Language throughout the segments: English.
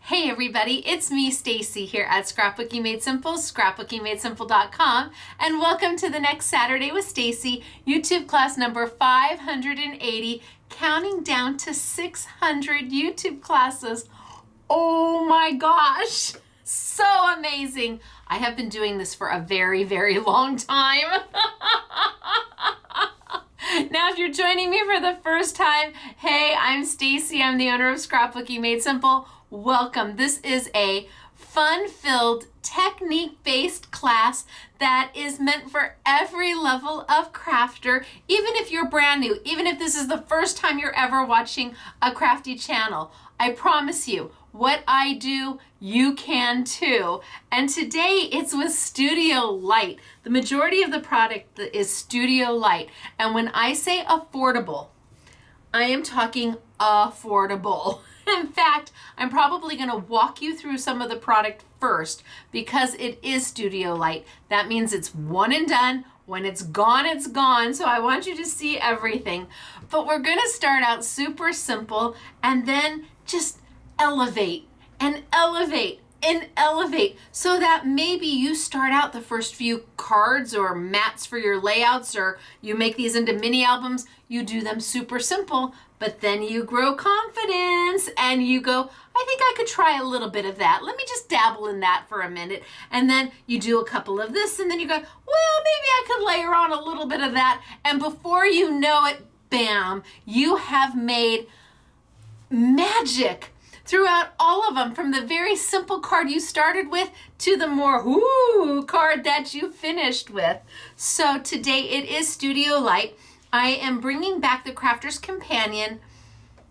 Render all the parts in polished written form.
Hey everybody, it's me, Stacey, here at Scrapbooking Made Simple, scrapbookingmadesimple.com, and welcome to the next Saturday with Stacey, YouTube class number 580, counting down to 600 YouTube classes. Oh my gosh, so amazing. I have been doing this for a very, very long time. Now, if you're joining me for the first time, hey, I'm Stacey. I'm the owner of Scrapbooking Made Simple. Welcome. This is a fun-filled, technique-based class that is meant for every level of crafter, even if you're brand new, even if this is the first time you're ever watching a crafty channel. I promise you, what I do, you can too. And today it's with Studio Light. The majority of the product is Studio Light. And when I say affordable, I am talking affordable. In fact, I'm probably going to walk you through some of the product first because it is Studio Light. That means it's one and done. When it's gone, it's gone. So I want you to see everything. But we're going to start out super simple and then just elevate and elevate and elevate so that maybe you start out the first few cards or mats for your layouts, or you make these into mini albums. You do them super simple, but then you grow confidence and you go, I think I could try a little bit of that. Let me just dabble in that for a minute. And then you do a couple of this and then you go, well, maybe I could layer on a little bit of that. And before you know it, bam, you have made magic throughout all of them, from the very simple card you started with to the more card that you finished with. So today it is Studio Light. I am bringing back the Crafter's Companion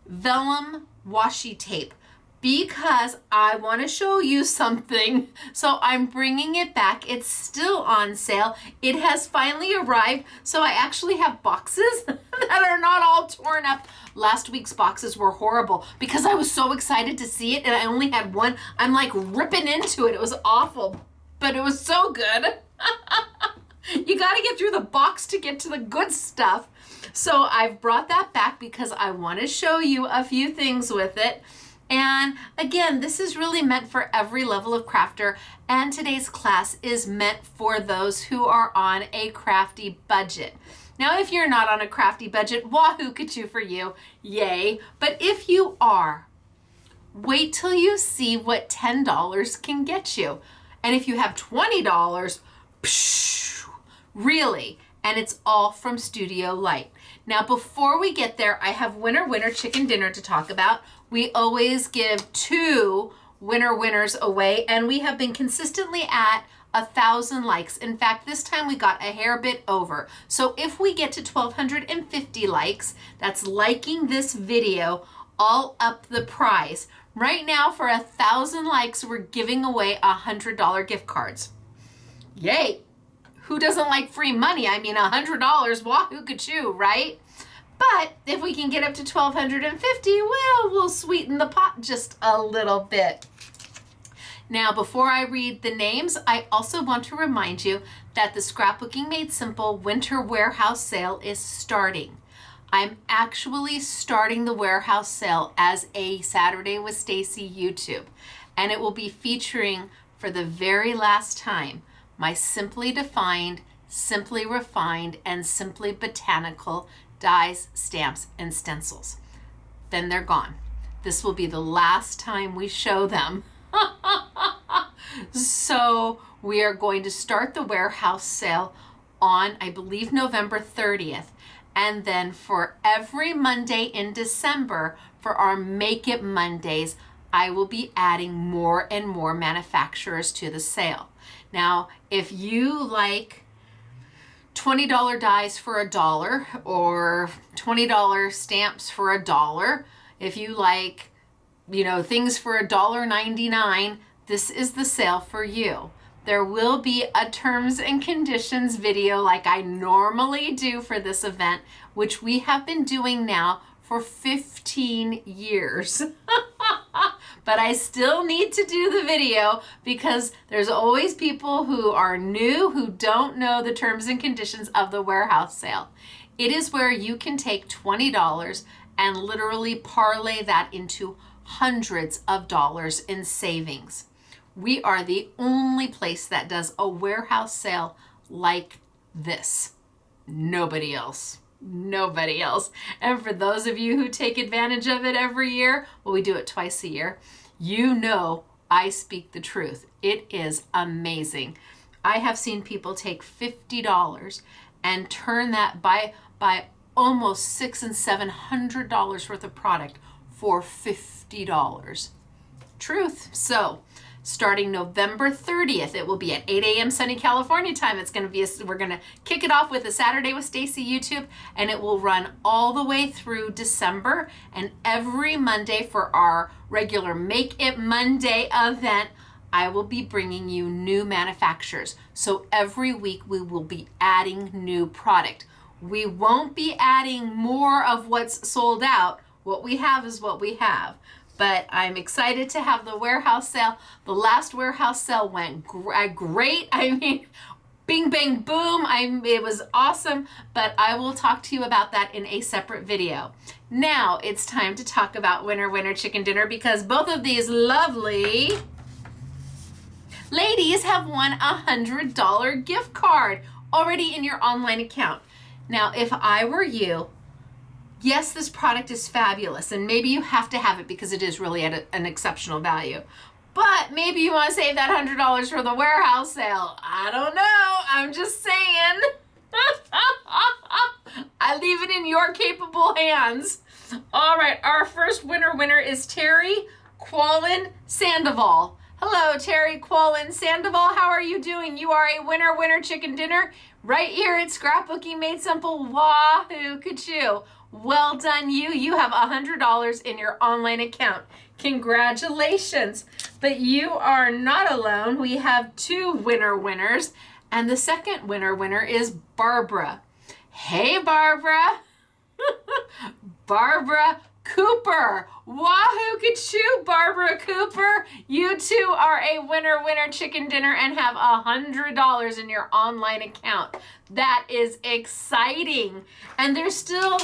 Vellum washi tape because I want to show you something. So I'm bringing it back. It's still on sale. It has finally arrived. So I actually have boxes that are not all torn up. Last week's boxes were horrible because I was so excited to see it and I only had one. I'm like ripping into it. It was awful, but it was so good. You got to get through the box to get to the good stuff. So I've brought that back because I want to show you a few things with it. And again, this is really meant for every level of crafter, and today's class is meant for those who are on a crafty budget. Now, if you're not on a crafty budget, wahoo kachoo for you, yay. But if you are, wait till you see what $10 can get you. And if you have $20, psh, really, and it's all from Studio Light. Now, before we get there, I have winner chicken dinner to talk about. We always give 2 winners away, and we have been consistently at 1,000 likes. In fact, this time we got a hair bit over. So if we get to 1,250 likes, that's liking this video, I'll up the prize. Right now, for 1,000 likes, we're giving away $100 gift cards. Yay! Who doesn't like free money? I mean, $100, wahoo kachoo, right? But if we can get up to 1,250, well, we'll sweeten the pot just a little bit. Now, before I read the names, I also want to remind you that the Scrapbooking Made Simple Winter Warehouse Sale is starting. I'm actually starting the warehouse sale as a Saturday with Stacey YouTube, and it will be featuring for the very last time my Simply Defined, Simply Refined, and Simply Botanical dies, stamps, and stencils. Then they're gone. This will be the last time we show them. So we are going to start the warehouse sale on, I believe, November 30th. And then for every Monday in December, for our Make It Mondays, I will be adding more and more manufacturers to the sale. Now, if you like $20 dies for $1 or $20 stamps for $1, if you like, things for $1.99, this is the sale for you. There will be a terms and conditions video like I normally do for this event, which we have been doing now for 15 years. But I still need to do the video because there's always people who are new who don't know the terms and conditions of the warehouse sale. It is where you can take $20 and literally parlay that into hundreds of dollars in savings. We are the only place that does a warehouse sale like this. Nobody else. Nobody else. And for those of you who take advantage of it every year, well, we do it twice a year, you know I speak the truth. It is amazing. I have seen people take $50 and turn that by almost $600 and $700 worth of product for $50. Truth. So starting November 30th, it will be at 8 a.m. sunny California time. It's going to be, we're going to kick it off with a Saturday with Stacey YouTube, and it will run all the way through December. And every Monday for our regular Make It Monday event, I will be bringing you new manufacturers. So every week we will be adding new product. We won't be adding more of what's sold out. What we have is what we have. But I'm excited to have the warehouse sale. The last warehouse sale went great. I mean, bing, bang, boom. It was awesome, but I will talk to you about that in a separate video. Now it's time to talk about Winner Winner Chicken Dinner, because both of these lovely ladies have won a $100 gift card already in your online account. Now, if I were you, yes, this product is fabulous, and maybe you have to have it because it is really at an exceptional value. But maybe you want to save that $100 for the warehouse sale. I don't know. I'm just saying. I leave it in your capable hands. All right, our first winner is Terry Quallen Sandoval. Hello, Terry Quallen Sandoval. How are you doing? You are a winner chicken dinner right here at Scrapbooking Made Simple. Wahoo, ka-choo. Well done, you. You have $100 in your online account. Congratulations. But you are not alone. We have two winners, and the second winner is Barbara. Hey, Barbara. Barbara Cooper. Wahoo, ka-choo, Barbara Cooper. You too are a winner chicken dinner and have $100 in your online account. That is exciting. And there's still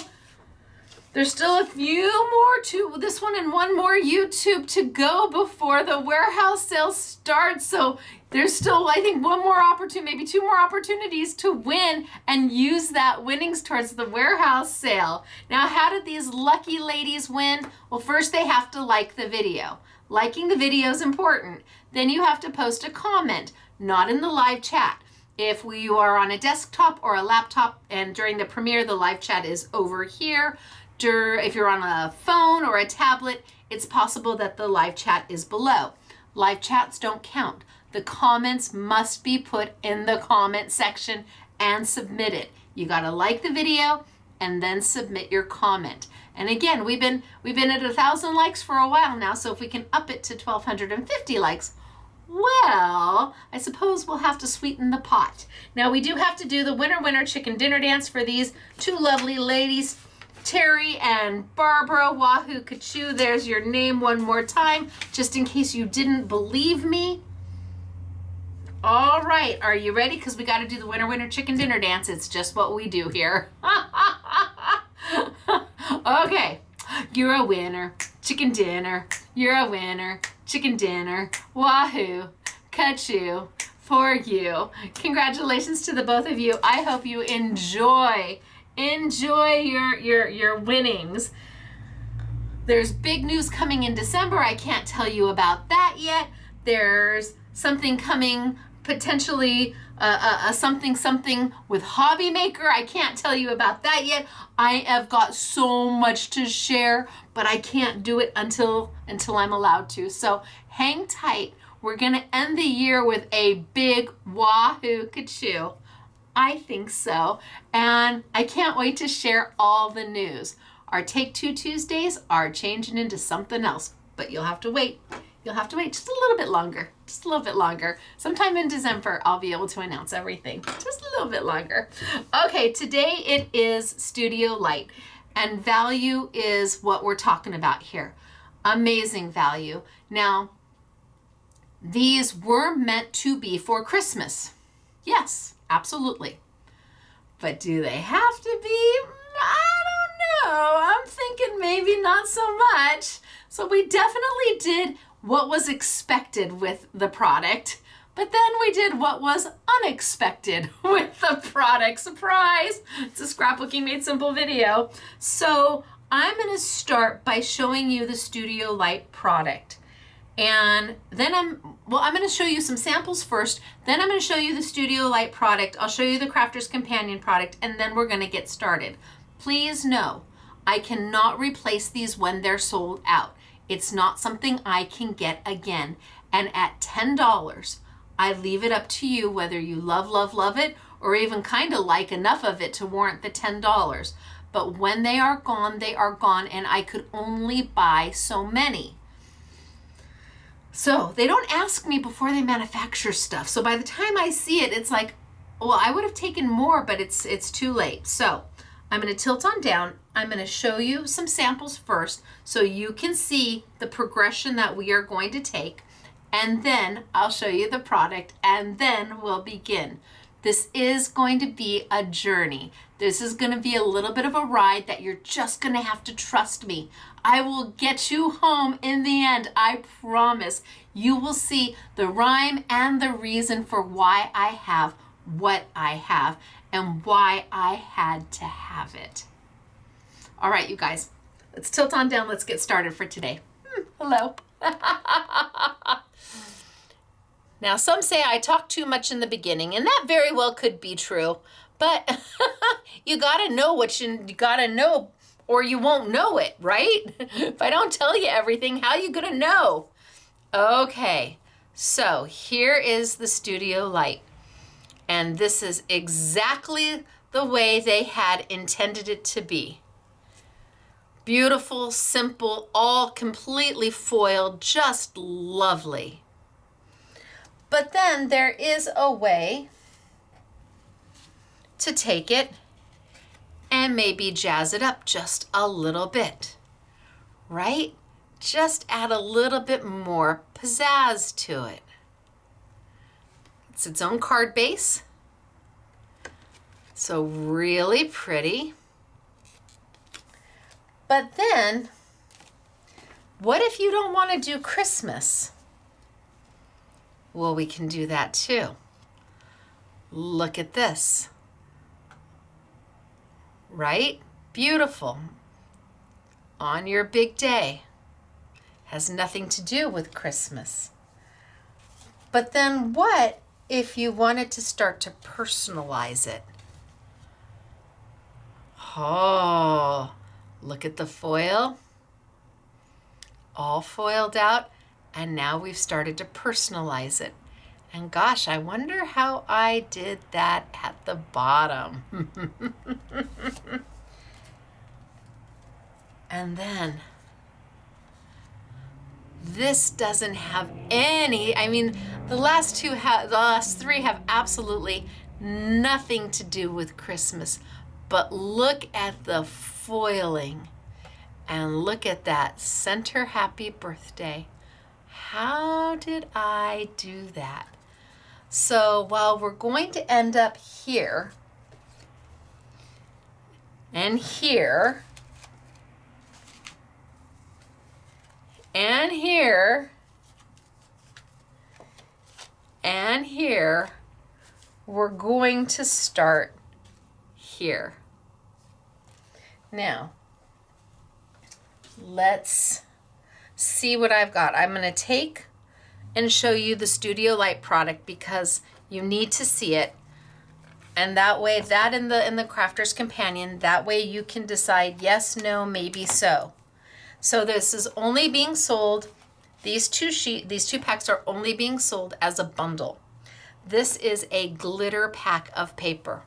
a few more to this one and one more YouTube to go before the warehouse sale starts. So there's still, I think, one more opportunity, maybe two more opportunities to win and use that winnings towards the warehouse sale. Now, how did these lucky ladies win? Well, first they have to like the video. Liking the video is important. Then you have to post a comment, not in the live chat. If you are on a desktop or a laptop, and during the premiere, the live chat is over here. If you're on a phone or a tablet, it's possible that the live chat is below. Live chats don't count. The comments must be put in the comment section and submitted. You gotta like the video and then submit your comment. And again, we've been at 1,000 likes for a while now, so if we can up it to 1,250 likes, well, I suppose we'll have to sweeten the pot. Now, we do have to do the winner chicken dinner dance for these two lovely ladies, Terry and Barbara. Wahoo, ka-choo. There's your name one more time, just in case you didn't believe me. All right, are you ready? Because we got to do the winner chicken dinner dance. It's just what we do here. Okay, you're a winner, chicken dinner. You're a winner, chicken dinner. Wahoo, ka-choo for you. Congratulations to the both of you. I hope you enjoy your winnings. There's big news coming in December. I can't tell you about that yet. There's something coming, potentially a something with Hobby Maker. I can't tell you about that yet. I have got so much to share, but I can't do it until I'm allowed to. So hang tight. We're gonna end the year with a big wahoo ka-choo. I think so, and I can't wait to share all the news. Our Take Two Tuesdays are changing into something else, but you'll have to wait. You'll have to wait just a little bit longer, just a little bit longer. Sometime in December, I'll be able to announce everything, just a little bit longer. Okay, today it is Studio Light, and value is what we're talking about here. Amazing value. Now, these were meant to be for Christmas. Yes. Absolutely. But do they have to be? I I'm thinking maybe not so much. So we definitely did what was expected with the product, but then we did what was unexpected with the product. Surprise! It's a Scrapbooking Made Simple video. So I'm gonna start by showing you the Studio Light product. And then I'm gonna show you some samples first, then I'm gonna show you the Studio Light product, I'll show you the Crafter's Companion product, and then we're gonna get started. Please know, I cannot replace these when they're sold out. It's not something I can get again. And at $10, I leave it up to you whether you love it, or even kind of like enough of it to warrant the $10. But when they are gone, and I could only buy so many. So they don't ask me before they manufacture stuff. So by the time I see it, it's like, well, I would have taken more, but it's too late. So I'm gonna tilt on down. I'm gonna show you some samples first so you can see the progression that we are going to take. And then I'll show you the product, and then we'll begin. This is going to be a journey. This is gonna be a little bit of a ride that you're just gonna have to trust me. I will get you home in the end, I promise. You will see the rhyme and the reason for why I have what I have and why I had to have it. All right, you guys, let's tilt on down. Let's get started for today. Hello. Now, some say I talk too much in the beginning, and that very well could be true, but you gotta know what you gotta know, or you won't know it, right? If I don't tell you everything, how are you gonna know? Okay, so here is the Studio Light, and this is exactly the way they had intended it to be. Beautiful, simple, all completely foiled, just lovely. But then there is a way to take it and maybe jazz it up just a little bit, right? Just add a little bit more pizzazz to it. It's its own card base, so really pretty. But then, what if you don't want to do Christmas? Well, we can do that too. Look at this. Right? Beautiful. On your big day. Has nothing to do with Christmas. But then what if you wanted to start to personalize it? Oh, look at the foil. All foiled out. And now we've started to personalize it. And gosh, I wonder how I did that at the bottom. And then this doesn't have any, I mean, the last three have absolutely nothing to do with Christmas. But look at the foiling. And look at that center happy birthday. How did I do that? So while we're going to end up here and here and here and here, we're going to start here. Now, let's see what I've got. I'm going to take and show you the Studio Light product because you need to see it. And that way, that in the Crafter's Companion, that way you can decide yes, no, maybe so. So this is only being sold, these two packs are only being sold as a bundle. This is a glitter pack of paper.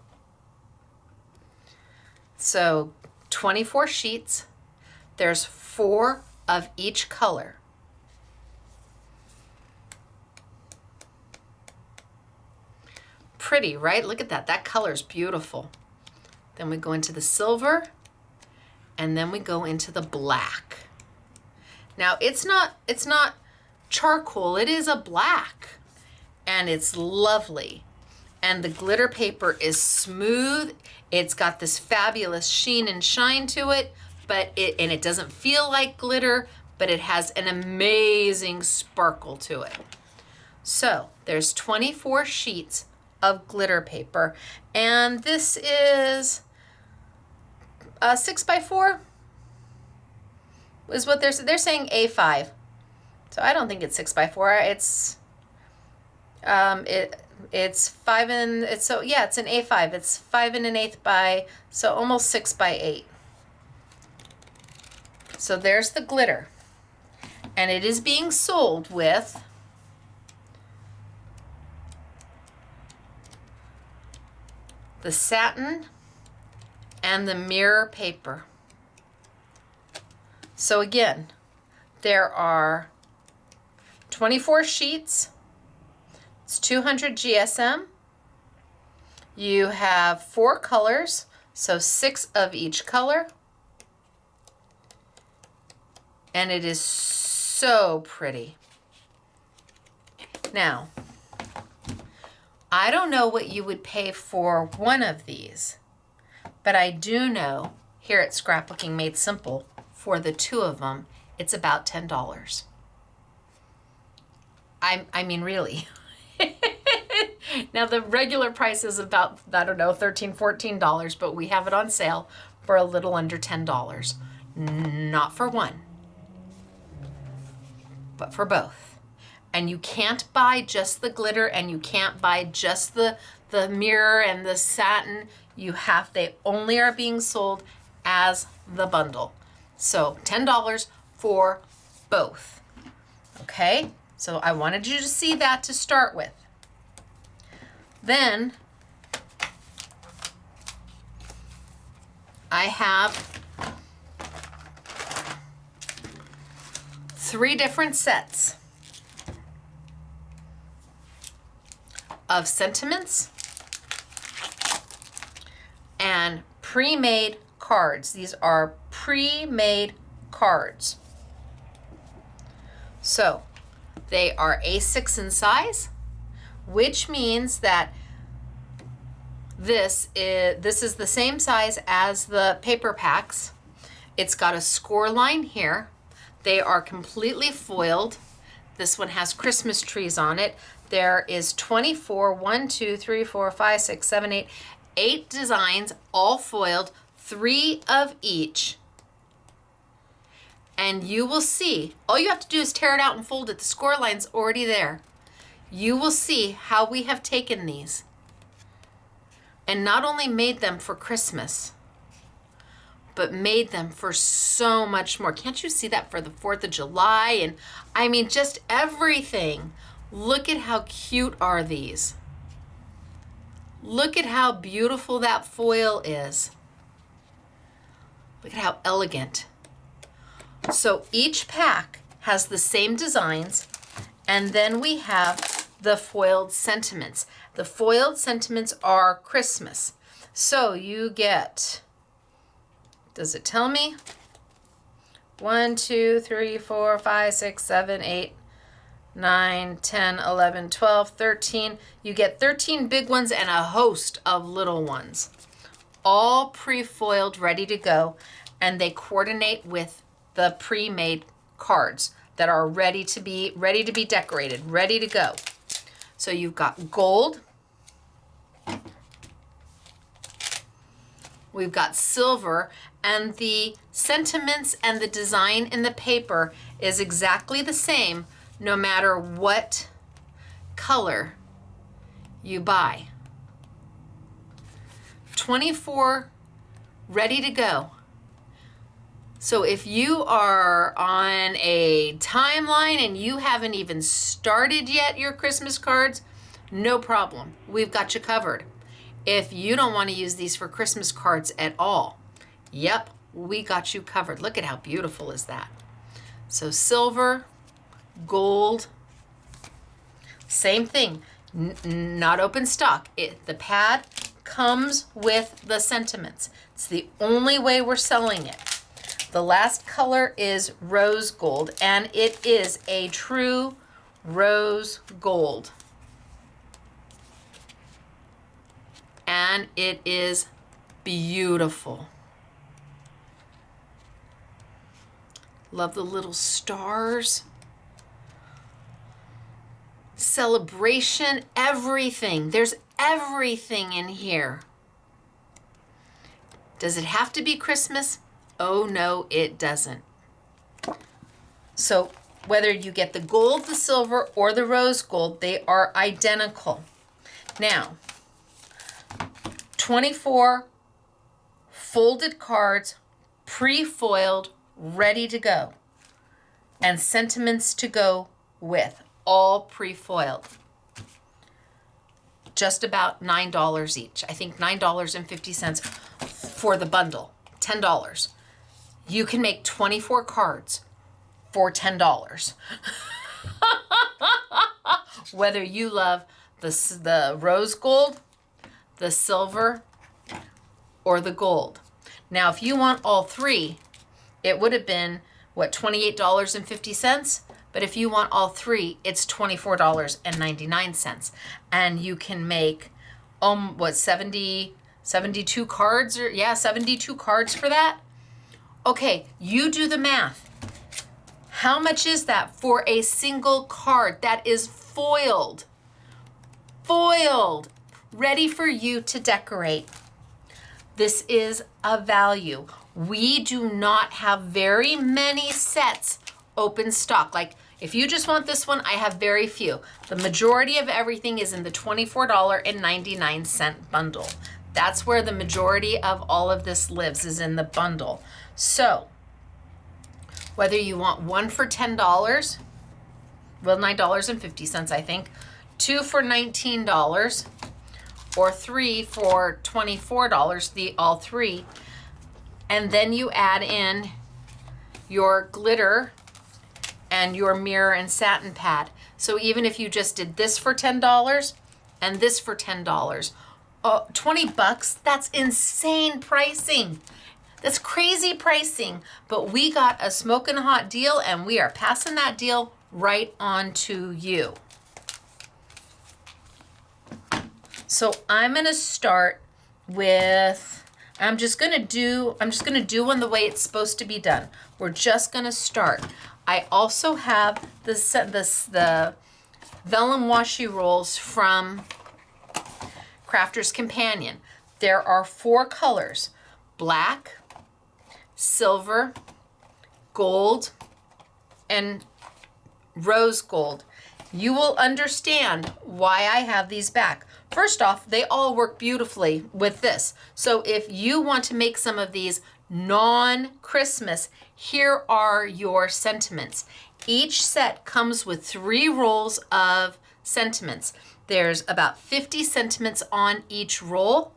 So 24 sheets. There's 4 of each color. Pretty, right? Look at that. That color's beautiful. Then we go into the silver, and then we go into the black. Now it's not charcoal, it is a black, and it's lovely. And the glitter paper is smooth. It's got this fabulous sheen and shine to it, but it doesn't feel like glitter, but it has an amazing sparkle to it. So there's 24 sheets of glitter paper, and this is 6x4 is what they're saying, A5. So I don't think it's 6x4. It's 5 and it's so yeah, it's an A5. It's 5 1/8 by, so almost 6x8. So there's the glitter, and it is being sold with the satin and the mirror paper. So again, there are 24 sheets. It's 200 GSM. You have 4 colors, so 6 of each color. And it is so pretty. Now, I don't know what you would pay for one of these, but I do know here at Scrapbooking Made Simple, for the 2 of them, it's about $10. I mean, really. Now, the regular price is about, I don't know, $13, $14, but we have it on sale for a little under $10. Not for one, but for both. And you can't buy just the glitter, and you can't buy just the mirror and the satin. They only are being sold as the bundle. So $10 for both. Okay, so I wanted you to see that to start with. Then I have 3 different sets of sentiments and pre-made cards. These are pre-made cards. So they are A6 in size, which means that this is the same size as the paper packs. It's got a score line here. They are completely foiled. This one has Christmas trees on it. There is 24, 1, 2, 3, 4, 5, 6, 7, 8 designs, all foiled, 3 of each. And you will see, all you have to do is tear it out and fold it. The score line's already there. You will see how we have taken these and not only made them for Christmas, but made them for so much more. Can't you see that for the 4th of July? And I mean, just everything. Look at how cute are these. Look at how beautiful that foil is. Look at how elegant. So each pack has the same designs, and then we have the foiled sentiments. The foiled sentiments are Christmas. So you get, does it tell me? 1, 2, 3, 4, 5, 6, 7, 8, 9, 10, 11, 12, 13. You get 13 big ones and a host of little ones, all pre-foiled, ready to go, and they coordinate with the pre-made cards that are ready to be decorated, ready to go. So you've got gold, we've got silver, and the sentiments and the design in the paper is exactly the same no matter what color you buy. 24 ready to go. So if you are on a timeline and you haven't even started yet your Christmas cards, no problem. We've got you covered. If you don't want to use these for Christmas cards at all, yep, we got you covered. Look at how beautiful is that. So silver, gold, same thing, not open stock. The pad comes with the sentiments. It's the only way we're selling it. The last color is rose gold, and it is a true rose gold. And it is beautiful. Love the little stars. Celebration, everything. There's everything in here. Does it have to be Christmas? Oh no, it doesn't. So whether you get the gold, the silver, or the rose gold, they are identical. Now, 24 folded cards, pre-foiled, ready to go. And sentiments to go with, all pre-foiled. Just about $9 each. I think $9.50 for the bundle, $10. You can make 24 cards for $10. Whether you love the rose gold, the silver, or the gold. Now, if you want all three, it would have been, what, $28.50? But if you want all three, it's $24.99. And you can make, 72 cards? Or yeah, 72 cards for that? Okay, you do the math. How much is that for a single card that is foiled? Foiled, ready for you to decorate. This is a value. We do not have very many sets open stock. Like, if you just want this one, I have very few. The majority of everything is in the $24.99 bundle. That's where the majority of all of this lives, is in the bundle. So, whether you want one for $10, well, $9.50, I think, two for $19, or three for $24, all three, and then you add in your glitter and your mirror and satin pad. So even if you just did this for $10 and this for $10, $20, that's insane pricing. That's crazy pricing. But we got a smoking hot deal, and we are passing that deal right on to you. So I'm gonna start with, I'm just gonna do one the way it's supposed to be done. We're just gonna start. I also have the Vellum washi rolls from Crafter's Companion. There are 4 colors: black, silver, gold, and rose gold. You will understand why I have these back. First off, they all work beautifully with this. So if you want to make some of these non-Christmas, here are your sentiments. Each set comes with 3 rolls of sentiments. There's about 50 sentiments on each roll,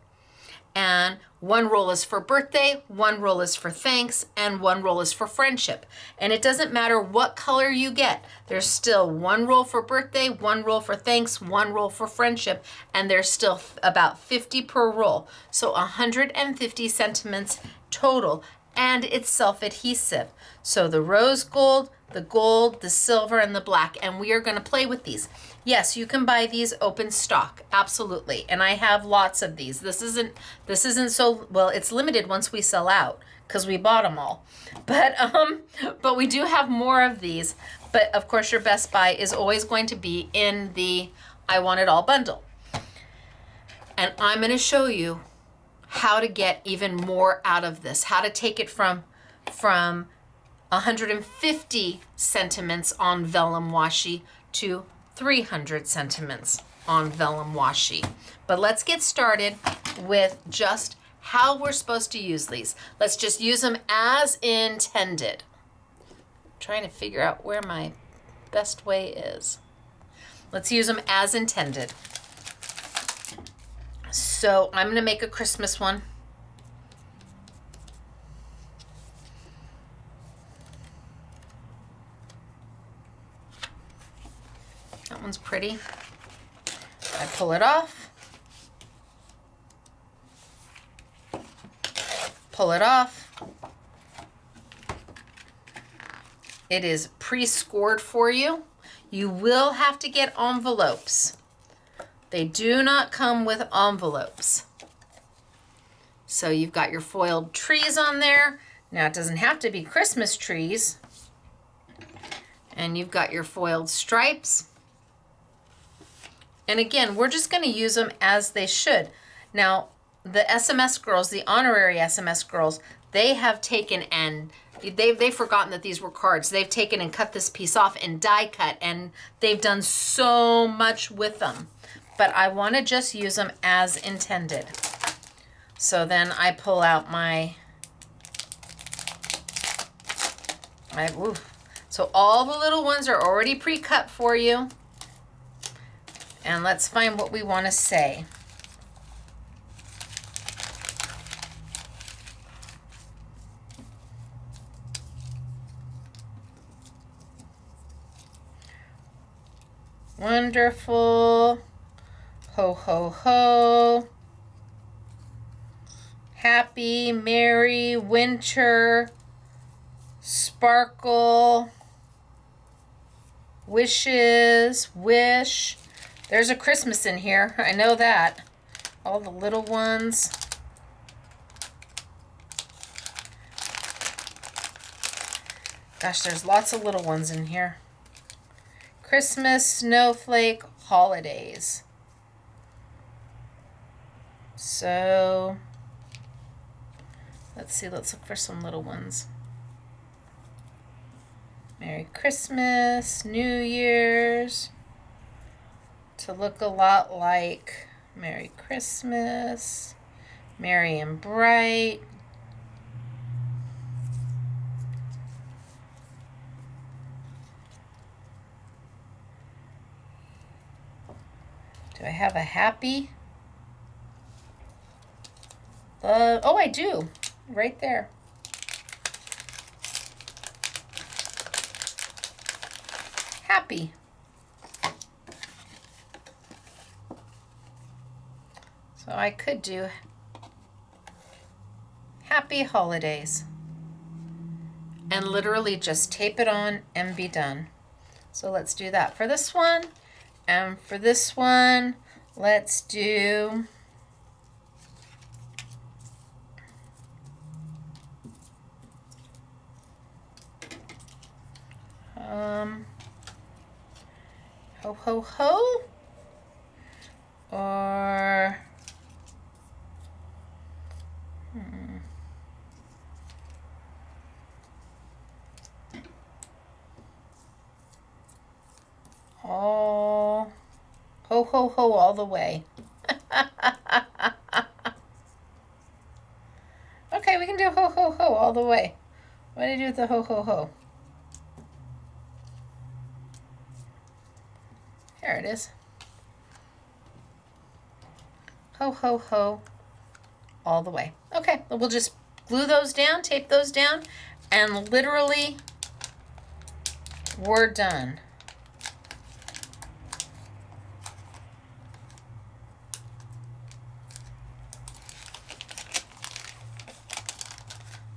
and 1 roll is for birthday, 1 roll is for thanks, and 1 roll is for friendship. And it doesn't matter what color you get. There's still 1 roll for birthday, 1 roll for thanks, 1 roll for friendship, and there's still about 50 per roll. So 150 sentiments total, and it's self-adhesive. So the rose gold, the silver, and the black, and we are going to play with these. Yes, you can buy these open stock, absolutely. And I have lots of these. This isn't so, well, it's limited once we sell out because we bought them all. But we do have more of these. But of course, your best buy is always going to be in the I Want It All bundle. And I'm going to show you how to get even more out of this, how to take it from 150 sentiments on Vellum washi to 300 sentiments on Vellum washi. But let's get started with just how we're supposed to use these. Let's just use them as intended. I'm trying to figure out where my best way is. Let's use them as intended. So I'm going to make a Christmas one. That one's pretty. I pull it off. Pull it off. It is pre-scored for you. You will have to get envelopes. They do not come with envelopes. So you've got your foiled trees on there. Now it doesn't have to be Christmas trees. And you've got your foiled stripes. And again, we're just going to use them as they should. Now, the SMS girls, the honorary SMS girls, they have taken and they've forgotten that these were cards. They've taken and cut this piece off and die cut, and they've done so much with them. But I want to just use them as intended. So then I pull out so all the little ones are already pre-cut for you. And let's find what we want to say. Wonderful. Ho, ho, ho. Happy, merry, winter, sparkle, wishes, wish. There's a Christmas in here. I know that. All the little ones. Gosh, there's lots of little ones in here. Christmas, snowflake, holidays. So, let's see, let's look for some little ones. Merry Christmas, New Year's. To look a lot like Merry Christmas, Merry and Bright. Do I have a happy? Oh, I do. Right there. Happy. So I could do Happy Holidays. And literally just tape it on and be done. So let's do that for this one. And for this one, let's do ho ho ho, or all ho ho ho all the way. Okay, we can do ho ho ho all the way. What do you do with the ho ho ho? There it is. Ho ho ho all the way. Okay, we'll just glue those down, tape those down, and literally we're done.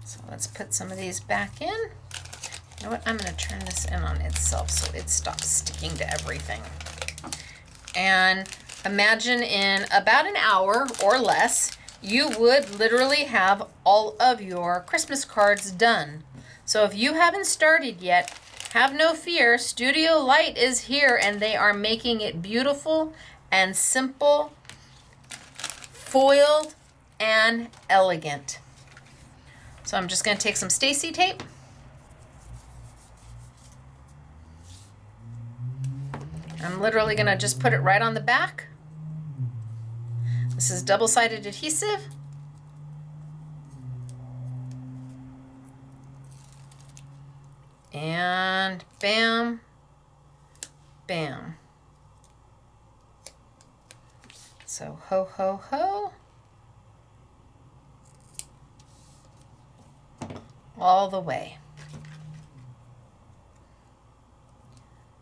So let's put some of these back in. You know what? I'm going to turn this in on itself so it stops sticking to everything. And imagine in about an hour or less, you would literally have all of your Christmas cards done. So if you haven't started yet, have no fear. Studio Light is here and they are making it beautiful and simple, foiled and elegant. So I'm just going to take some Stacey tape. I'm literally going to just put it right on the back. This is double-sided adhesive. And bam, bam. So ho, ho, ho. All the way.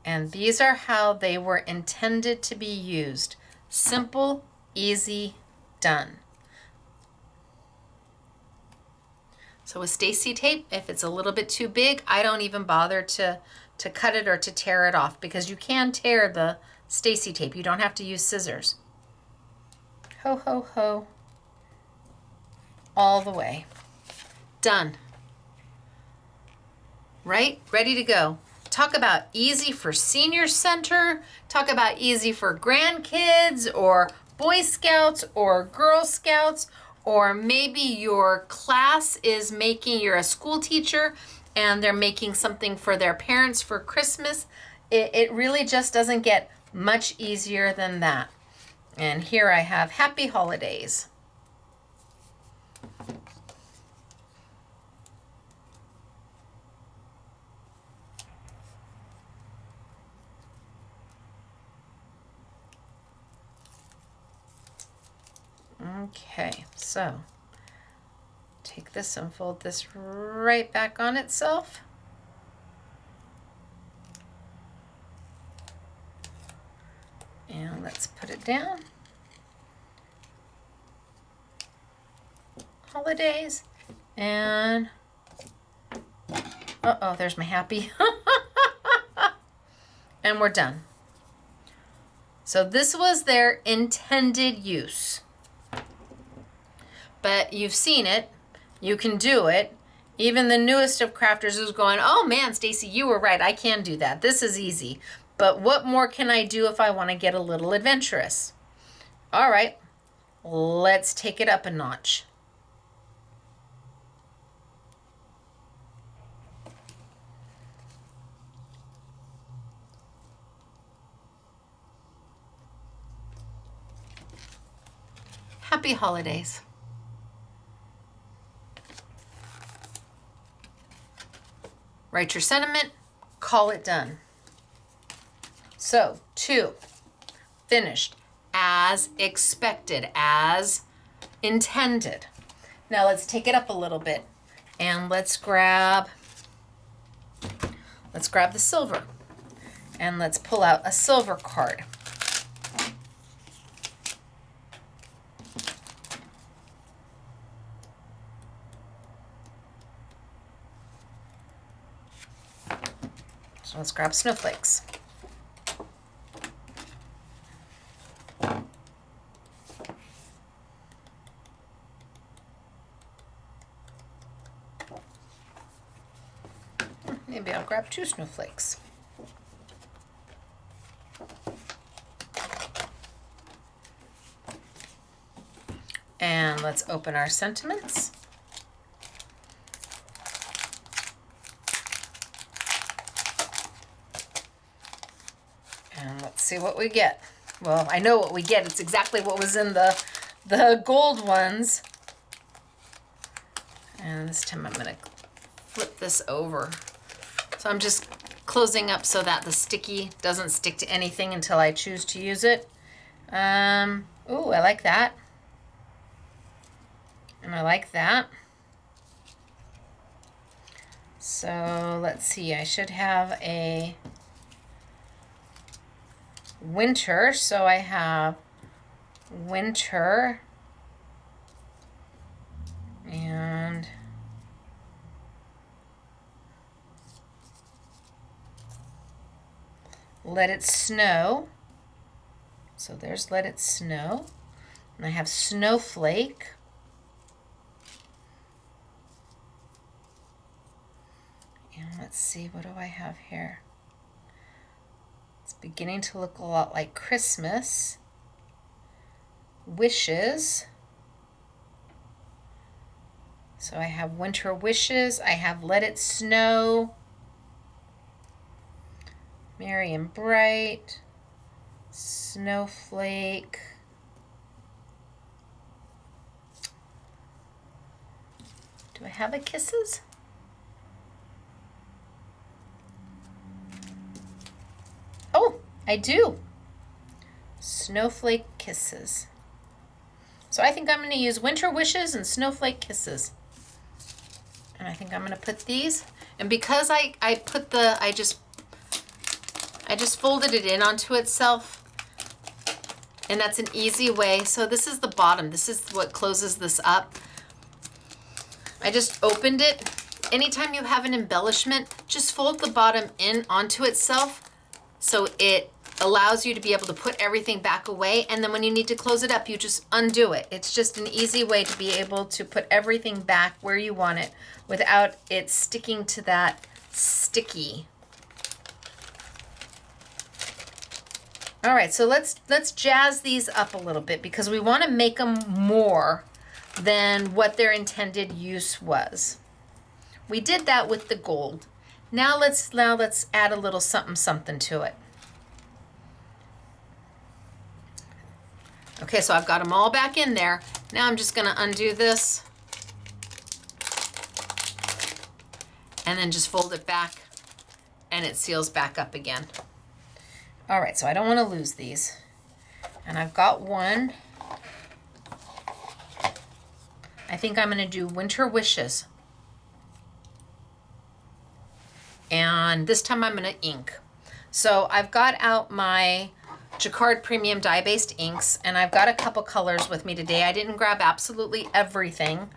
And these are how they were intended to be used. Simple, easy, done. So with Stacey tape, if it's a little bit too big, I don't even bother to cut it or to tear it off, because you can tear the Stacey tape. You don't have to use scissors. Ho, ho, ho. All the way. Done. Right? Ready to go. talk about easy for senior center, talk about easy for grandkids or Boy Scouts or Girl Scouts, or maybe your class is making, you're a school teacher and they're making something for their parents for Christmas. It really just doesn't get much easier than that. And here I have Happy Holidays. Okay, so take this and fold this right back on itself. And let's put it down. Holidays. And uh-oh, there's my happy. And we're done. So this was their intended use. But you've seen it. You can do it. Even the newest of crafters is going, oh man, Stacey, you were right. I can do that. This is easy. But what more can I do if I want to get a little adventurous? All right, let's take it up a notch. Happy holidays. Write your sentiment, call it done. So, 2, finished, as expected, as intended. Now let's take it up a little bit and let's grab the silver and let's pull out a silver card. So let's grab snowflakes. Maybe I'll grab 2 snowflakes. And let's open our sentiments. And let's see what we get. Well, I know what we get. It's exactly what was in the gold ones. And this time I'm going to flip this over. So I'm just closing up so that the sticky doesn't stick to anything until I choose to use it. Ooh, I like that. And I like that. So let's see, I should have a winter. So I have winter and let it snow. So there's let it snow. And I have snowflake. And let's see, what do I have here? It's beginning to look a lot like Christmas. Wishes. So I have winter wishes. I have let it snow. Merry and bright. Snowflake. Do I have a kisses? Oh, I do. Snowflake kisses. So I think I'm going to use winter wishes and snowflake kisses. And I think I'm going to put these. And because I just folded it in onto itself. And that's an easy way. So this is the bottom. This is what closes this up. I just opened it. Anytime you have an embellishment, just fold the bottom in onto itself so it allows you to be able to put everything back away. And then when you need to close it up, you just undo it. It's just an easy way to be able to put everything back where you want it without it sticking to that sticky. All right, so let's jazz these up a little bit because we want to make them more than what their intended use was. We did that with the gold. Now let's add a little something something to it. Okay, so I've got them all back in there. Now I'm just gonna undo this and then just fold it back and it seals back up again. All right, so I don't want to lose these. And I've got one. I think I'm going to do Winter Wishes. And this time I'm going to ink. So I've got out my Jacquard Premium Dye-Based inks, and I've got a couple colors with me today. I didn't grab absolutely everything,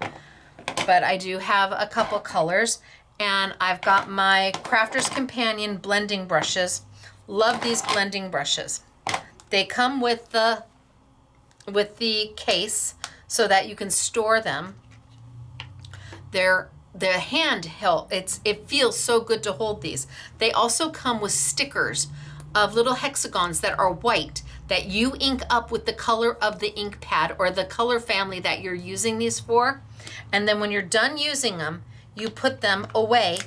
but I do have a couple colors. And I've got my Crafter's Companion blending brushes. Love these blending brushes. They come with the case so that you can store them. They're handheld. It feels so good to hold these. They also come with stickers of little hexagons that are white that you ink up with the color of the ink pad or the color family that you're using these for. And then when you're done using them, you put them away,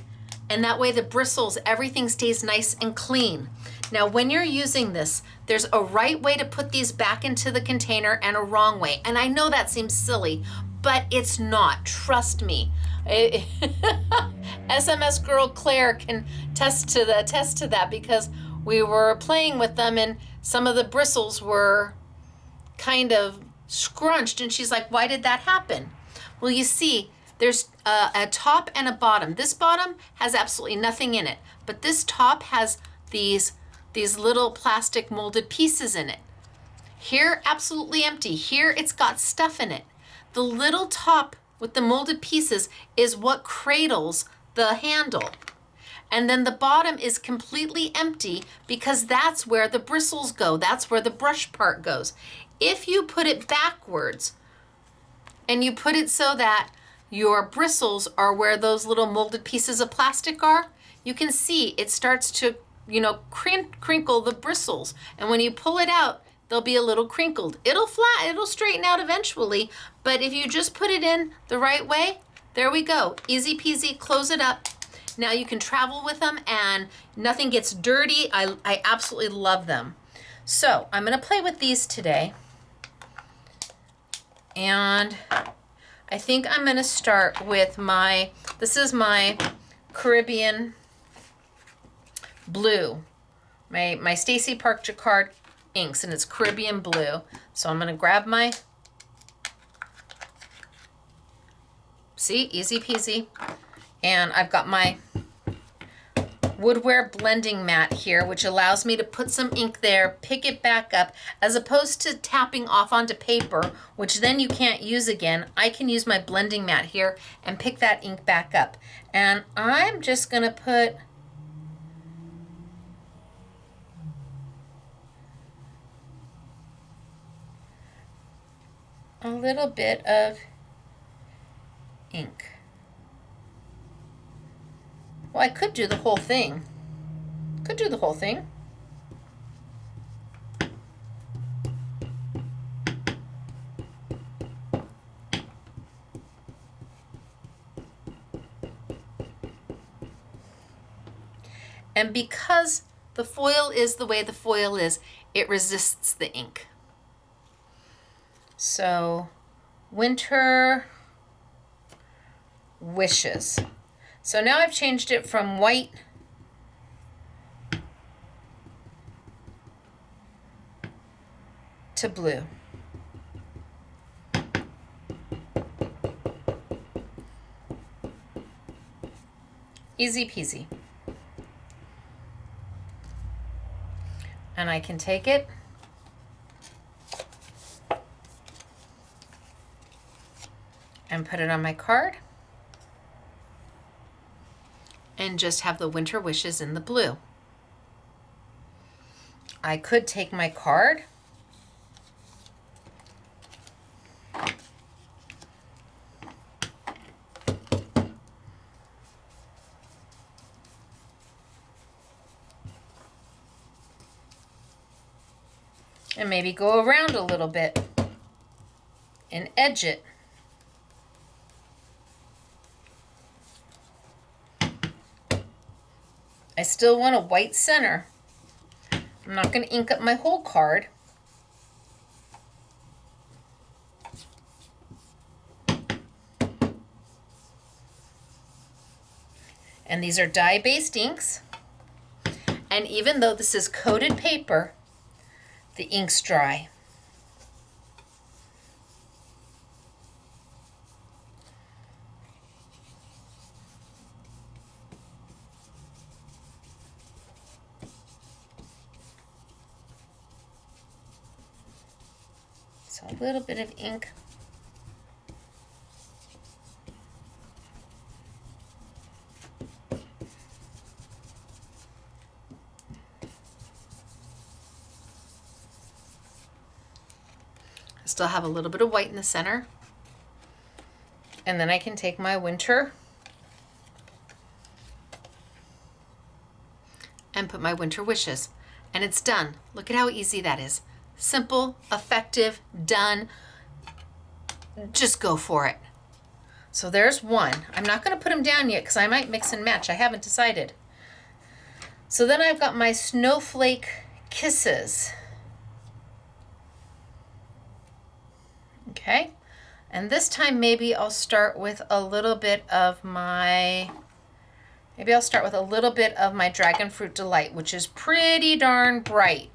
and that way the bristles, everything stays nice and clean. Now, when you're using this, there's a right way to put these back into the container and a wrong way. And I know that seems silly, but it's not. Trust me. SMS girl Claire can attest to that because we were playing with them and some of the bristles were kind of scrunched, and she's like, why did that happen? Well, you see, there's a top and a bottom. This bottom has absolutely nothing in it, but this top has these little plastic molded pieces in it. Here, absolutely empty. Here, it's got stuff in it. The little top with the molded pieces is what cradles the handle. And then the bottom is completely empty because that's where the bristles go. That's where the brush part goes. If you put it backwards and you put it so that your bristles are where those little molded pieces of plastic are, you can see it starts to, crinkle the bristles. And when you pull it out, they'll be a little crinkled. It'll straighten out eventually, but if you just put it in the right way, there we go. Easy peasy, close it up. Now you can travel with them and nothing gets dirty. I absolutely love them. So I'm gonna play with these today. And I think I'm gonna start with this is my Caribbean blue, my Stacey Park Jacquard inks, and it's Caribbean blue. So I'm gonna grab see, easy peasy. And I've got my woodware blending mat here, which allows me to put some ink there, pick it back up, as opposed to tapping off onto paper, which then you can't use again. I can use my blending mat here and pick that ink back up. And I'm just gonna put a little bit of ink. Well, I could do the whole thing. And because the foil is the way the foil is, it resists the ink. So, Winter Wishes. So now I've changed it from white to blue. Easy peasy. And I can take it and put it on my card and just have the Winter Wishes in the blue. I could take my card And maybe go around a little bit and edge it. I still want a white center. I'm not going to ink up my whole card. And these are dye-based inks. And even though this is coated paper, the ink's dry. So a little bit of ink. I still have a little bit of white in the center. And then I can take my winter and put my winter wishes. And it's done. Look at how easy that is. Simple, effective, done. Just go for it. So there's one. I'm not going to put them down yet because I might mix and match. I haven't decided. So then I've got my snowflake kisses. Okay. And this time maybe I'll start with a little bit of my, Dragon Fruit Delight, which is pretty darn bright.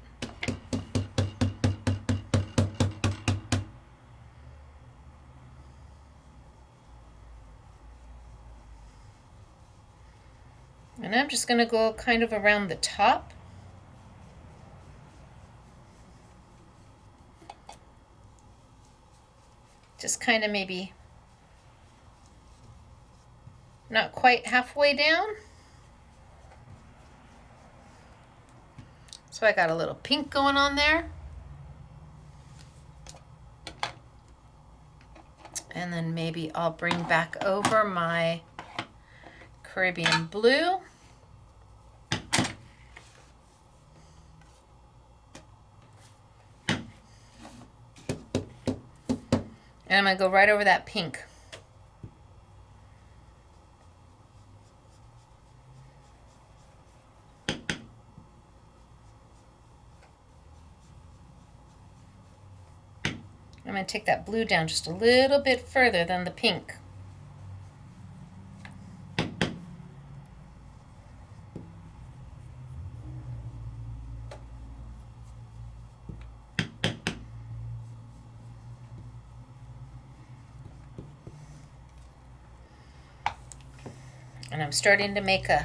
And I'm just going to go kind of around the top. Just kind of maybe not quite halfway down. So I got a little pink going on there. And then maybe I'll bring back over my Caribbean blue. And I'm going to go right over that pink. I'm going to take that blue down just a little bit further than the pink. And I'm starting to make a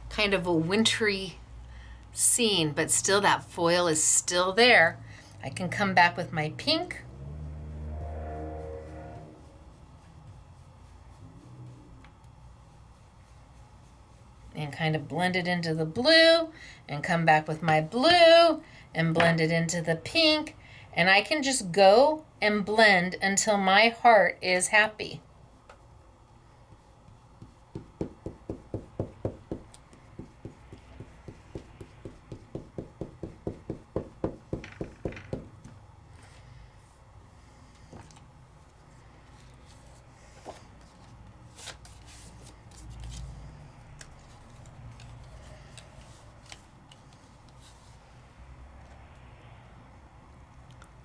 kind of a wintry scene, but still that foil is still there. I can come back with my pink. And kind of blend it into the blue, and come back with my blue and blend it into the pink. And I can just go and blend until my heart is happy.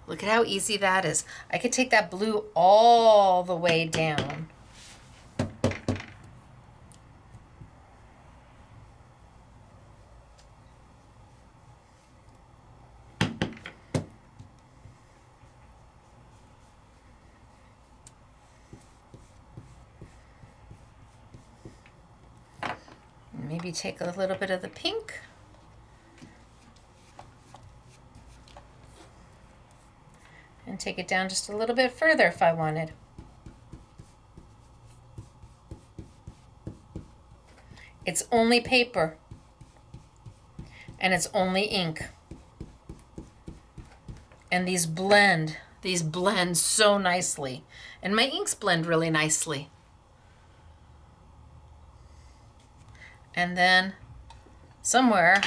Look at how easy that is. I could take that blue all the way down. Maybe take a little bit of the pink. And take it down just a little bit further if I wanted. It's only paper. And it's only ink. And these blend so nicely. And my inks blend really nicely. And then somewhere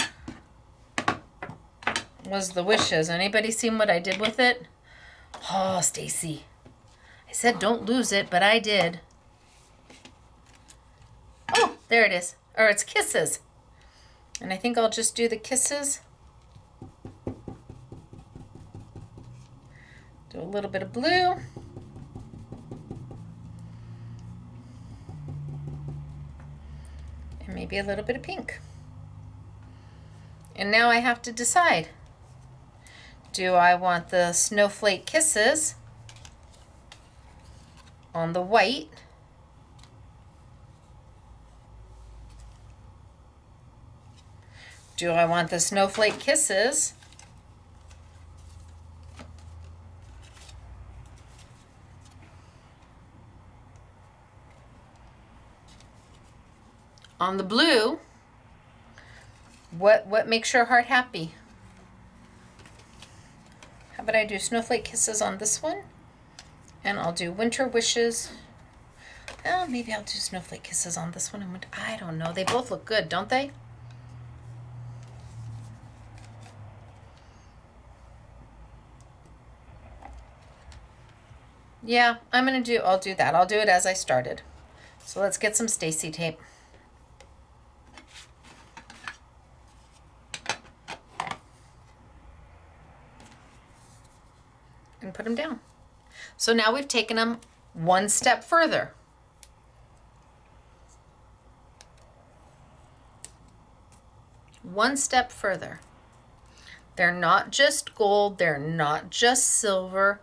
was the wishes. Anybody seen what I did with it? Oh, Stacey. I said don't lose it, but I did. Oh, there it is. Or it's kisses. And I think I'll just do the kisses. Do a little bit of blue. And maybe a little bit of pink. And now I have to decide. Do I want the snowflake kisses on the white? Do I want the snowflake kisses on the blue? What makes your heart happy? How about I do snowflake kisses on this one? And I'll do winter wishes. Oh, maybe I'll do snowflake kisses on this one. And I don't know. They both look good, don't they? Yeah, I'll do that. I'll do it as I started. So let's get some Stacey tape. And put them down. So now we've taken them one step further. One step further. They're not just gold, they're not just silver.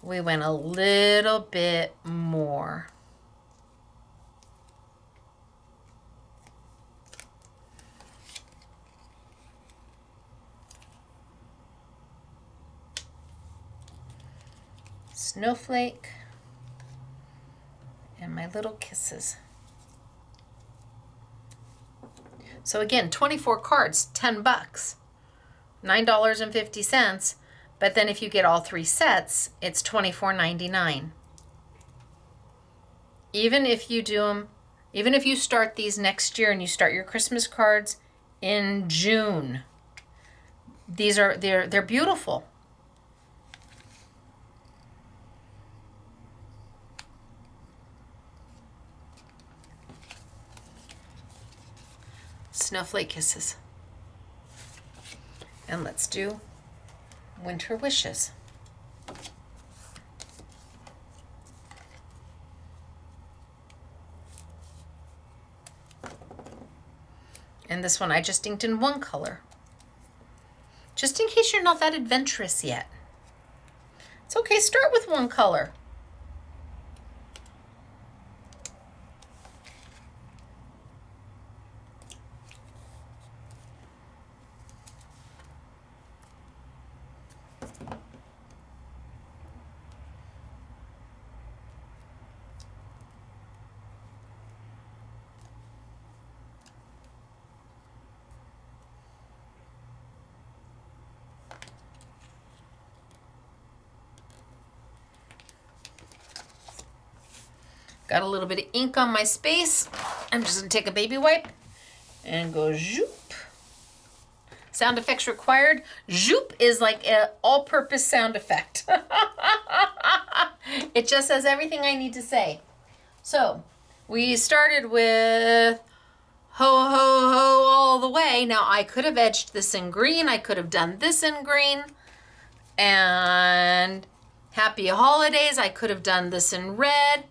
We went a little bit more. Snowflake and my little kisses. So again, 24 cards, 10 bucks, $9.50. But then if you get all 3 sets, it's $24.99. Even if you do them, even if you start these next year and you start your Christmas cards in June, they're beautiful. Snowflake kisses. And let's do winter wishes. And this one I just inked in one color. Just in case you're not that adventurous yet. It's okay, start with one color. Got a little bit of ink on my space. I'm just gonna take a baby wipe and go zoop. Sound effects required. Zoop is like an all-purpose sound effect. It just says everything I need to say. So we started with ho, ho, ho all the way. Now I could have edged this in green. I could have done this in green. And happy holidays. I could have done this in red.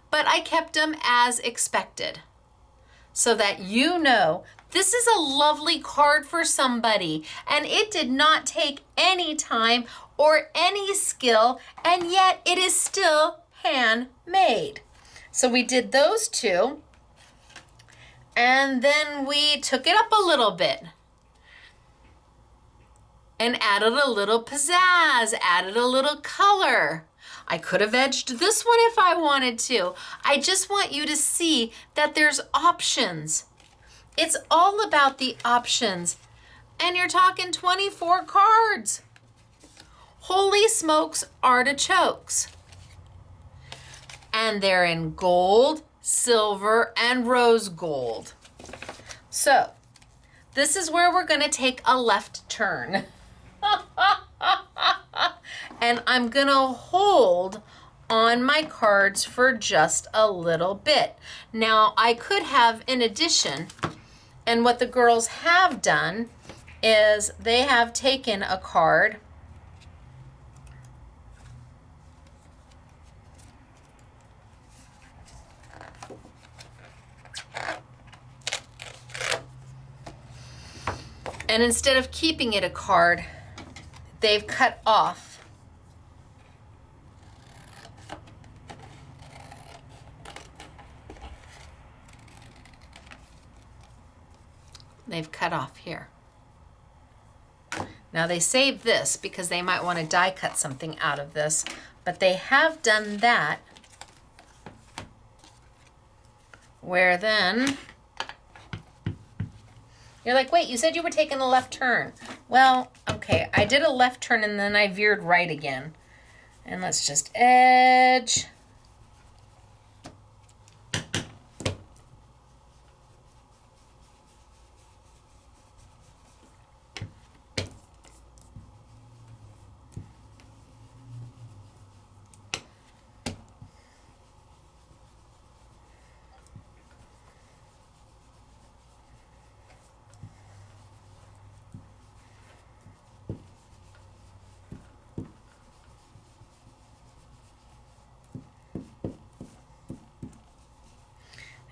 But I kept them as expected so that you know this is a lovely card for somebody, and it did not take any time or any skill, and yet it is still handmade. So we did those two, and then we took it up a little bit and added a little pizzazz, added a little color. I could have edged this one if I wanted to. I just want you to see that there's options. It's all about the options. And you're talking 24 cards. Holy smokes, artichokes. And they're in gold, silver, and rose gold. So this is where we're gonna take a left turn. And I'm gonna hold on my cards for just a little bit. Now, I could have, in addition, and what the girls have done is they have taken a card and instead of keeping it a card, they've cut off here. Now they saved this because they might want to die cut something out of this, but they have done that where then you're like, wait, you said you were taking a left turn. Well, okay, I did a left turn and then I veered right again. And let's just edge.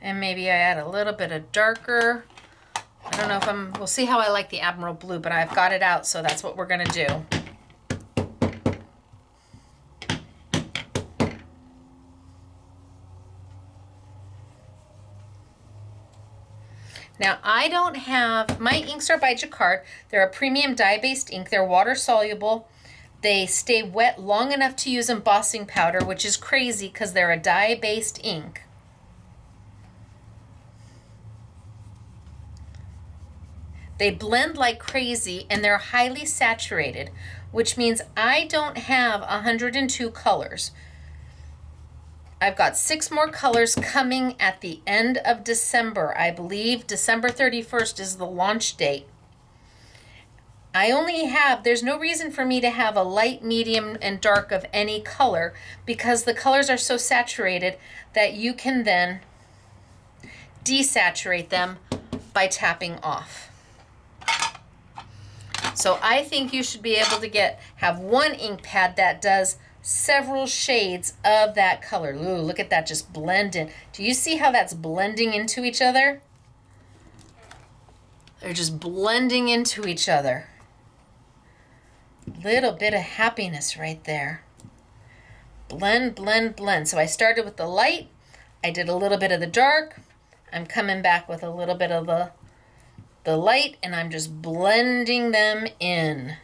And maybe I add a little bit of darker. I don't know if we'll see how I like the Admiral Blue, but I've got it out, so that's what we're gonna do. Now I don't have, my inks are by Jacquard. They're a premium dye-based ink. They're water soluble. They stay wet long enough to use embossing powder, which is crazy because they're a dye-based ink. They blend like crazy and they're highly saturated, which means I don't have 102 colors. I've got 6 more colors coming at the end of December. I believe December 31st is the launch date. I only have, there's no reason for me to have a light, medium, and dark of any color because the colors are so saturated that you can then desaturate them by tapping off. So I think you should be able to have one ink pad that does several shades of that color. Ooh, look at that just blend in. Do you see how that's blending into each other? They're just blending into each other. Little bit of happiness right there. Blend, blend, blend. So I started with the light. I did a little bit of the dark. I'm coming back with a little bit of the light, and I'm just blending them in.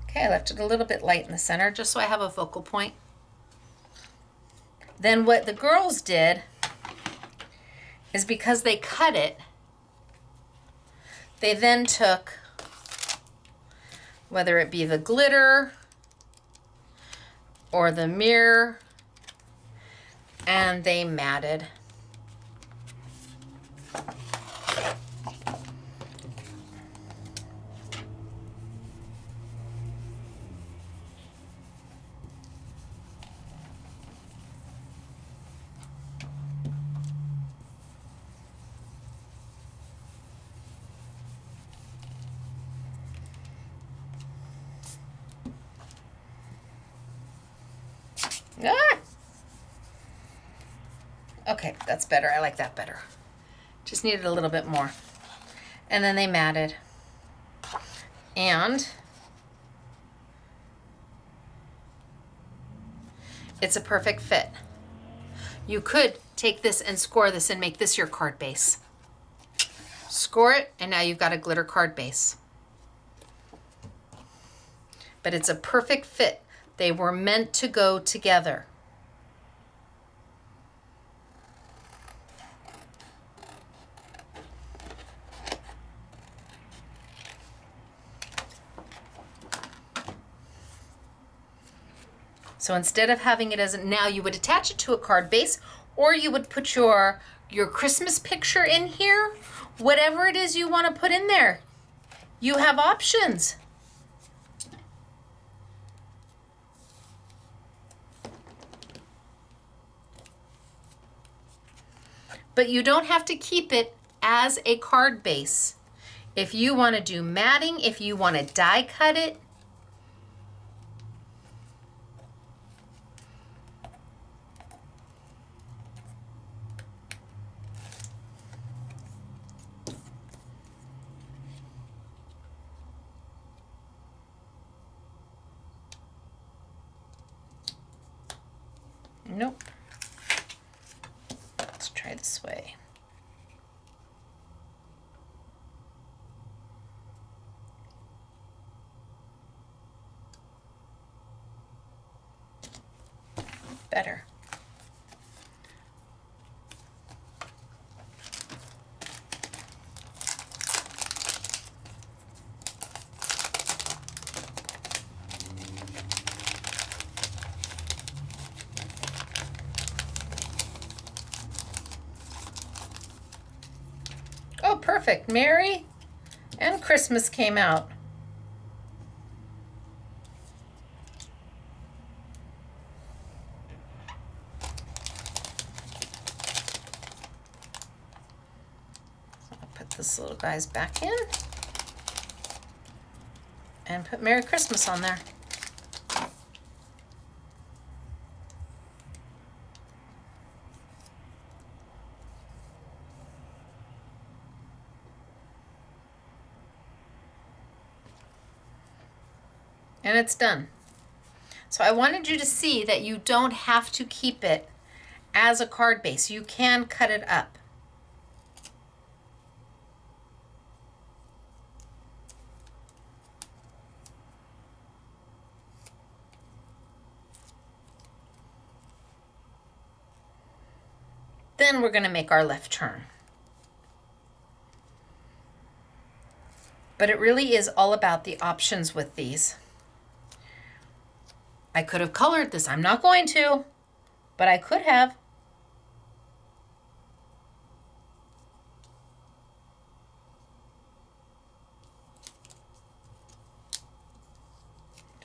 Okay, I left it a little bit light in the center just so I have a focal point. Then what the girls did is because they cut it, they then took, whether it be the glitter or the mirror, and they matted. Ah! Okay, that's better. I like that better. Just needed a little bit more. And then they matted. And it's a perfect fit. You could take this and score this and make this your card base. Score it, and now you've got a glitter card base. But it's a perfect fit. They were meant to go together. So instead of having it as now, you would attach it to a card base, or you would put your Christmas picture in here. Whatever it is you want to put in there, you have options. But you don't have to keep it as a card base. If you want to do matting, if you want to die cut it, nope. Let's try this way. Better. Oh, perfect. Merry and Christmas came out. I'll put this little guy's back in and put Merry Christmas on there. And it's done. So I wanted you to see that you don't have to keep it as a card base. You can cut it up. Then we're going to make our left turn. But it really is all about the options with these. I could have colored this. I'm not going to, but I could have.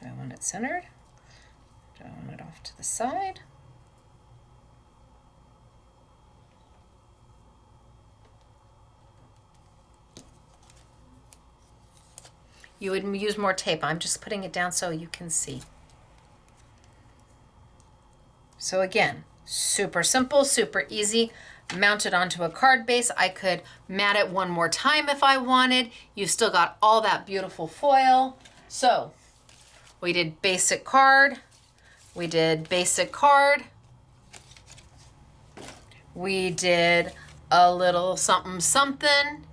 Do I want it centered? Do I want it off to the side? You would use more tape. I'm just putting it down so you can see. So again, super simple, super easy. Mount it onto a card base. I could mat it one more time if I wanted. You've still got all that beautiful foil. So we did basic card. We did basic card. We did a little something something.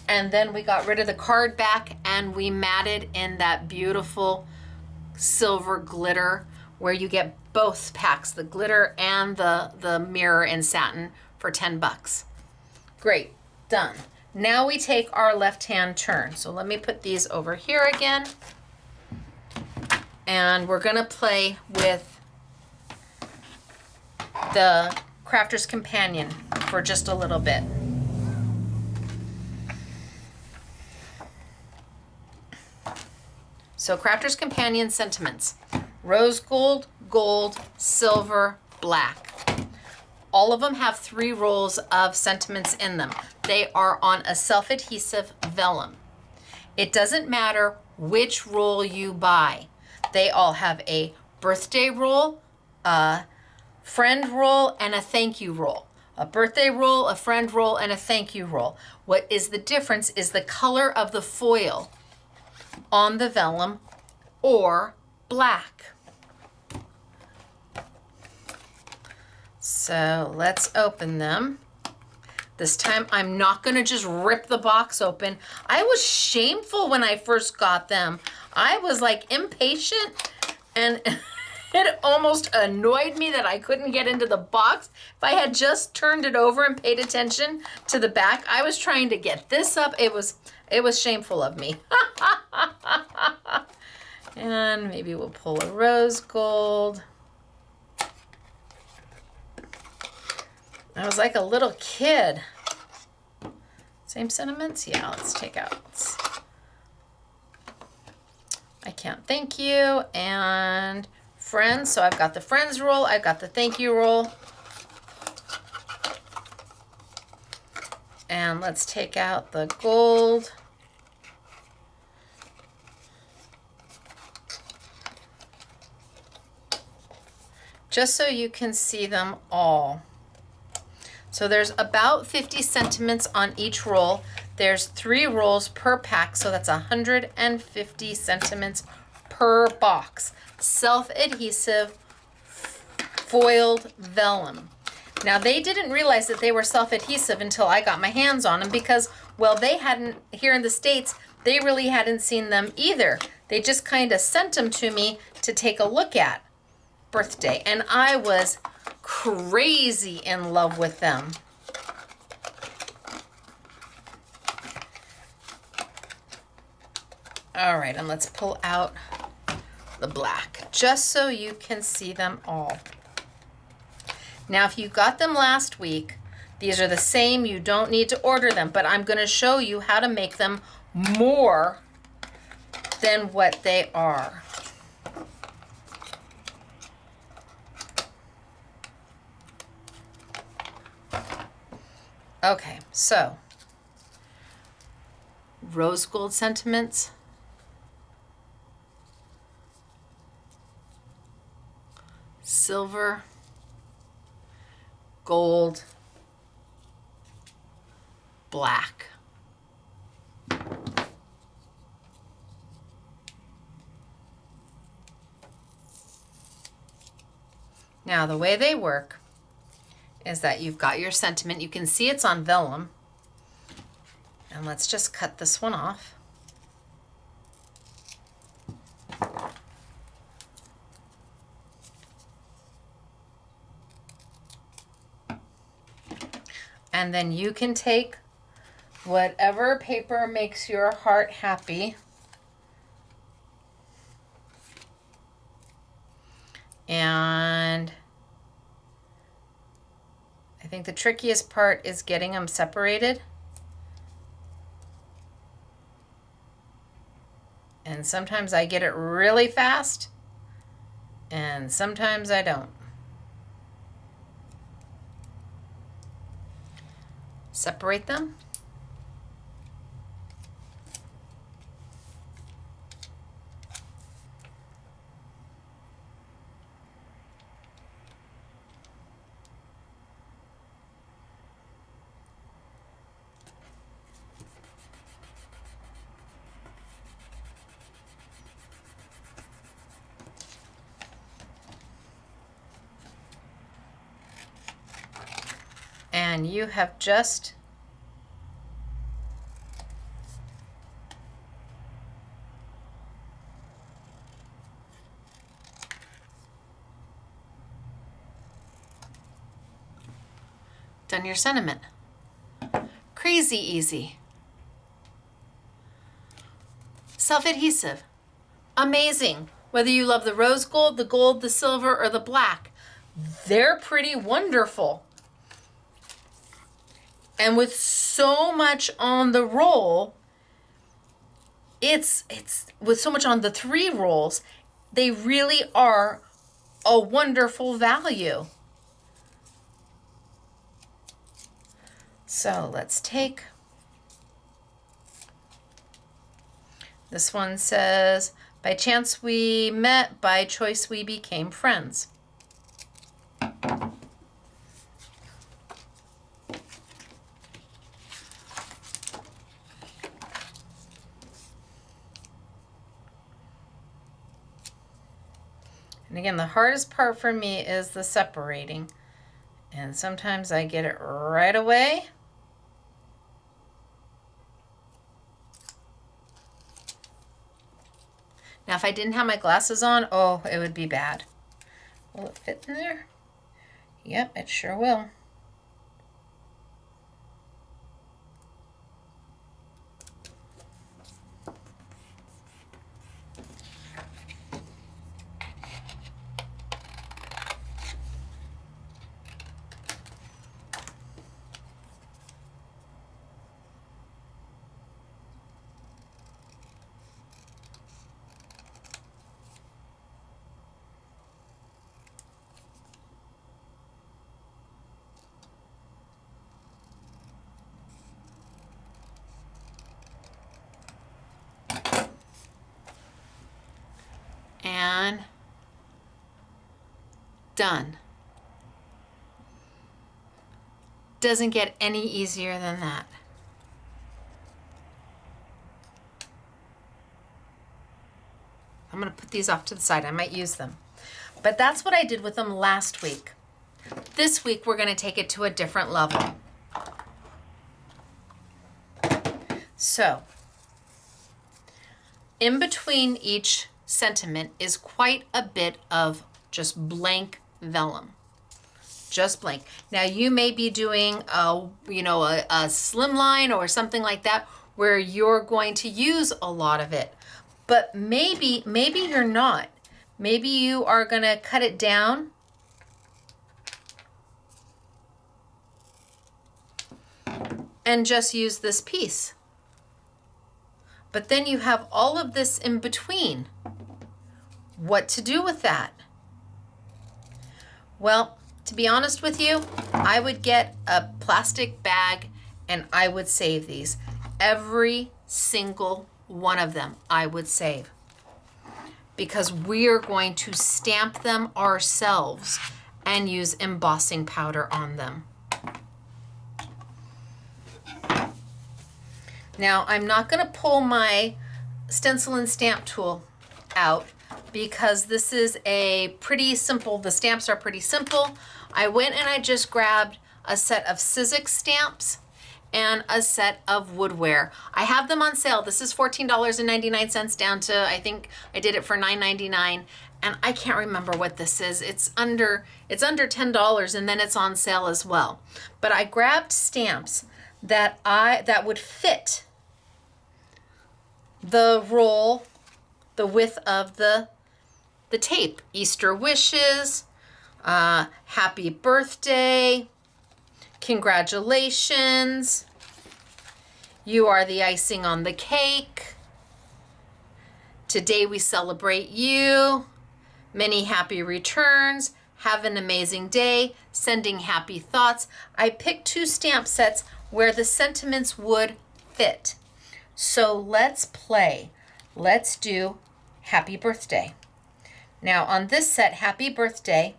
And then we got rid of the card back and we matted in that beautiful silver glitter where you get both packs, the glitter and the mirror and satin for 10 bucks. Great, done. Now we take our left-hand turn. So let me put these over here again. And we're gonna play with the Crafter's Companion for just a little bit. So Crafter's Companion sentiments. Rose gold, gold, silver, black. All of them have 3 rolls of sentiments in them. They are on a self-adhesive vellum. It doesn't matter which roll you buy. They all have a birthday roll, a friend roll, and a thank you roll. A birthday roll, a friend roll, and a thank you roll. What is the difference is the color of the foil on the vellum or black. So let's open them. This time I'm not gonna just rip the box open. I was shameful when I first got them. I was like impatient And it almost annoyed me that I couldn't get into the box. If I had just turned it over and paid attention to the back, I was trying to get this up. It was shameful of me. And maybe we'll pull a rose gold. I was like a little kid. Same sentiments? Yeah, let's take out. I can't thank you. And friends. So I've got the friends roll. I've got the thank you roll. And let's take out the gold. Just so you can see them all. So there's about 50 sentiments on each roll. There's 3 rolls per pack, so that's 150 sentiments per box. Self-adhesive foiled vellum. Now they didn't realize that they were self-adhesive until I got my hands on them because, well, they hadn't, here in the States, they really hadn't seen them either. They just kind of sent them to me to take a look at. Birthday, and I was crazy in love with them. All right, and let's pull out the black just so you can see them all. Now, if you got them last week, these are the same. You don't need to order them, but I'm going to show you how to make them more than what they are. Okay, so rose gold sentiments, silver, gold, black. Now the way they work is that you've got your sentiment. You can see it's on vellum. And let's just cut this one off. And then you can take whatever paper makes your heart happy and I think the trickiest part is getting them separated. And sometimes I get it really fast, and sometimes I don't. Separate them. And you have just done your sentiment. Crazy easy. Self-adhesive. Amazing. Whether you love the rose gold, the silver, or the black, they're pretty wonderful. And with so much on the roll, it's with so much on the 3 rolls, they really are a wonderful value. So let's take, this one says, by chance we met, by choice we became friends. And again, the hardest part for me is the separating. And sometimes I get it right away. Now, if I didn't have my glasses on, oh, it would be bad. Will it fit in there? Yep, it sure will. And done. Doesn't get any easier than that. I'm going to put these off to the side. I might use them. But that's what I did with them last week. This week, we're going to take it to a different level. So, in between each sentiment is quite a bit of just blank vellum. Just blank. Now, you may be doing a slim line or something like that where you're going to use a lot of it. But maybe you're not. Maybe you are going to cut it down and just use this piece. But then you have all of this in between. What to do with that? Well, to be honest with you, I would get a plastic bag and I would save these. Every single one of them I would save, because we're going to stamp them ourselves and use embossing powder on them. Now, I'm not going to pull my stencil and stamp tool out because this is a pretty simple, the stamps are pretty simple. I went and I just grabbed a set of Sizzix stamps and a set of woodware. I have them on sale. This is $14.99 down to, I think I did it for $9.99, and I can't remember what this is. It's under $10, and then it's on sale as well. But I grabbed stamps that would fit the roll, the width of the tape. Easter wishes, happy birthday, congratulations, you are the icing on the cake, today we celebrate you, many happy returns, have an amazing day, sending happy thoughts. I picked 2 stamp sets where the sentiments would fit. So let's play. Let's do happy birthday. Now on this set, happy birthday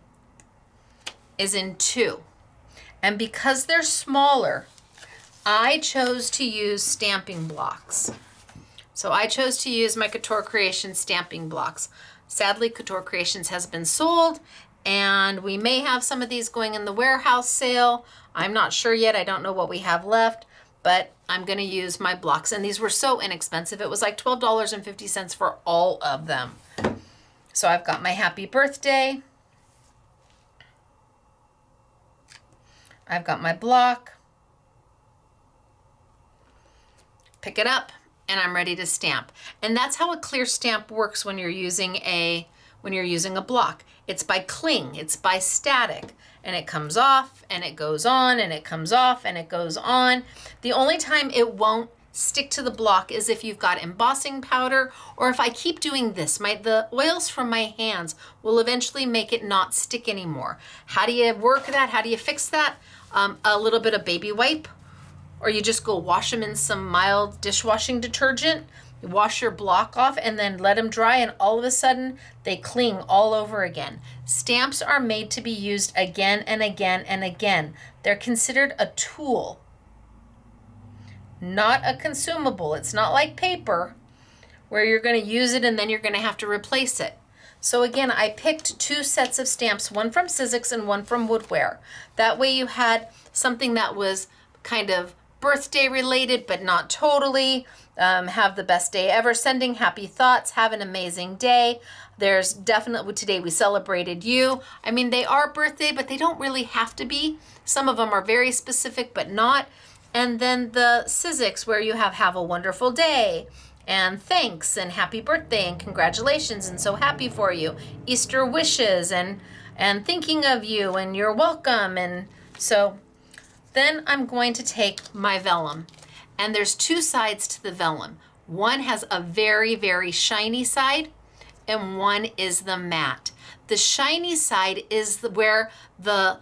is in 2. And because they're smaller, I chose to use stamping blocks. So I chose to use my Couture Creations stamping blocks. Sadly, Couture Creations has been sold, and we may have some of these going in the warehouse sale. I'm not sure yet. I don't know what we have left, but I'm going to use my blocks. And these were so inexpensive. It was like $12.50 for all of them. So I've got my happy birthday. I've got my block. Pick it up, and I'm ready to stamp. And that's how a clear stamp works when you're using a block. It's by cling, it's by static, and it comes off and it goes on and it comes off and it goes on. The only time it won't stick to the block is if you've got embossing powder, or if I keep doing this, the oils from my hands will eventually make it not stick anymore. How do you work that? How do you fix that? A little bit of baby wipe, or you just go wash them in some mild dishwashing detergent. You wash your block off and then let them dry, and all of a sudden they cling all over again. Stamps are made to be used again and again and again. They're considered a tool, not a consumable. It's not like paper where you're going to use it and then you're going to have to replace it. So again, I picked 2 sets of stamps, one from Sizzix and one from Woodware. That way you had something that was kind of birthday related, but not totally. Have the best day ever. Sending happy thoughts. Have an amazing day. There's definitely, today we celebrated you. I mean, they are birthday, but they don't really have to be. Some of them are very specific, but not. And then the Sizzix, where you have a wonderful day, and thanks, and happy birthday, and congratulations, and so happy for you. Easter wishes, and thinking of you, and you're welcome. And so then I'm going to take my vellum, and there's two sides to the vellum. One has a very, very shiny side, and one is the matte. The shiny side is where the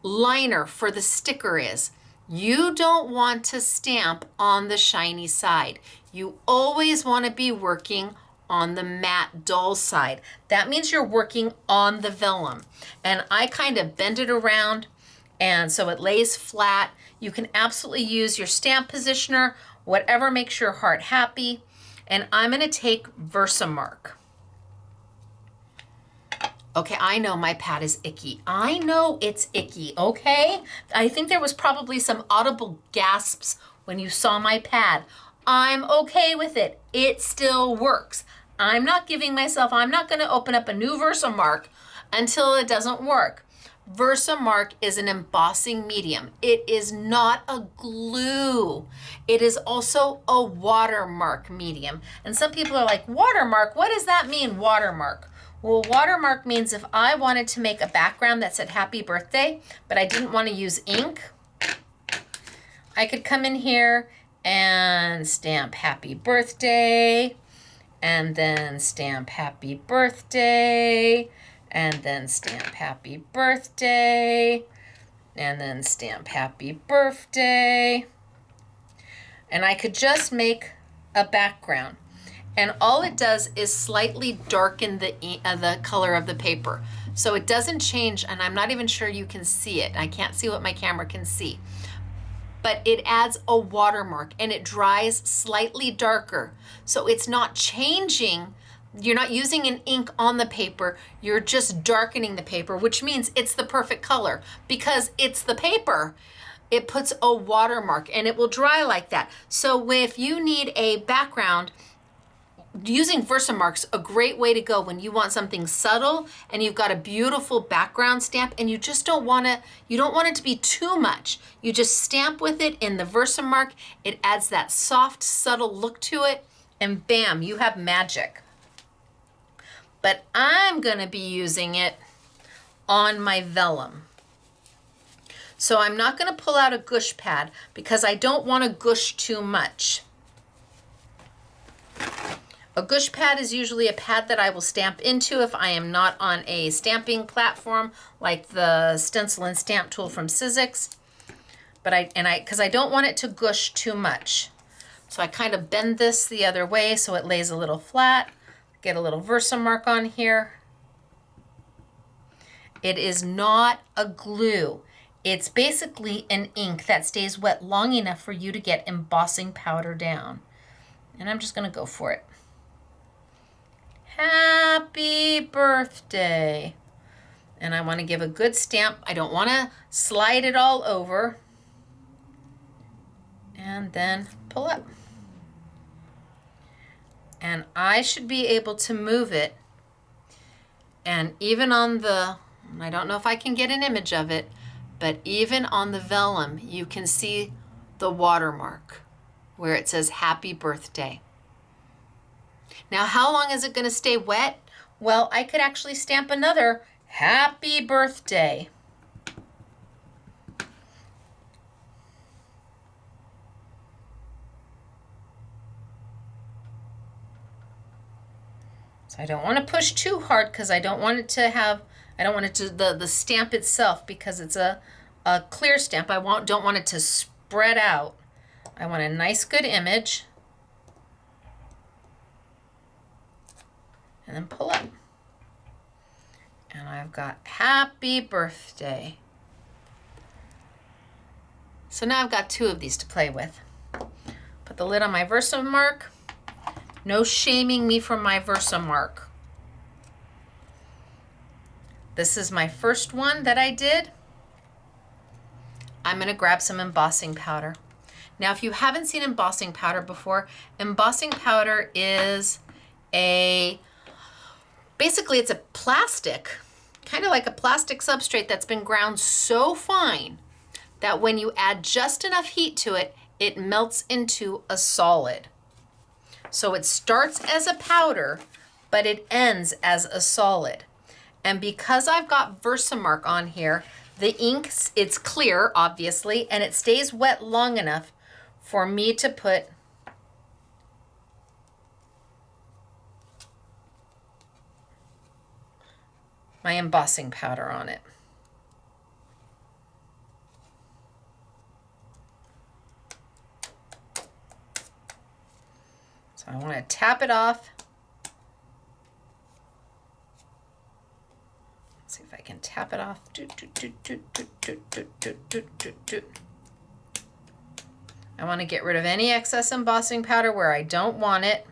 liner for the sticker is. You don't want to stamp on the shiny side. You always want to be working on the matte dull side. That means you're working on the vellum. And I kind of bend it around, and so it lays flat. You can absolutely use your stamp positioner, whatever makes your heart happy. And I'm going to take Versamark. Okay, I know my pad is icky. I know it's icky, okay? I think there was probably some audible gasps when you saw my pad. I'm okay with it. It still works. I'm not going to open up a new Versamark until it doesn't work. Versamark is an embossing medium. It is not a glue. It is also a watermark medium. And some people are like, watermark? What does that mean, watermark? Well, watermark means if I wanted to make a background that said happy birthday, but I didn't want to use ink, I could come in here and stamp happy birthday, and then stamp happy birthday, and then stamp happy birthday, and then stamp happy birthday. And I could just make a background. And all it does is slightly darken the color of the paper. So it doesn't change, and I'm not even sure you can see it. I can't see what my camera can see. But it adds a watermark, and it dries slightly darker. So it's not changing. You're not using an ink on the paper. You're just darkening the paper, which means it's the perfect color. Because it's the paper, it puts a watermark, and it will dry like that. So if you need a background, using Versamark's a great way to go when you want something subtle and you've got a beautiful background stamp and you just don't want it to be too much. You just stamp with it in the Versamark. It adds that soft, subtle look to it, and bam, you have magic. But I'm gonna be using it on my vellum. So I'm not gonna pull out a gush pad because I don't want to gush too much. A gush pad is usually a pad that I will stamp into if I am not on a stamping platform like the stencil and stamp tool from Sizzix. But because I don't want it to gush too much. So I kind of bend this the other way so it lays a little flat. Get a little Versamark on here. It is not a glue. It's basically an ink that stays wet long enough for you to get embossing powder down. And I'm just going to go for it. Happy birthday. And I want to give a good stamp. I don't want to slide it all over. And then pull up. And I should be able to move it. And even on the, I don't know if I can get an image of it, but even on the vellum, you can see the watermark where it says happy birthday. Now, how long is it going to stay wet? Well, I could actually stamp another happy birthday. So I don't want to push too hard because I don't want it to have, the stamp itself, because it's a clear stamp. Don't want it to spread out. I want a nice good image. And then pull up. And I've got happy birthday. So now I've got two of these to play with. Put the lid on my Versamark. No shaming me for my Versamark. This is my first one that I did. I'm going to grab some embossing powder. Now, if you haven't seen embossing powder before, embossing powder is basically it's a plastic, kind of like a plastic substrate that's been ground so fine that when you add just enough heat to it, it melts into a solid. So it starts as a powder, but it ends as a solid. And because I've got Versamark on here, the ink, it's clear, obviously, and it stays wet long enough for me to put my embossing powder on it. So I want to tap it off. Let's see if I can tap it off. I want to get rid of any excess embossing powder where I don't want it.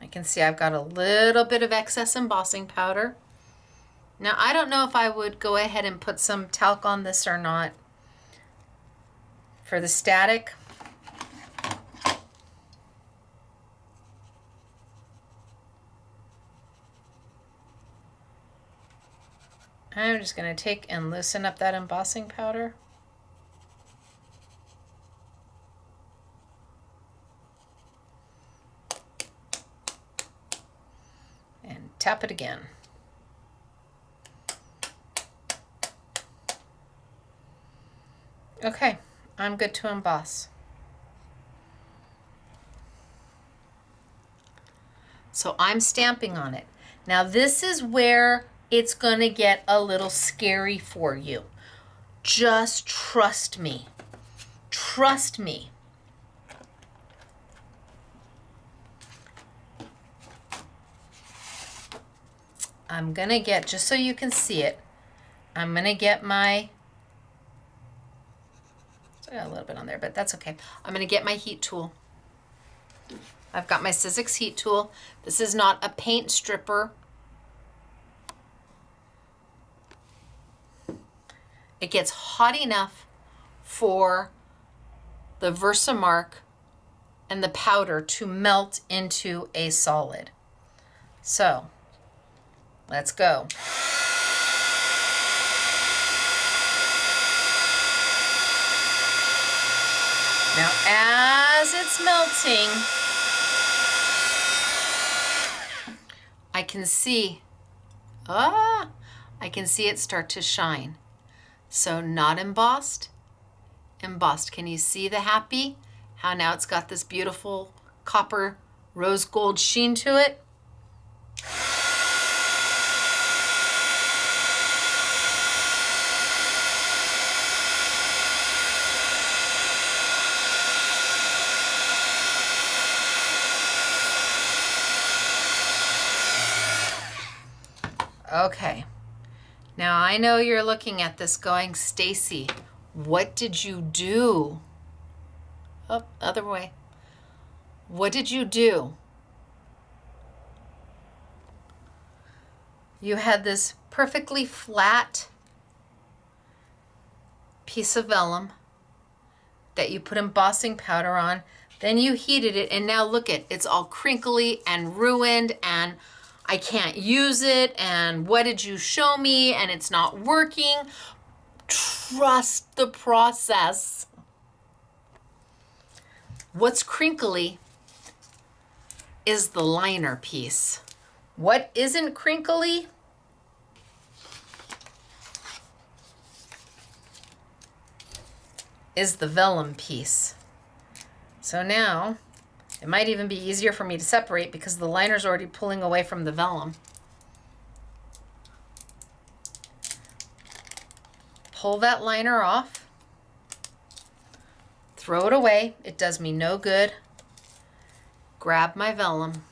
I can see I've got a little bit of excess embossing powder. Now, I don't know if I would go ahead and put some talc on this or not for the static. I'm just going to take and loosen up that embossing powder. And tap it again. Okay, I'm good to emboss. So I'm stamping on it. Now this is where it's going to get a little scary for you. Just trust me. Trust me. I'm going to get, just so you can see it, I'm going to get my, so I got a little bit on there, but that's okay. I'm going to get my heat tool. I've got my Sizzix heat tool. This is not a paint stripper. It gets hot enough for the Versamark and the powder to melt into a solid. So let's go. Now, as it's melting, I can see it start to shine. So not embossed, embossed. Can you see the happy? How now it's got this beautiful copper rose gold sheen to it. Okay. Now, I know you're looking at this going, Stacey, what did you do? Oh, other way. What did you do? You had this perfectly flat piece of vellum that you put embossing powder on. Then you heated it, and now look at it's all crinkly and ruined, and I can't use it, and what did you show me, and it's not working. Trust the process. What's crinkly is the liner piece. What isn't crinkly is the vellum piece. So now, it might even be easier for me to separate because the liner's already pulling away from the vellum. Pull that liner off. Throw it away. It does me no good. Grab my vellum.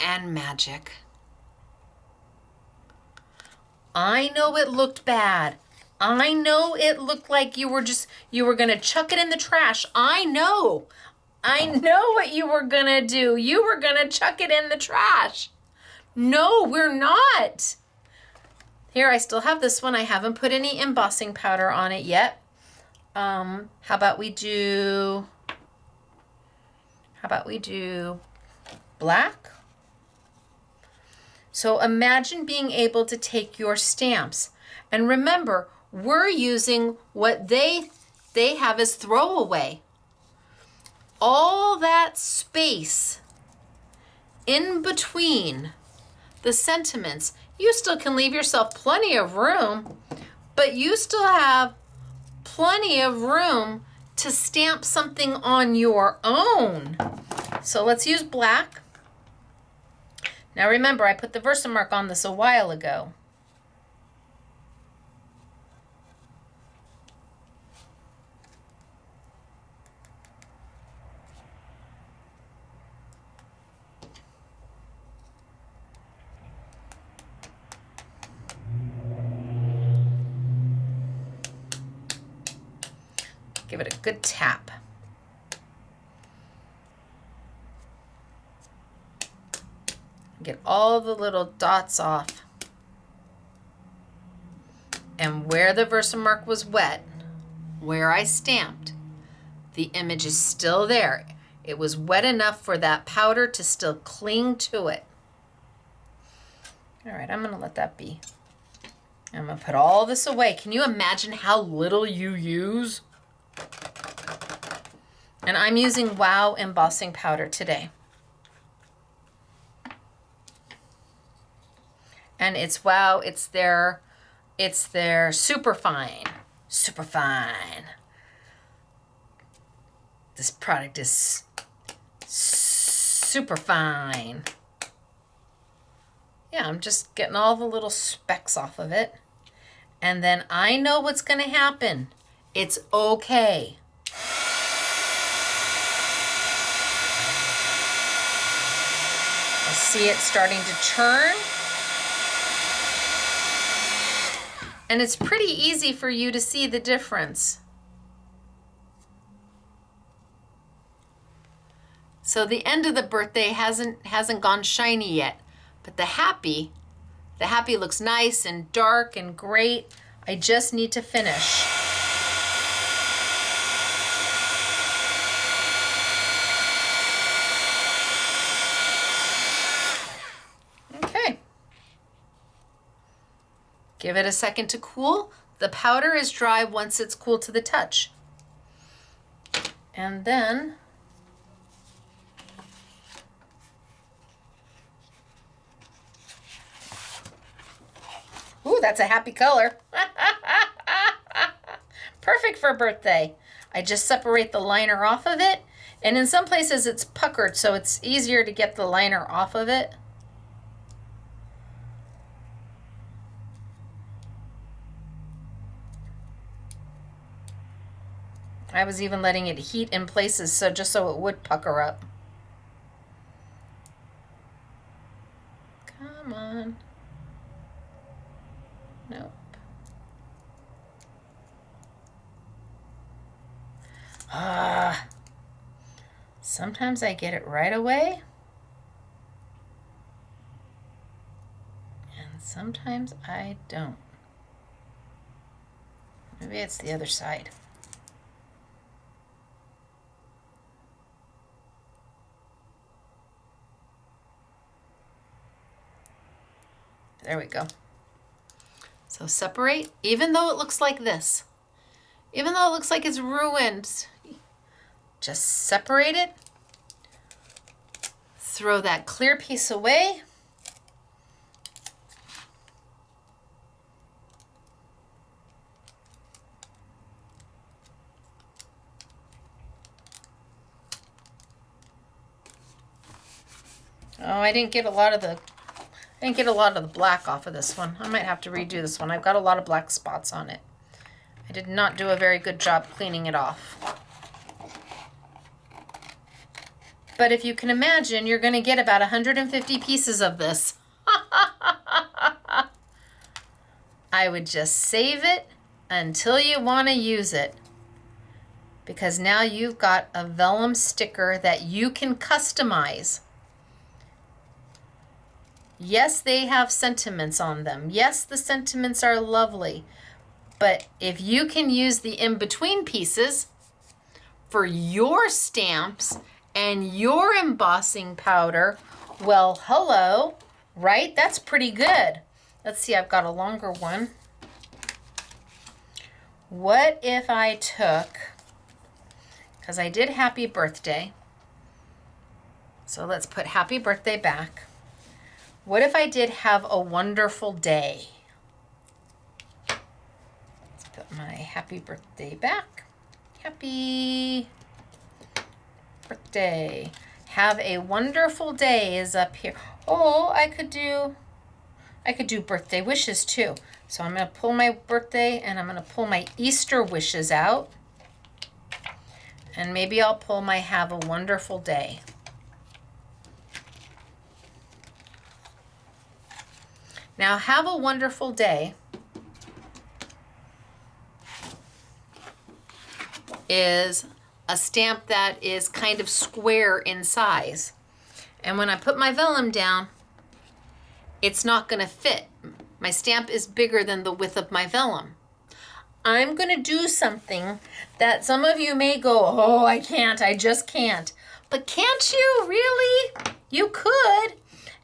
And magic. I know it looked bad. I know it looked like you were gonna chuck it in the trash. I know what you were gonna do. You were gonna chuck it in the trash. No, we're not. Here, I still have this one. I haven't put any embossing powder on it yet. How about we do black? So imagine being able to take your stamps. And remember, we're using what they have as throwaway. All that space in between the sentiments, you still can leave yourself plenty of room, but you still have plenty of room to stamp something on your own. So let's use black. Now remember, I put the Versamark on this a while ago. Give it a good tap. Get all the little dots off. And where the Versamark was wet, where I stamped, the image is still there. It was wet enough for that powder to still cling to it. All right, I'm gonna let that be. I'm gonna put all this away. Can you imagine how little you use? And I'm using Wow embossing powder today. And it's Wow, it's their super fine. Super fine. This product is super fine. Yeah, I'm just getting all the little specks off of it. And then I know what's gonna happen. It's okay. I see it starting to turn. And it's pretty easy for you to see the difference. So the end of the birthday hasn't gone shiny yet, but the happy looks nice and dark and great. I just need to finish. Okay. Give it a second to cool. The powder is dry once it's cool to the touch. And then ooh, that's a happy color. Perfect for a birthday. I just separate the liner off of it. And in some places it's puckered, so it's easier to get the liner off of it. I was even letting it heat in places just so it would pucker up. Come on. Nope. Sometimes I get it right away. And sometimes I don't. Maybe it's the other side. There we go. So separate, even though it looks like this, even though it looks like it's ruined, just separate it, throw that clear piece away, oh, I didn't get a lot of the black off of this one. I might have to redo this one. I've got a lot of black spots on it. I did not do a very good job cleaning it off. But if you can imagine, you're going to get about 150 pieces of this. I would just save it until you want to use it, because now you've got a vellum sticker that you can customize. Yes, they have sentiments on them. Yes, the sentiments are lovely. But if you can use the in-between pieces for your stamps and your embossing powder, well, hello, right? That's pretty good. Let's see, I've got a longer one. What if I took, because I did happy birthday, so let's put happy birthday back. What if I did have a wonderful day? Let's put my happy birthday back. Happy birthday. Have a wonderful day is up here. Oh, I could do birthday wishes too. So I'm going to pull my birthday and I'm going to pull my Easter wishes out. And maybe I'll pull my have a wonderful day. Now, have a wonderful day is a stamp that is kind of square in size. And when I put my vellum down, it's not going to fit. My stamp is bigger than the width of my vellum. I'm going to do something that some of you may go, oh, I can't, I just can't. But can't you really? You could.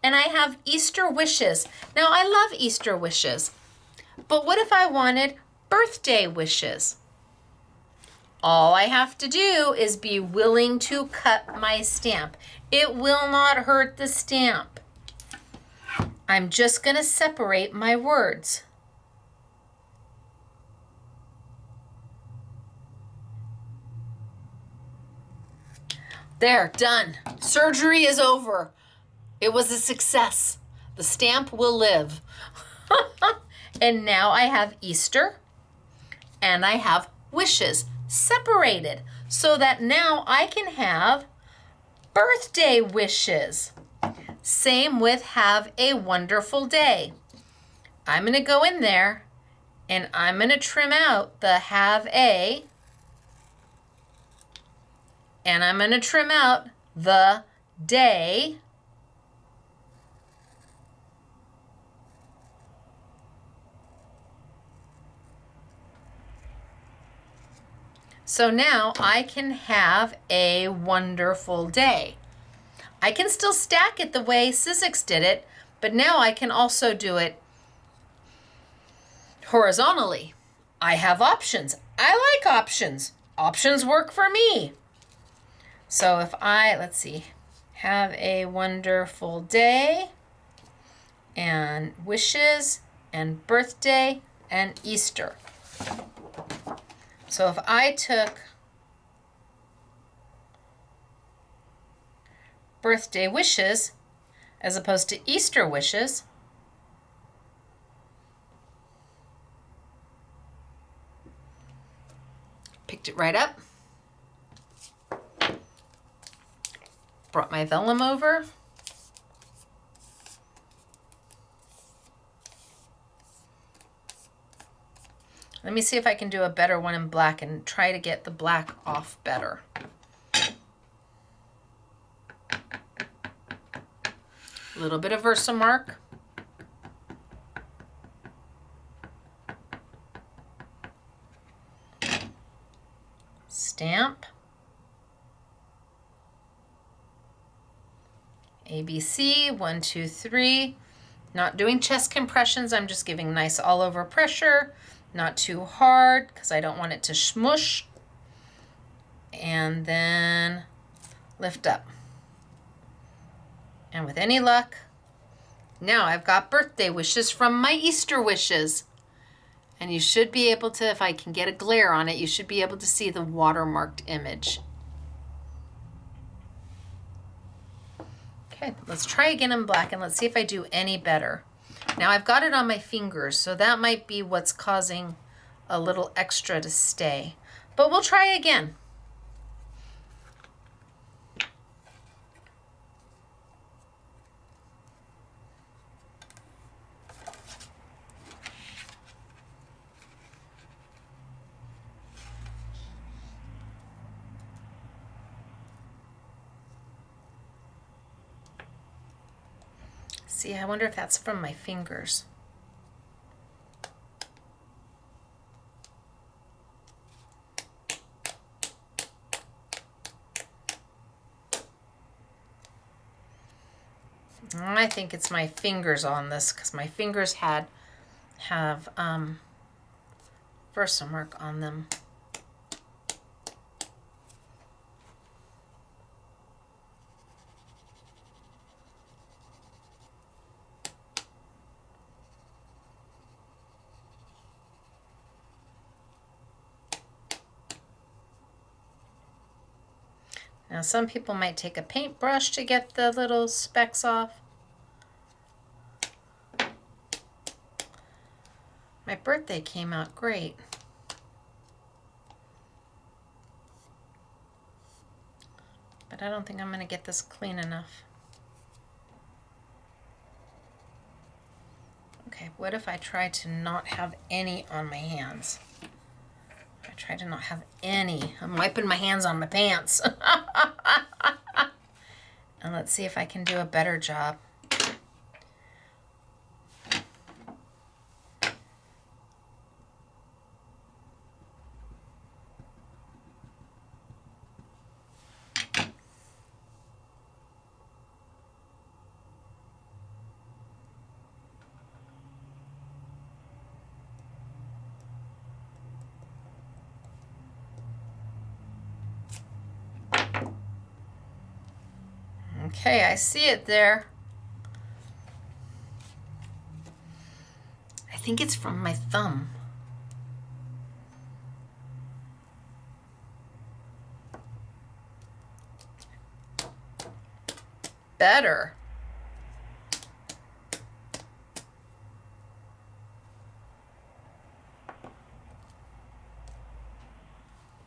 And I have Easter wishes. Now, I love Easter wishes. But what if I wanted birthday wishes? All I have to do is be willing to cut my stamp. It will not hurt the stamp. I'm just going to separate my words. There, done. Surgery is over. It was a success. The stamp will live. And now I have Easter and I have wishes separated so that now I can have birthday wishes. Same with have a wonderful day. I'm going to go in there and I'm going to trim out the have a, and I'm going to trim out the day. So now I can have a wonderful day. I can still stack it the way Sizzix did it, but now I can also do it horizontally. I have options. I like options. Options work for me. So if I, let's see, have a wonderful day and wishes and birthday and Easter. So if I took birthday wishes as opposed to Easter wishes, picked it right up, brought my vellum over, let me see if I can do a better one in black and try to get the black off better. A little bit of Versamark. Stamp. ABC, 1, 2, 3. Not doing chest compressions, I'm just giving nice all over pressure. Not too hard because I don't want it to smush. And then lift up. And with any luck, now I've got birthday wishes from my Easter wishes. And you should be able to, if I can get a glare on it, you should be able to see the watermarked image. Okay, let's try again in black and let's see if I do any better. Now I've got it on my fingers, so that might be what's causing a little extra to stay. But we'll try again. See, I wonder if that's from my fingers. I think it's my fingers on this because my fingers have versamark on them. Now some people might take a paintbrush to get the little specks off. My birthday came out great. But I don't think I'm going to get this clean enough. Okay, what if I try to not have any on my hands? I try to not have any. I'm wiping my hands on my pants. And let's see if I can do a better job. Okay, I see it there. I think it's from my thumb. Better.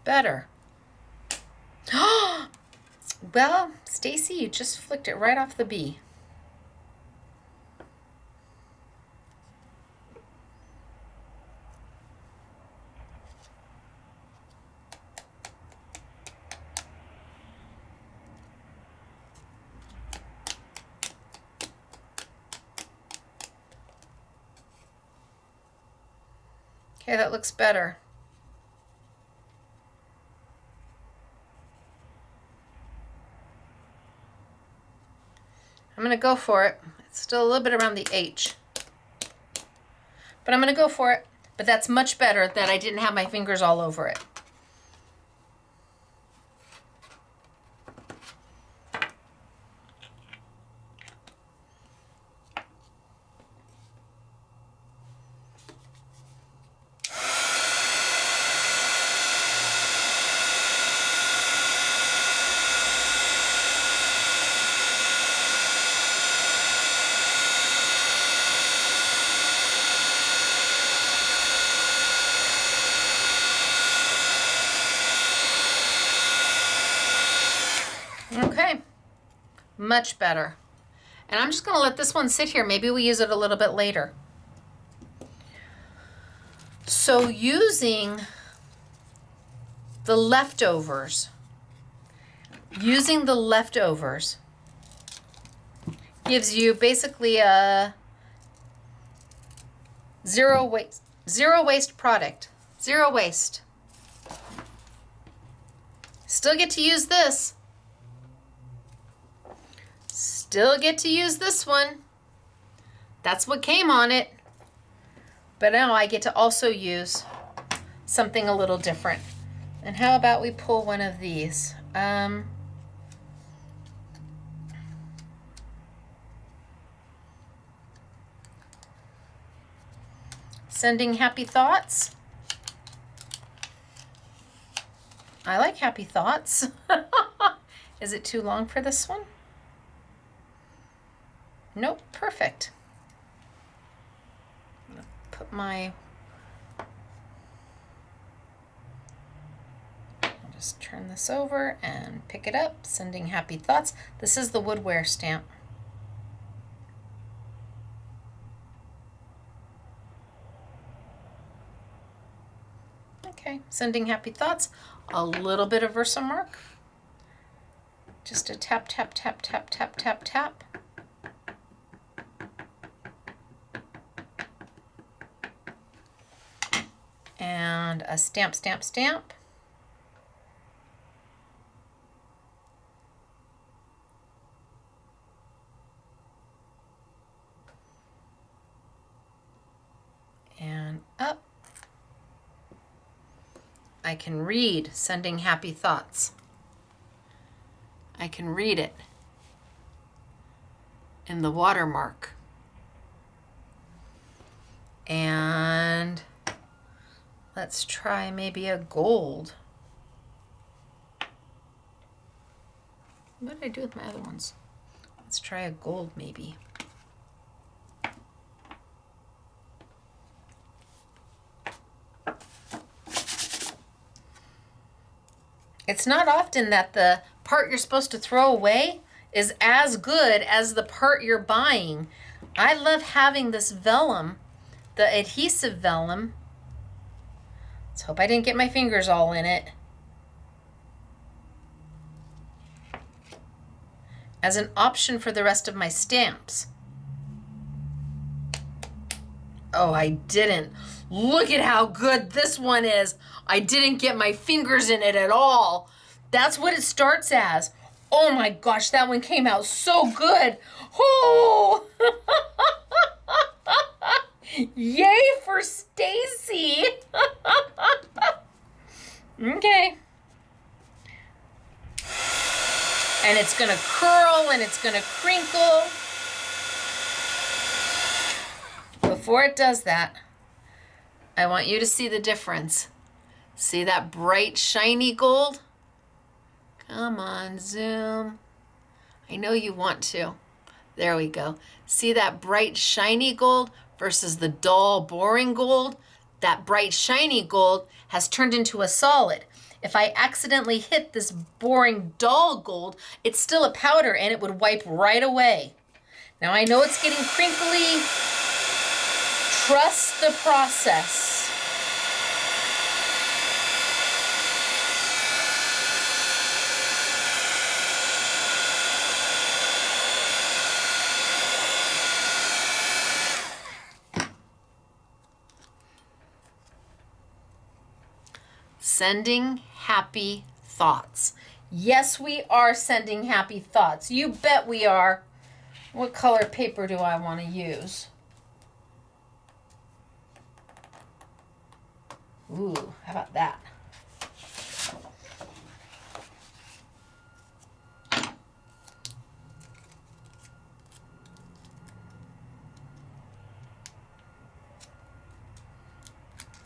Better. Well, Stacey, you just flicked it right off the bee. Okay, that looks better. I'm going to go for it. It's still a little bit around the H. But I'm going to go for it. But that's much better that I didn't have my fingers all over it. Okay, much better. And I'm just going to let this one sit here. Maybe we use it a little bit later. So using the leftovers, gives you basically a zero waste product. Zero waste. Still get to use this. Still get to use this one. That's what came on it. But now I get to also use something a little different. And how about we pull one of these? Sending happy thoughts. I like happy thoughts. Is it too long for this one? Nope, perfect. I'm gonna put my, I'll just turn this over and pick it up, sending happy thoughts. This is the woodware stamp. Okay, sending happy thoughts. A little bit of Versamark. Just a tap, tap, tap, tap, tap, tap, tap. And a stamp, stamp, stamp. And up. I can read sending happy thoughts. I can read it in the watermark. And let's try maybe a gold. What did I do with my other ones? Let's try a gold maybe. It's not often that the part you're supposed to throw away is as good as the part you're buying. I love having this vellum, the adhesive vellum. Let's hope I didn't get my fingers all in it. As an option for the rest of my stamps. Oh, I didn't. Look at how good this one is. I didn't get my fingers in it at all. That's what it starts as. Oh my gosh, that one came out so good. Oh! Yay for Stacey. Okay. And it's gonna curl and it's gonna crinkle. Before it does that, I want you to see the difference. See that bright, shiny gold? Come on, zoom. I know you want to. There we go. See that bright, shiny gold versus the dull, boring gold? That bright, shiny gold has turned into a solid. If I accidentally hit this boring, dull gold, it's still a powder and it would wipe right away. Now I know it's getting crinkly. Trust the process. Sending happy thoughts. Yes, we are sending happy thoughts. You bet we are. What color paper do I want to use? Ooh, how about that?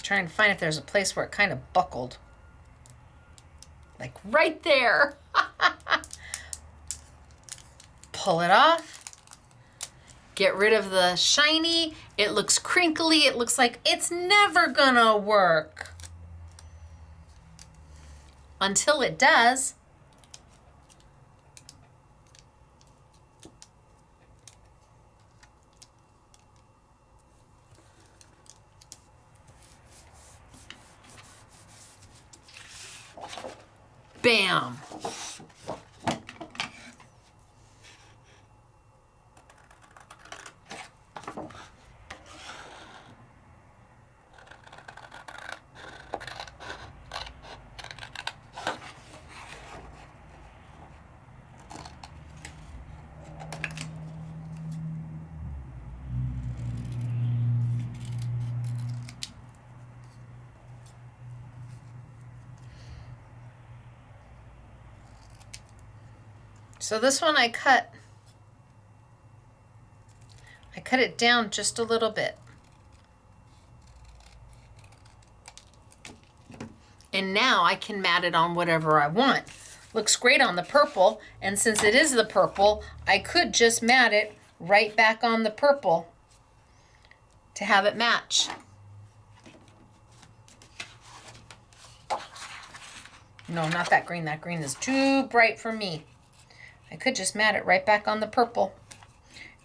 Trying to find if there's a place where it kind of buckled. Like right there. Pull it off. Get rid of the shiny. It looks crinkly. It looks like it's never gonna work. Until it does. Bam. So this one I cut it down just a little bit. And now I can mat it on whatever I want. Looks great on the purple, and since it is the purple, I could just mat it right back on the purple to have it match. No, not that green. That green is too bright for me. I could just mat it right back on the purple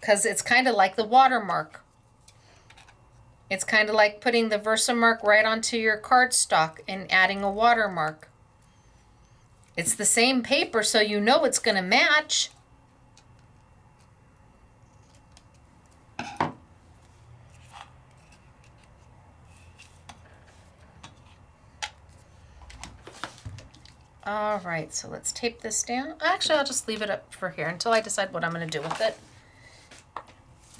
because it's kind of like the watermark. It's kind of like putting the Versamark right onto your cardstock and adding a watermark. It's the same paper, so you know it's going to match. All right, so let's tape this down. Actually, I'll just leave it up for here until I decide what I'm going to do with it.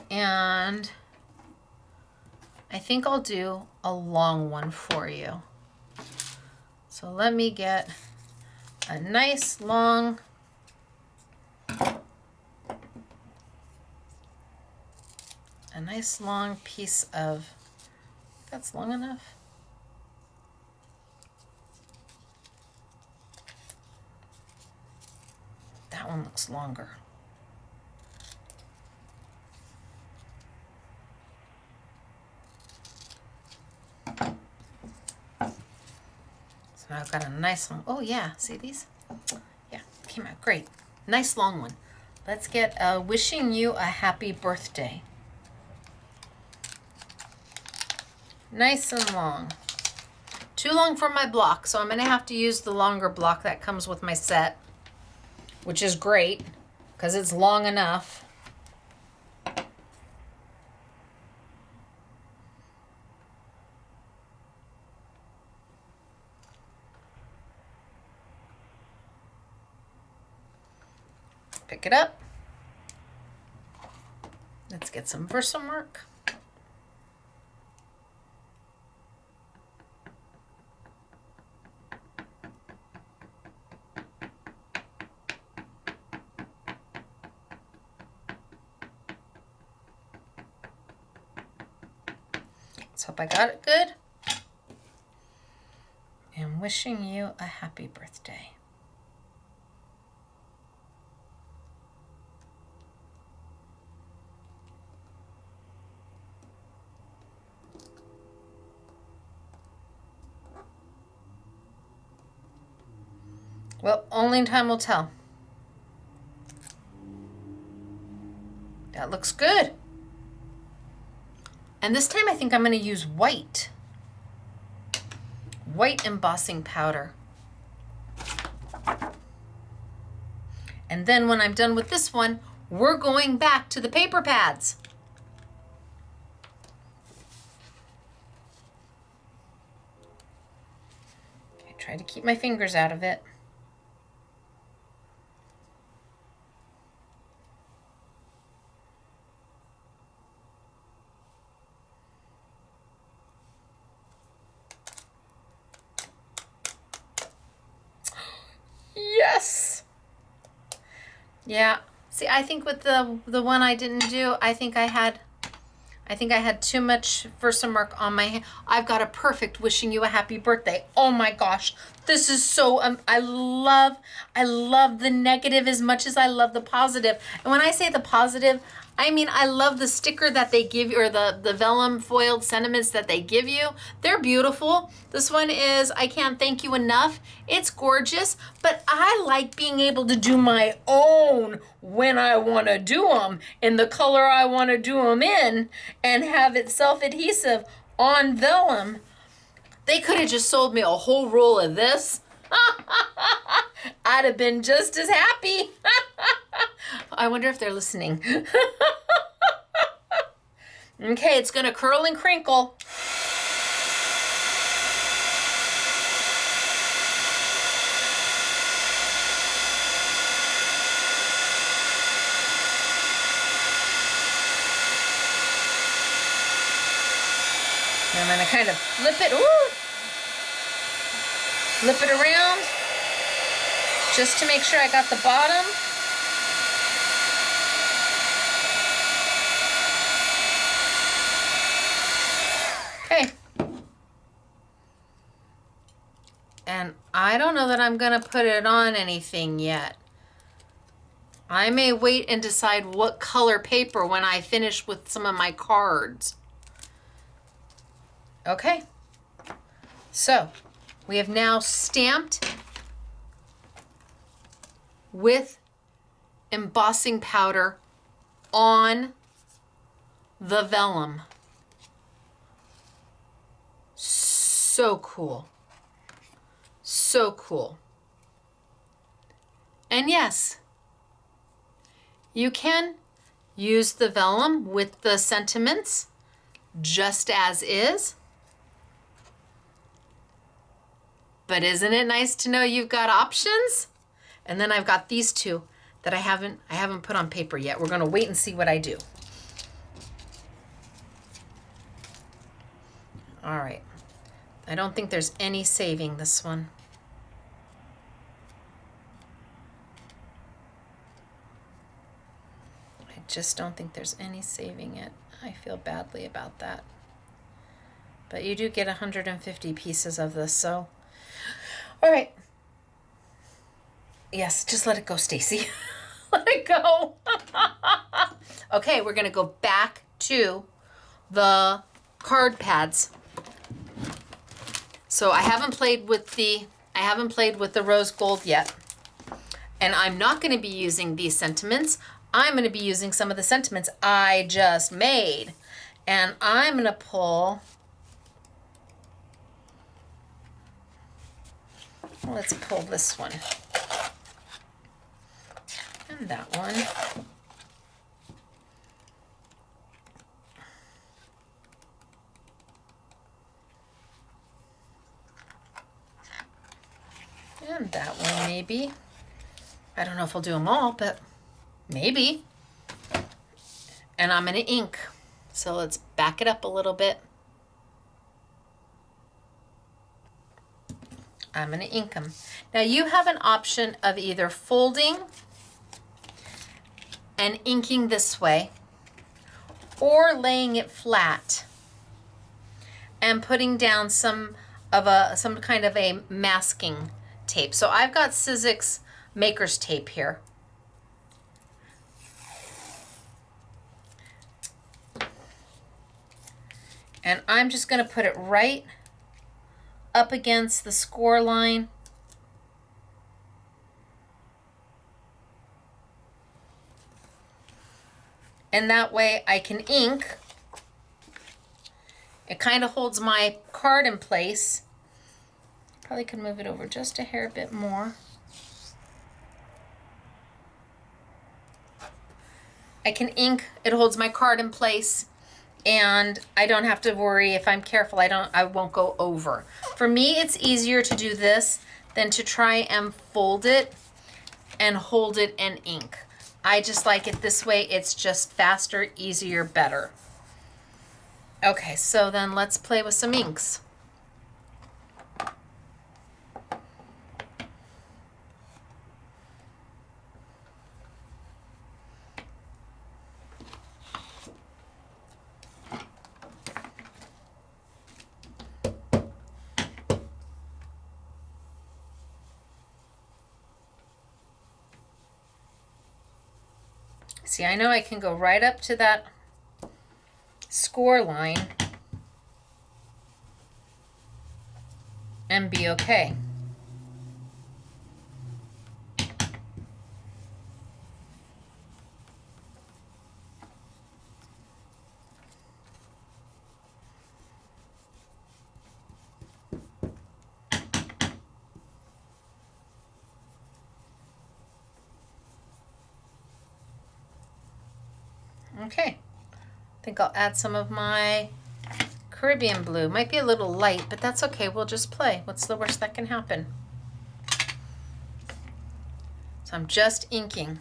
And I think I'll do a long one for you. So let me get a nice long piece of, that's long enough. That one looks longer. So now I've got a nice one. Oh yeah, see these? Yeah, came out great. Nice long one. Let's get wishing you a happy birthday. Nice and long. Too long for my block, so I'm gonna have to use the longer block that comes with my set, which is great because it's long enough. Pick it up. Let's get some Versamark. Let's hope I got it good. And wishing you a happy birthday. Well, only time will tell. That looks good. And this time I think I'm going to use white embossing powder. And then when I'm done with this one, we're going back to the paper pads. Okay, try to keep my fingers out of it. Yes. Yeah. See, I think with the one I didn't do, I think I had too much Versamark on my hand. I've got a perfect wishing you a happy birthday. Oh my gosh. This is so, I love the negative as much as I love the positive. And when I say the positive, I mean, I love the sticker that they give you, or the vellum foiled sentiments that they give you. They're beautiful. This one is, I can't thank you enough. It's gorgeous, but I like being able to do my own when I want to do them in the color I want to do them in and have it self-adhesive on vellum. They could have just sold me a whole roll of this. I'd have been just as happy. I wonder if they're listening. Okay, it's gonna curl and crinkle. And I'm gonna kind of flip it. Ooh! Flip it around just to make sure I got the bottom. Okay. And I don't know that I'm gonna put it on anything yet. I may wait and decide what color paper when I finish with some of my cards. Okay. So we have now stamped with embossing powder on the vellum. So cool. So cool. And yes, you can use the vellum with the sentiments just as is. But isn't it nice to know you've got options? And then I've got these two that I haven't put on paper yet. We're gonna wait and see what I do. All right. I don't think there's any saving this one. I just don't think there's any saving it. I feel badly about that. But you do get 150 pieces of this, so. All right. Yes, just let it go, Stacey. Let it go. Okay, we're gonna go back to the card pads. So I haven't played with the rose gold yet. And I'm not gonna be using these sentiments. I'm gonna be using some of the sentiments I just made. And I'm gonna pull, let's pull this one. And that one. And that one maybe. I don't know if I'll do them all, but maybe. And I'm gonna ink. So let's back it up a little bit. I'm gonna ink them. Now you have an option of either folding and inking this way, or laying it flat and putting down some kind of a masking tape. So I've got Sizzix Maker's tape here. And I'm just going to put it right up against the score line. And that way I can ink. It kind of holds my card in place. Probably could move it over just a hair bit more. I can ink, it holds my card in place, and I don't have to worry. If I'm careful, I won't go over. For me, it's easier to do this than to try and fold it and hold it and ink. I just like it this way. It's just faster, easier, better. Okay, so then let's play with some inks. See, I know I can go right up to that score line and be okay. Okay, I think I'll add some of my Caribbean blue. Might be a little light, but that's okay. We'll just play. What's the worst that can happen? So I'm just inking.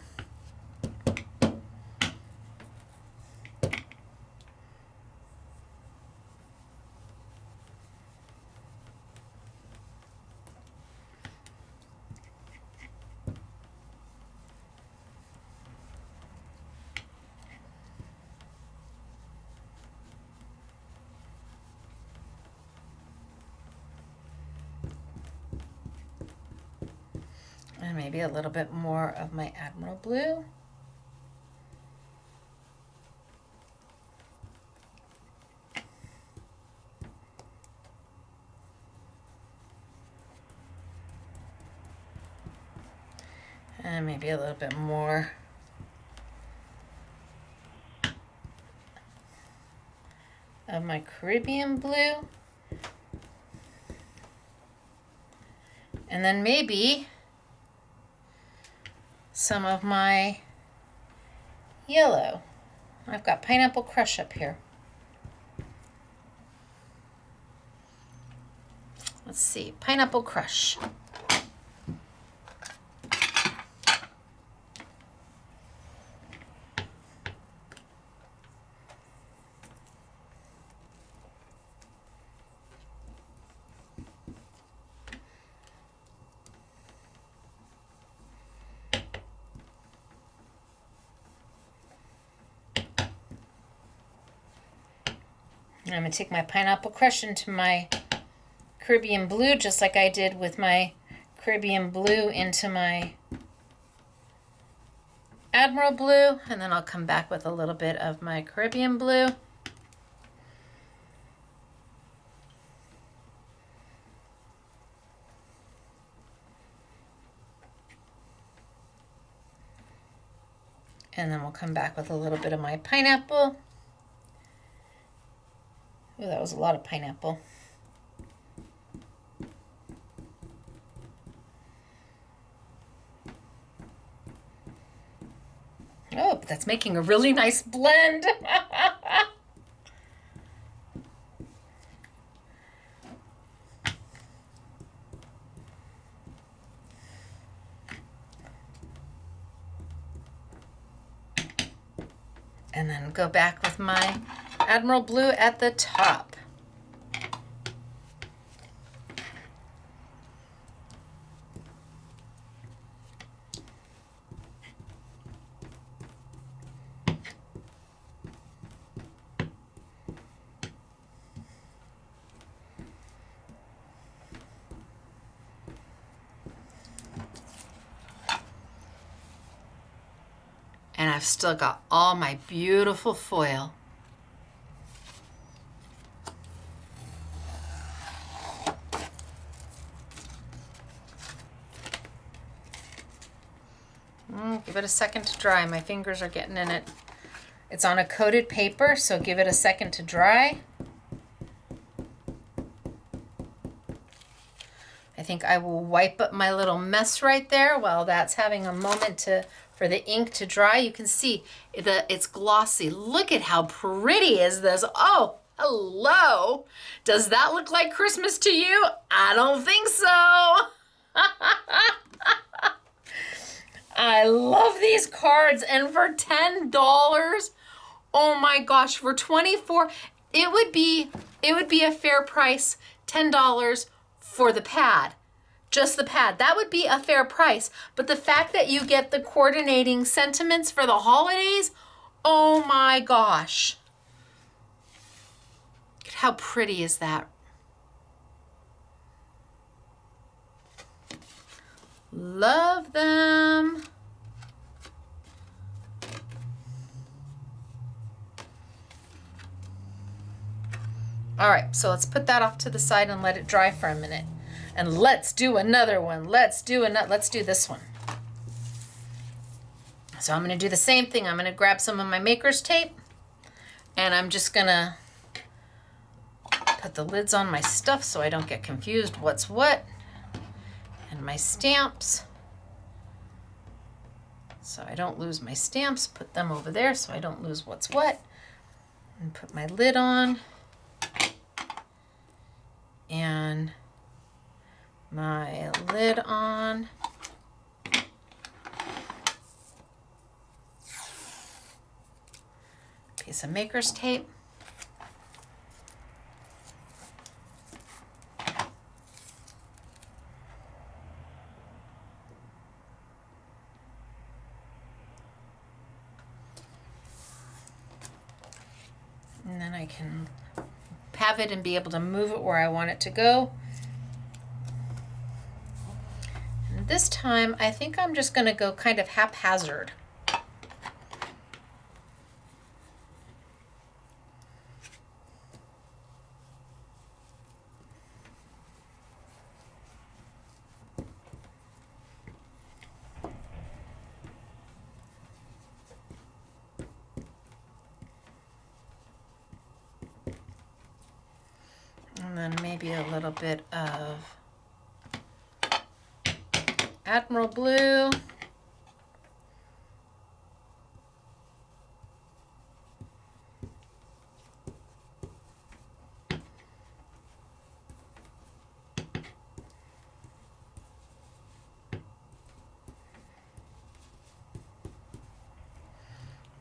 And maybe a little bit more of my Admiral blue. And maybe a little bit more of my Caribbean blue. And then maybe some of my yellow. I've got Pineapple Crush up here. Let's see, pineapple crush. I'm going to take my pineapple crush into my Caribbean blue, just like I did with my Caribbean blue into my Admiral blue, and then I'll come back with a little bit of my Caribbean blue. And then we'll come back with a little bit of my pineapple. Ooh, that was a lot of pineapple. Oh, but that's making a really nice blend. And then go back with my Admiral blue at the top. And I've still got all my beautiful foil. Give it a second to dry. My fingers are getting in it. It's on a coated paper, so give it a second to dry. I think I will wipe up my little mess right there while that's having a moment for the ink to dry. You can see it's glossy. Look at how pretty is this. Oh, hello. Does that look like Christmas to you? I don't think so. I love these cards, and for $10, oh my gosh, for $24, it would be a fair price, $10 for the pad, just the pad. That would be a fair price, but the fact that you get the coordinating sentiments for the holidays, oh my gosh. Look at how pretty is that? Love them. All right, so let's put that off to the side and let it dry for a minute. And let's do another one. Let's do this one. So I'm going to do the same thing. I'm going to grab some of my maker's tape, and I'm just going to put the lids on my stuff so I don't get confused what's what. And my stamps, so I don't lose my stamps. Put them over there so I don't lose what's what. And put my lid on. And my lid on. Piece of maker's tape. And then I can have it and be able to move it where I want it to go. And this time, I think I'm just going to go kind of haphazard. And then maybe a little bit of Admiral blue.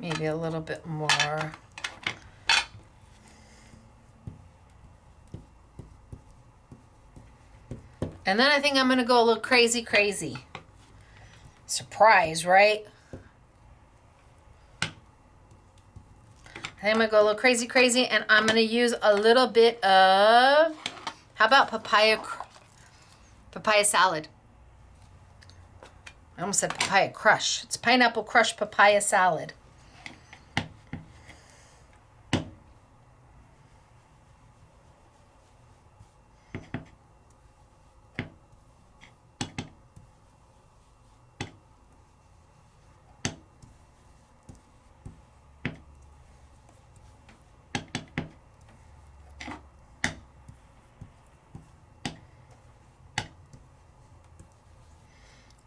Maybe a little bit more. And then I think I'm going to go a little crazy, crazy. Surprise, right? I think I'm going to go a little crazy, crazy, and I'm going to use a little bit of, how about papaya salad? I almost said papaya crush. It's pineapple crushed papaya salad.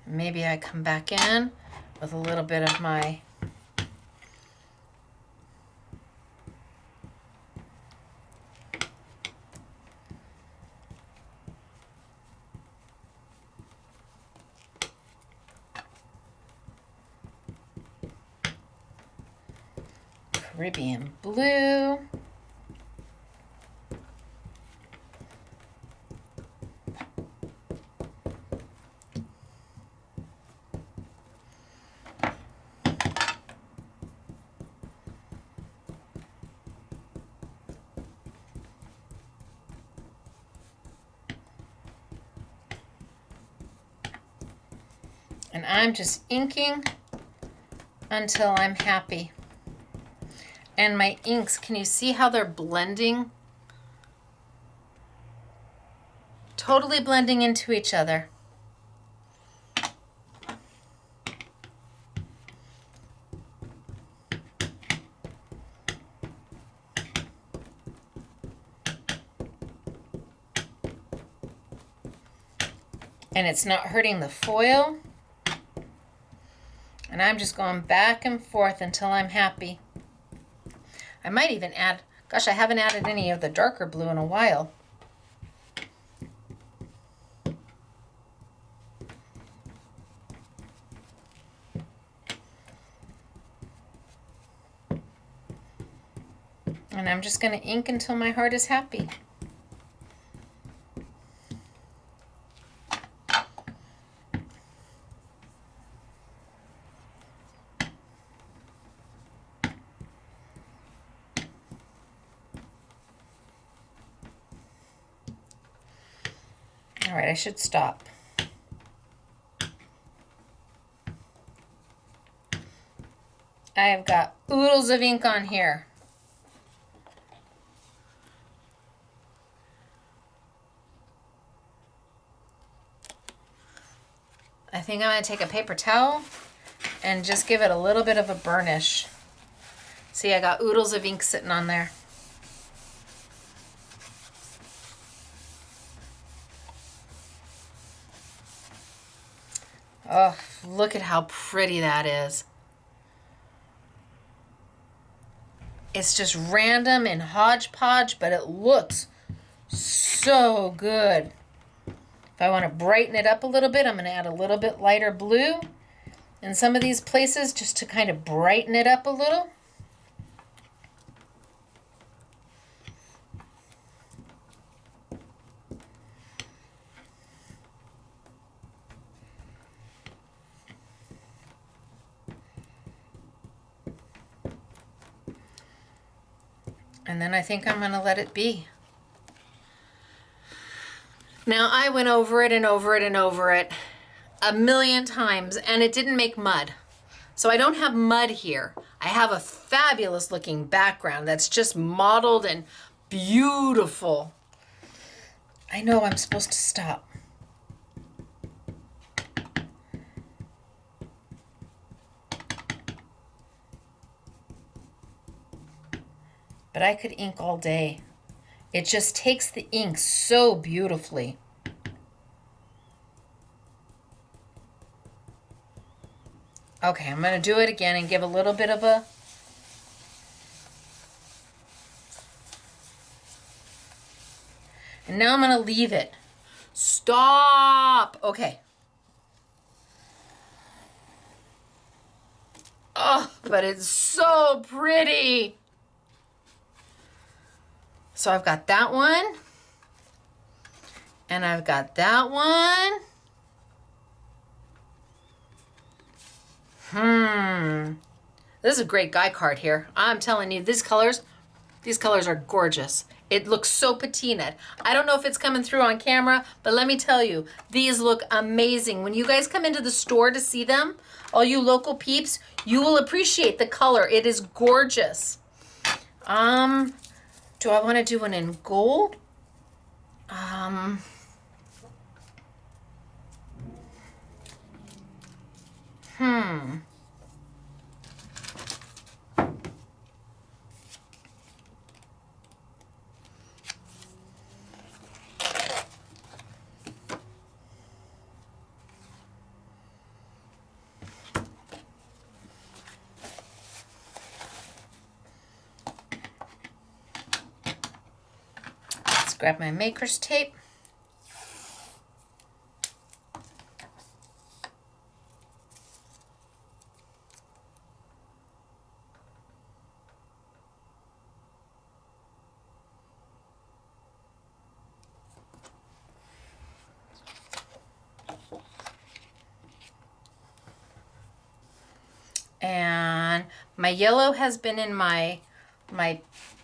Maybe I come back in with a little bit of my Caribbean blue. And I'm just inking until I'm happy. And my inks, can you see how they're blending? Totally blending into each other. And it's not hurting the foil. And I'm just going back and forth until I'm happy. I might even add, gosh, I haven't added any of the darker blue in a while. And I'm just going to ink until my heart is happy. All right, I should stop. I have got oodles of ink on here. I think I'm going to take a paper towel and just give it a little bit of a burnish. See, I got oodles of ink sitting on there. Oh, look at how pretty that is. It's just random and hodgepodge, but it looks so good. If I want to brighten it up a little bit, I'm going to add a little bit lighter blue in some of these places just to kind of brighten it up a little. And then I think I'm going to let it be. Now, I went over it and over it and over it a million times, and it didn't make mud. So I don't have mud here. I have a fabulous looking background that's just modeled and beautiful. I know I'm supposed to stop. But I could ink all day. It just takes the ink so beautifully. Okay, I'm going to do it again and give a little bit of a... And now I'm going to leave it. Stop! Okay. Oh, but it's so pretty. So I've got that one. And I've got that one. This is a great guy card here. I'm telling you, these colors are gorgeous. It looks so patinaed. I don't know if it's coming through on camera, but let me tell you, these look amazing. When you guys come into the store to see them, all you local peeps, you will appreciate the color. It is gorgeous. Do I want to do one in gold? Let's grab my maker's tape. And my yellow has been in my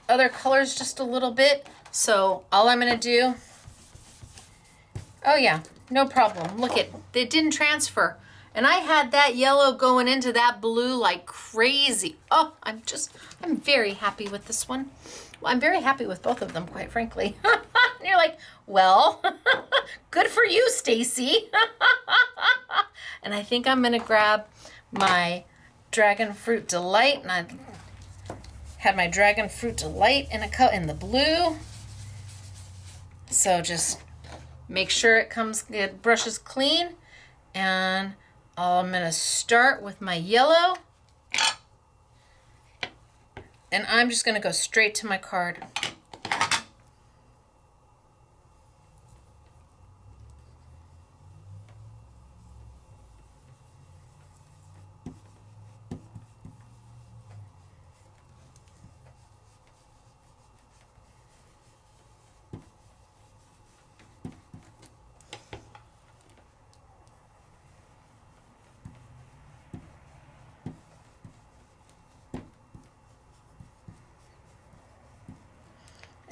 other colors just a little bit. So all I'm gonna do, oh yeah, no problem. Look, it didn't transfer. And I had that yellow going into that blue like crazy. Oh, I'm very happy with this one. Well, I'm very happy with both of them, quite frankly. And you're like, well, good for you, Stacey. And I think I'm gonna grab my Dragon Fruit Delight, and I had my Dragon Fruit Delight in the blue. So just make sure it brushes clean, and I'm gonna start with my yellow, and I'm just gonna go straight to my card.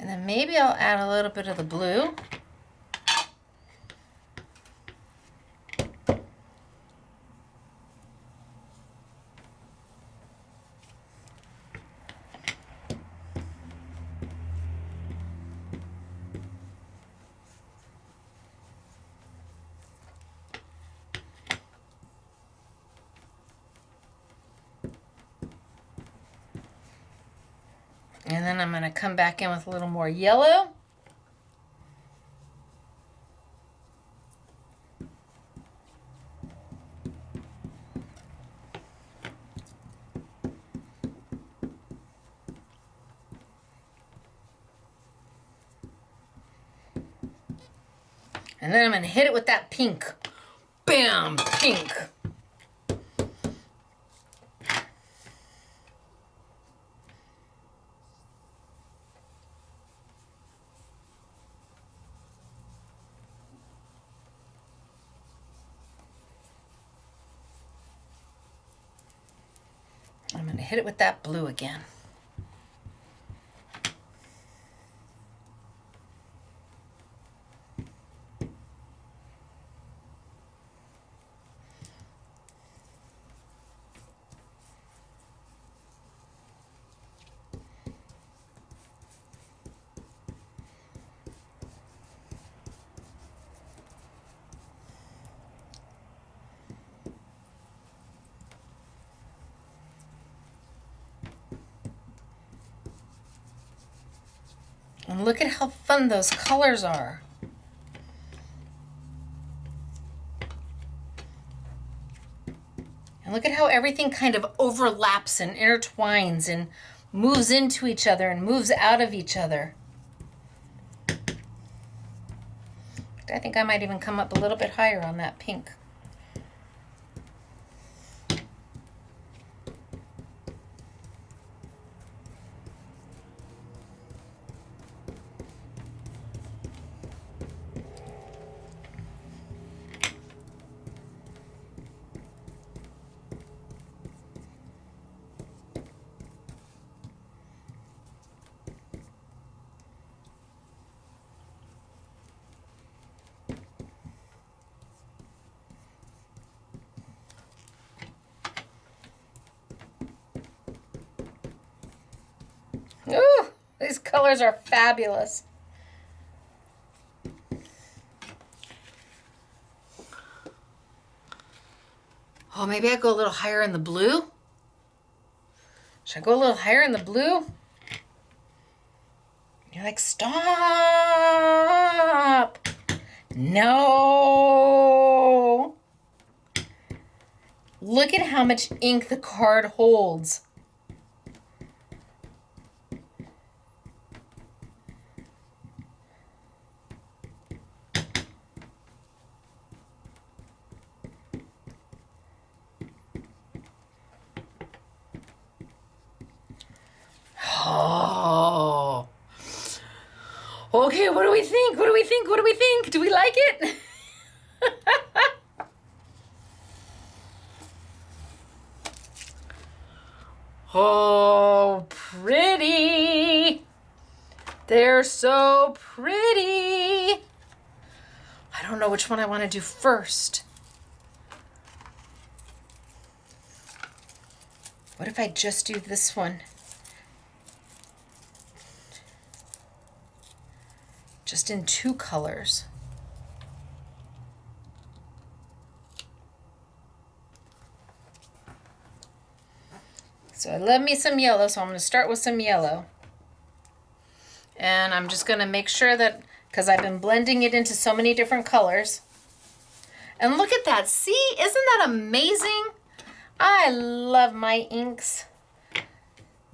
And then maybe I'll add a little bit of the blue. And then I'm going to come back in with a little more yellow. And then I'm going to hit it with that pink. Bam! Pink. I'm going to hit it with that blue again. And look at how fun those colors are. And look at how everything kind of overlaps and intertwines and moves into each other and moves out of each other. I think I might even come up a little bit higher on that pink. These colors are fabulous. Oh, maybe I go a little higher in the blue? Should I go a little higher in the blue? You're like, stop. No. Look at how much ink the card holds. Oh. Okay, what do we think? What do we think? What do we think? Do we like it? Oh, pretty. They're so pretty. I don't know which one I want to do first. What if I just do this one? Just in 2 colors. So I love me some yellow, so I'm going to start with some yellow. And I'm just going to make sure that, because I've been blending it into so many different colors. And look at that. See, isn't that amazing? I love my inks.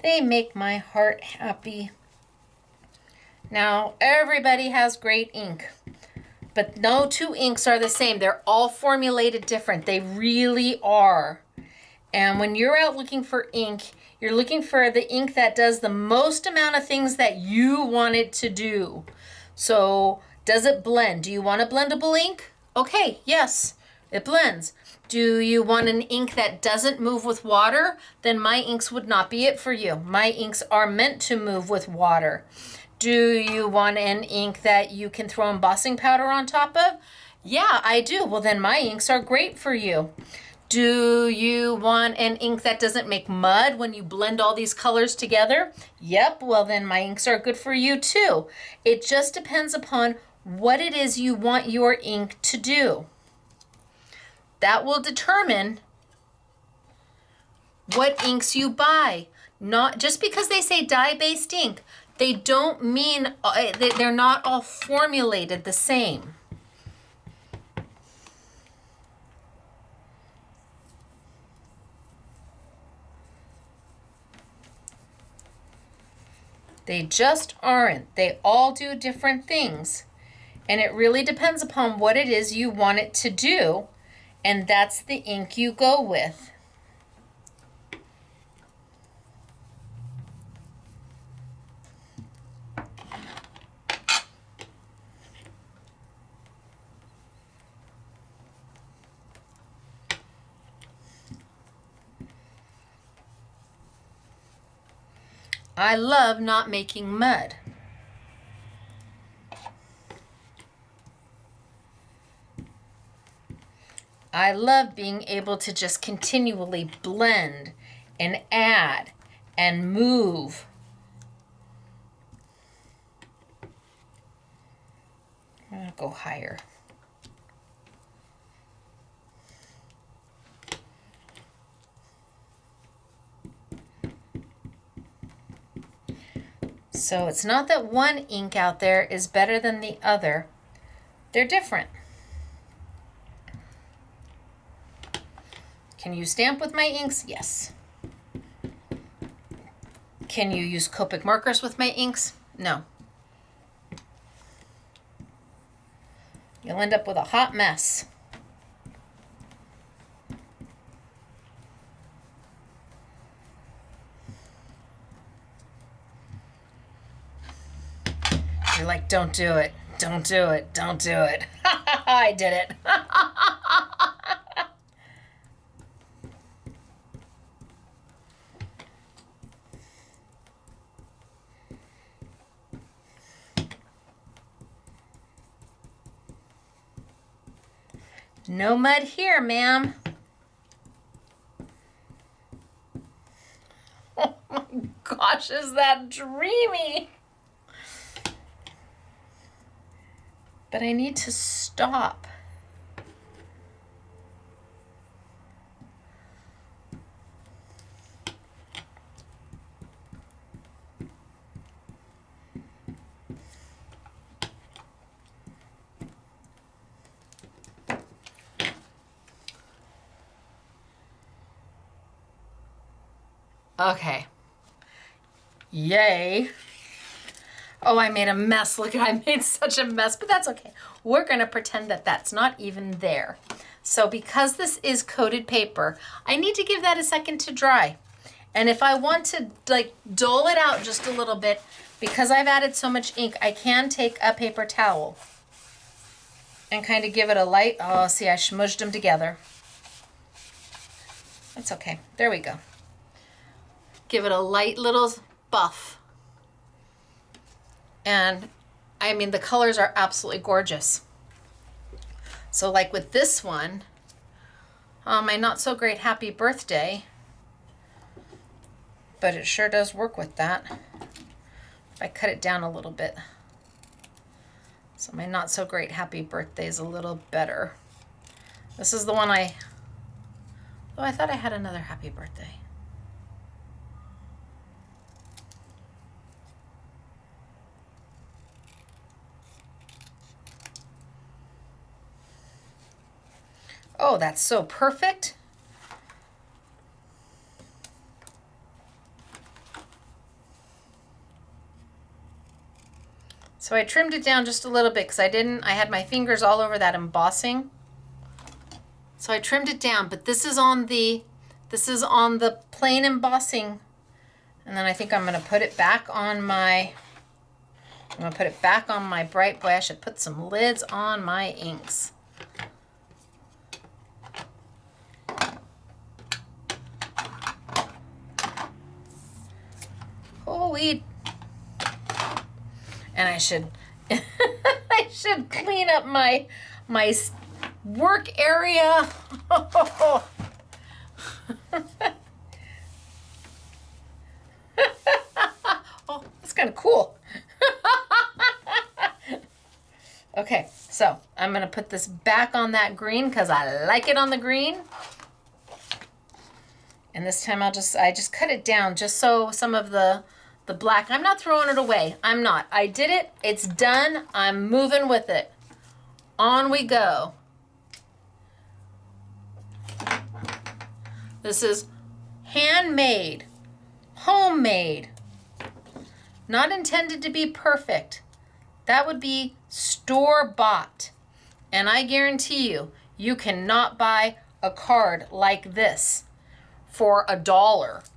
They make my heart happy. Now, everybody has great ink, but no 2 inks are the same. They're all formulated different. They really are. And when you're out looking for ink, you're looking for the ink that does the most amount of things that you want it to do. So, does it blend? Do you want a blendable ink? Okay, yes, it blends. Do you want an ink that doesn't move with water? Then my inks would not be it for you. My inks are meant to move with water. Do you want an ink that you can throw embossing powder on top of? Yeah, I do. Well, then my inks are great for you. Do you want an ink that doesn't make mud when you blend all these colors together? Yep, well then my inks are good for you too. It just depends upon what it is you want your ink to do. That will determine what inks you buy. Not just because they say dye-based ink, they don't mean they're not all formulated the same. They just aren't. They all do different things. And it really depends upon what it is you want it to do. And that's the ink you go with. I love not making mud. I love being able to just continually blend and add and move. I'm going to go higher. So it's not that one ink out there is better than the other. They're different. Can you stamp with my inks? Yes. Can you use Copic markers with my inks? No. You'll end up with a hot mess. You're like, don't do it, don't do it, don't do it. I did it. No mud here, ma'am. Oh my gosh, is that dreamy? but I need to stop. Okay. Yay. Oh, I made a mess. Look, I made such a mess, but that's okay. We're going to pretend that that's not even there. So because this is coated paper, I need to give that a second to dry. And if I want to like dull it out just a little bit, because I've added so much ink, I can take a paper towel and kind of give it a light. Oh, see, I smudged them together. That's okay. There we go. Give it a light little buff. And I mean, the colors are absolutely gorgeous. So like with this one, my not so great happy birthday, but it sure does work with that. If I cut it down a little bit. So my not so great happy birthday is a little better. This is the one oh, I thought I had another happy birthday. Oh, that's so perfect. So I trimmed it down just a little bit because I had my fingers all over that embossing. So I trimmed it down, but this is on the plain embossing. And then I think I'm going to put it back on my bright boy. I should put some lids on my inks. Holy. And I should I should clean up my work area. Oh, that's kind of cool. Okay, so I'm going to put this back on that green because I like it on the green. And this time I just cut it down just so some of the black, I'm not throwing it away. I'm not. I did it. It's done. I'm moving with it. On we go. This is handmade, homemade, not intended to be perfect. That would be store-bought. And I guarantee you, you cannot buy a card like this for $1.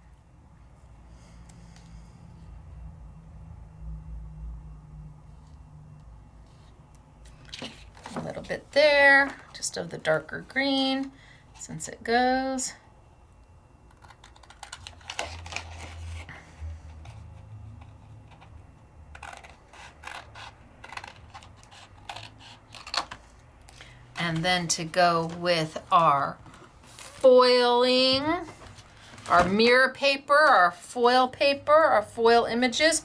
A little bit there, just of the darker green, since it goes. And then to go with our foiling, our mirror paper, our foil paper, our foil images,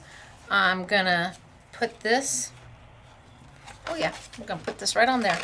I'm gonna put this, oh yeah, I'm gonna put this right on there.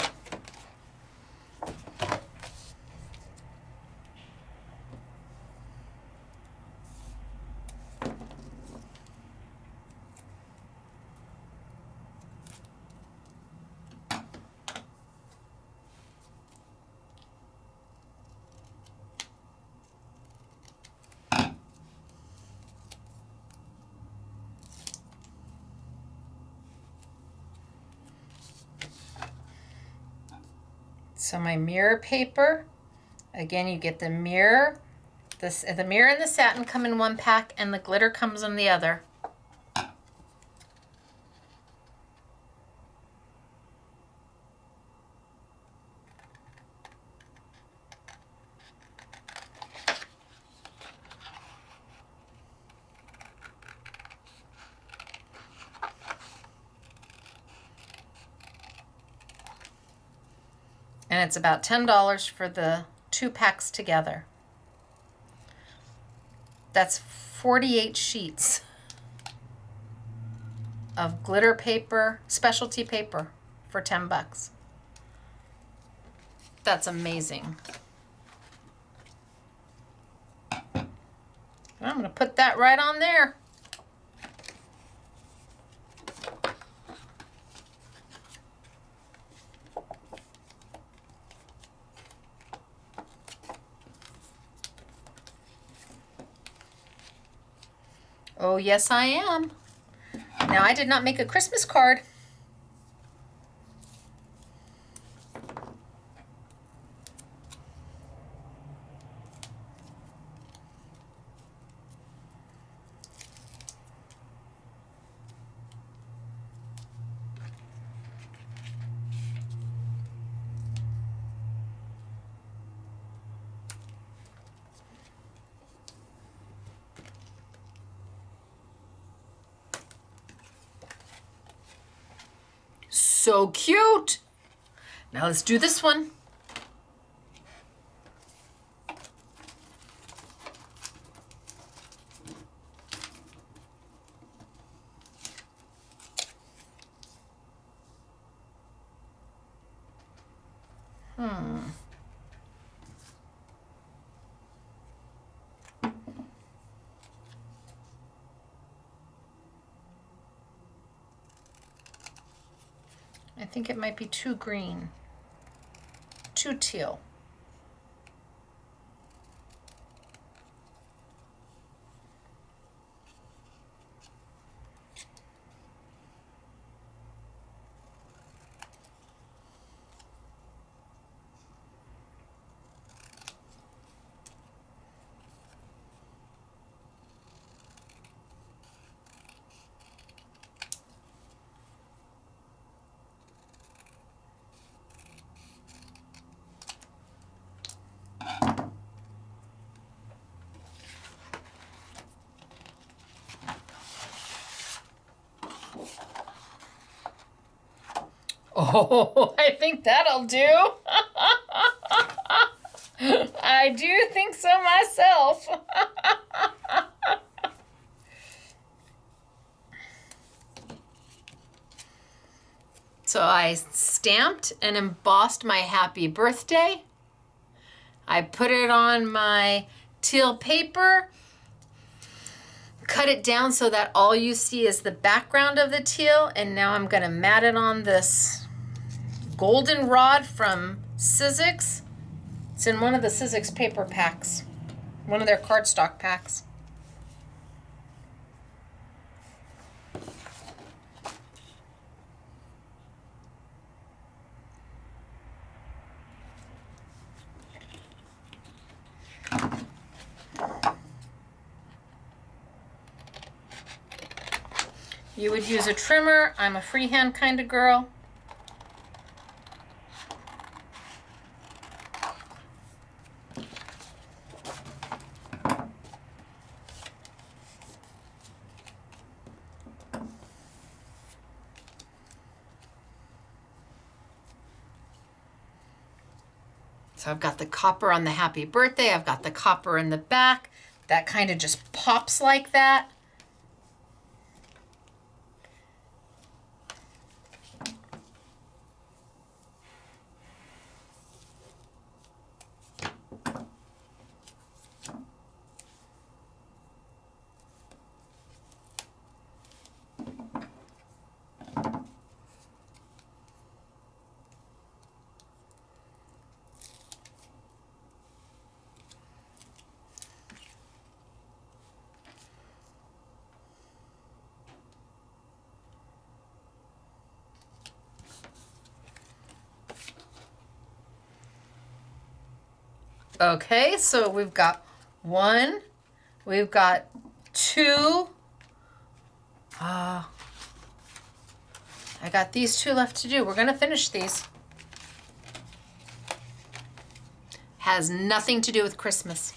So my mirror paper, again, you get the mirror, the mirror and the satin come in one pack and the glitter comes in the other. And it's about $10 for the 2 packs together. That's 48 sheets of glitter paper, specialty paper for 10 bucks. That's amazing. I'm going to put that right on there. Oh, yes, I am. Now, I did not make a Christmas card. So cute. Now let's do this one. I think it might be too green, too teal. Oh, I think that'll do. I do think so myself. So I stamped and embossed my happy birthday. I put it on my teal paper, cut it down so that all you see is the background of the teal, and now I'm gonna mat it on this goldenrod from Sizzix. It's in one of the Sizzix paper packs, one of their cardstock packs. You would use a trimmer. I'm a freehand kind of girl. So I've got the copper on the happy birthday. I've got the copper in the back. That kind of just pops like that. Okay, so we've got one, we've got two. I got these two left to do. We're gonna finish these. Has nothing to do with Christmas.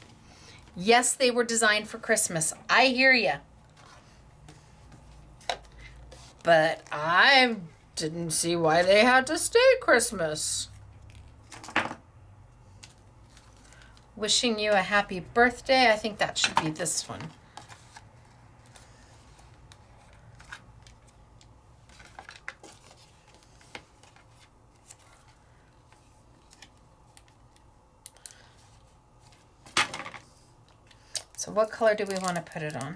Yes, they were designed for Christmas. I hear ya. But I didn't see why they had to stay Christmas. Wishing you a happy birthday. I think that should be this one. So what color do we want to put it on?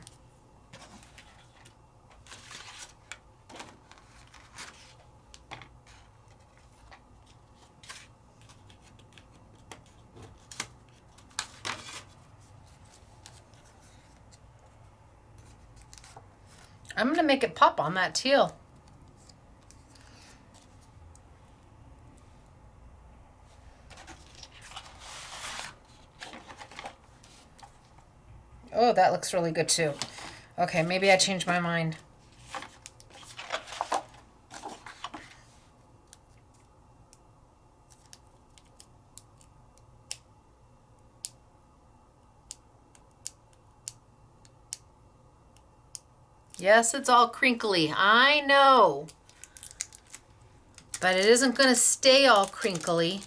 I'm going to make it pop on that teal. Oh, that looks really good too. Okay, maybe I changed my mind. Yes, it's all crinkly. I know. But it isn't going to stay all crinkly.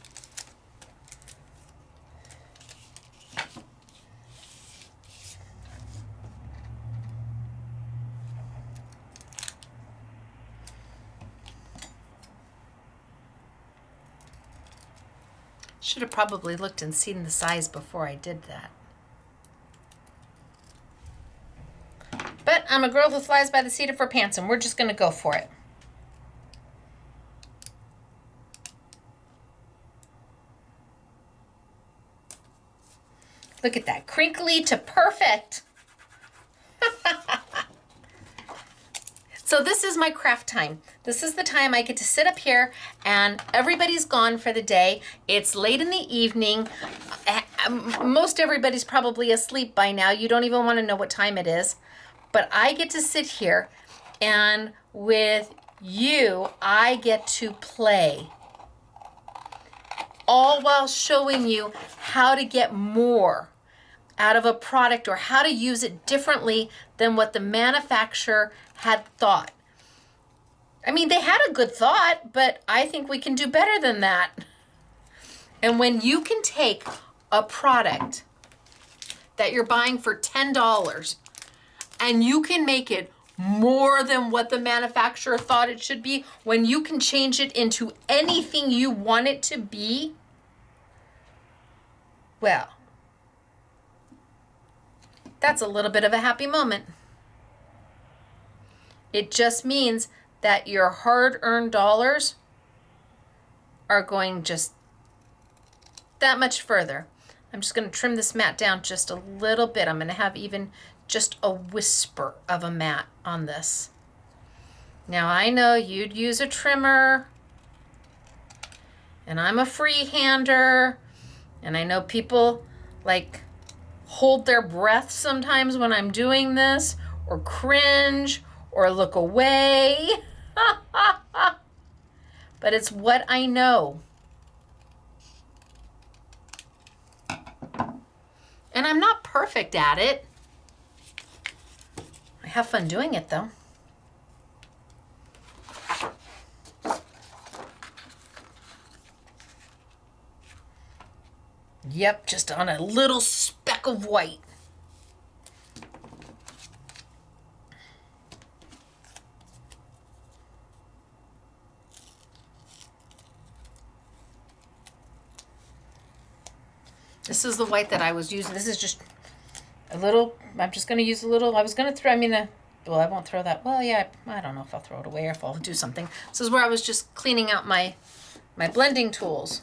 Should have probably looked and seen the size before I did that. But I'm a girl who flies by the seat of her pants, and we're just going to go for it. Look at that, crinkly to perfect. So this is my craft time. This is the time I get to sit up here and everybody's gone for the day. It's late in the evening. Most everybody's probably asleep by now. You don't even want to know what time it is. But I get to sit here and with you, I get to play. All while showing you how to get more out of a product or how to use it differently than what the manufacturer had thought. I mean, they had a good thought, but I think we can do better than that. And when you can take a product that you're buying for $10 and you can make it more than what the manufacturer thought it should be, when you can change it into anything you want it to be, well, that's a little bit of a happy moment. It just means that your hard-earned dollars are going just that much further. I'm just going to trim this mat down just a little bit. I'm going to have even just a whisper of a mat on this. Now I know you'd use a trimmer, and I'm a freehander, and I know people like hold their breath sometimes when I'm doing this, or cringe, or look away. But it's what I know. And I'm not perfect at it. I have fun doing it though. Yep, just on a little speck of white. This is the white that I was using. This is just a little, I'm just going to use a little, I was going to throw, well, I won't throw that. Well, yeah, I don't know if I'll throw it away or if I'll do something. This is where I was just cleaning out my blending tools.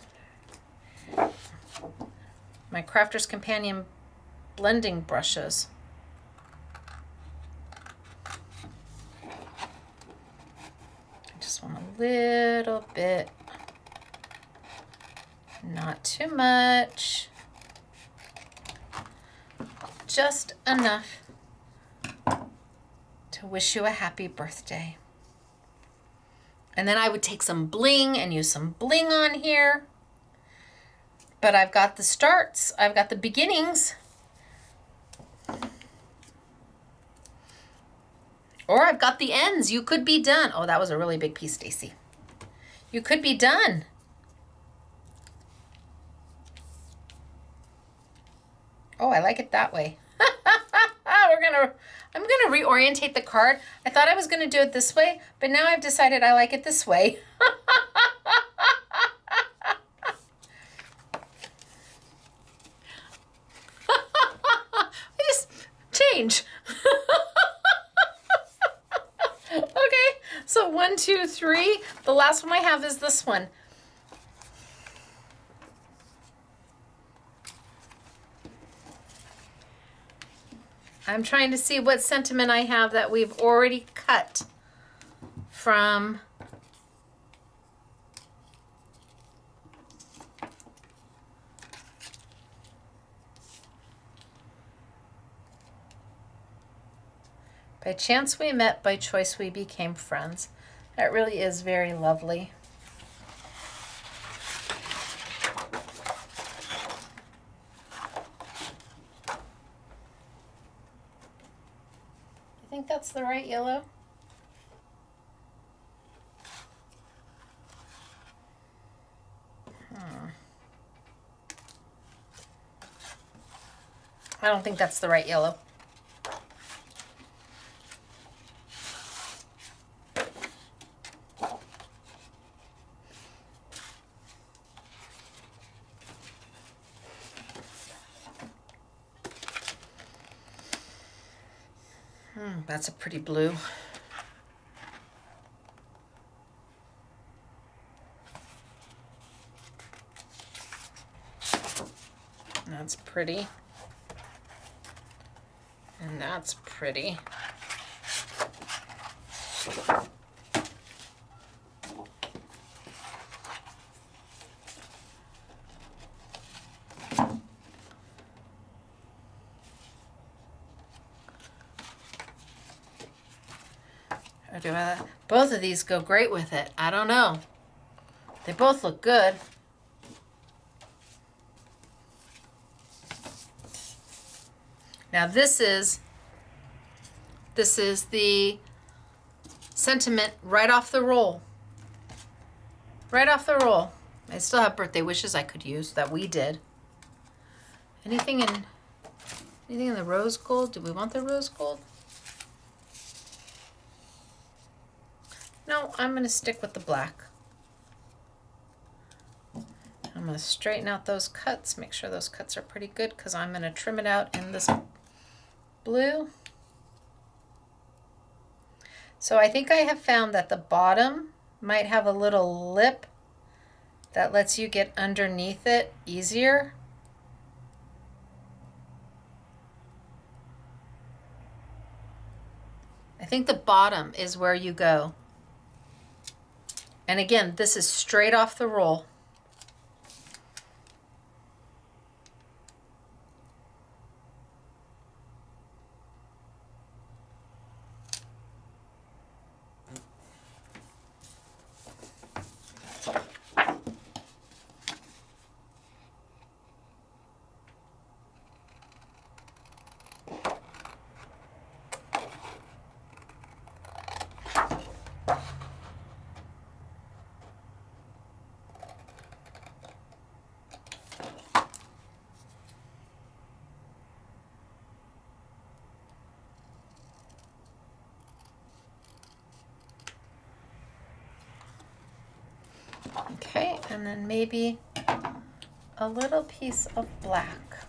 My Crafter's Companion blending brushes. I just want a little bit, not too much, just enough to wish you a happy birthday. And then I would take some bling and use some bling on here. But I've got the starts, I've got the beginnings. Or I've got the ends. You could be done. Oh, that was a really big piece, Stacey. You could be done. Oh, I like it that way. I'm gonna reorientate the card. I thought I was gonna do it this way, but now I've decided I like it this way. 2, 3. The last one I have is this one. I'm trying to see what sentiment I have that we've already cut from by chance we met, by choice we became friends. That really is very lovely. I think that's the right yellow. I don't think that's the right yellow. That's a pretty blue. That's pretty. And that's pretty. Or do I, both of these go great with it. I don't know. They both look good. Now this is the sentiment right off the roll. Right off the roll. I still have birthday wishes I could use that we did. Anything in the rose gold? Do we want the rose gold? No, I'm going to stick with the black. I'm going to straighten out those cuts, make sure those cuts are pretty good, because I'm going to trim it out in this blue. So I think I have found that the bottom might have a little lip that lets you get underneath it easier. I think the bottom is where you go. And again, this is straight off the roll. Okay, and then maybe a little piece of black.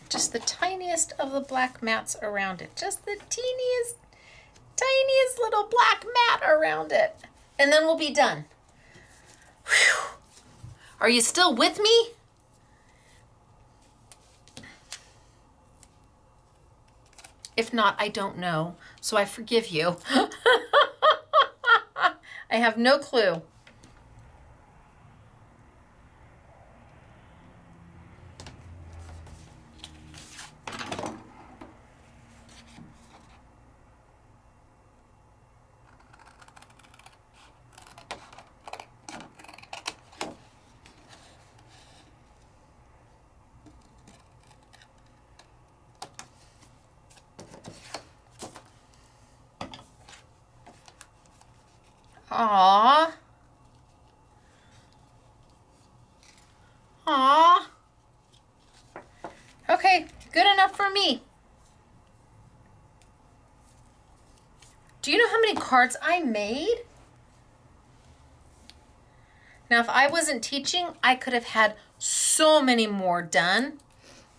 Just the tiniest of the black mats around it. Just the teeniest, tiniest little black mat around it. And then we'll be done. Whew. Are you still with me? If not, I don't know. So I forgive you. I have no clue. Aww. Aww. Okay, good enough for me. Do you know how many cards I made? Now, if I wasn't teaching, I could have had so many more done.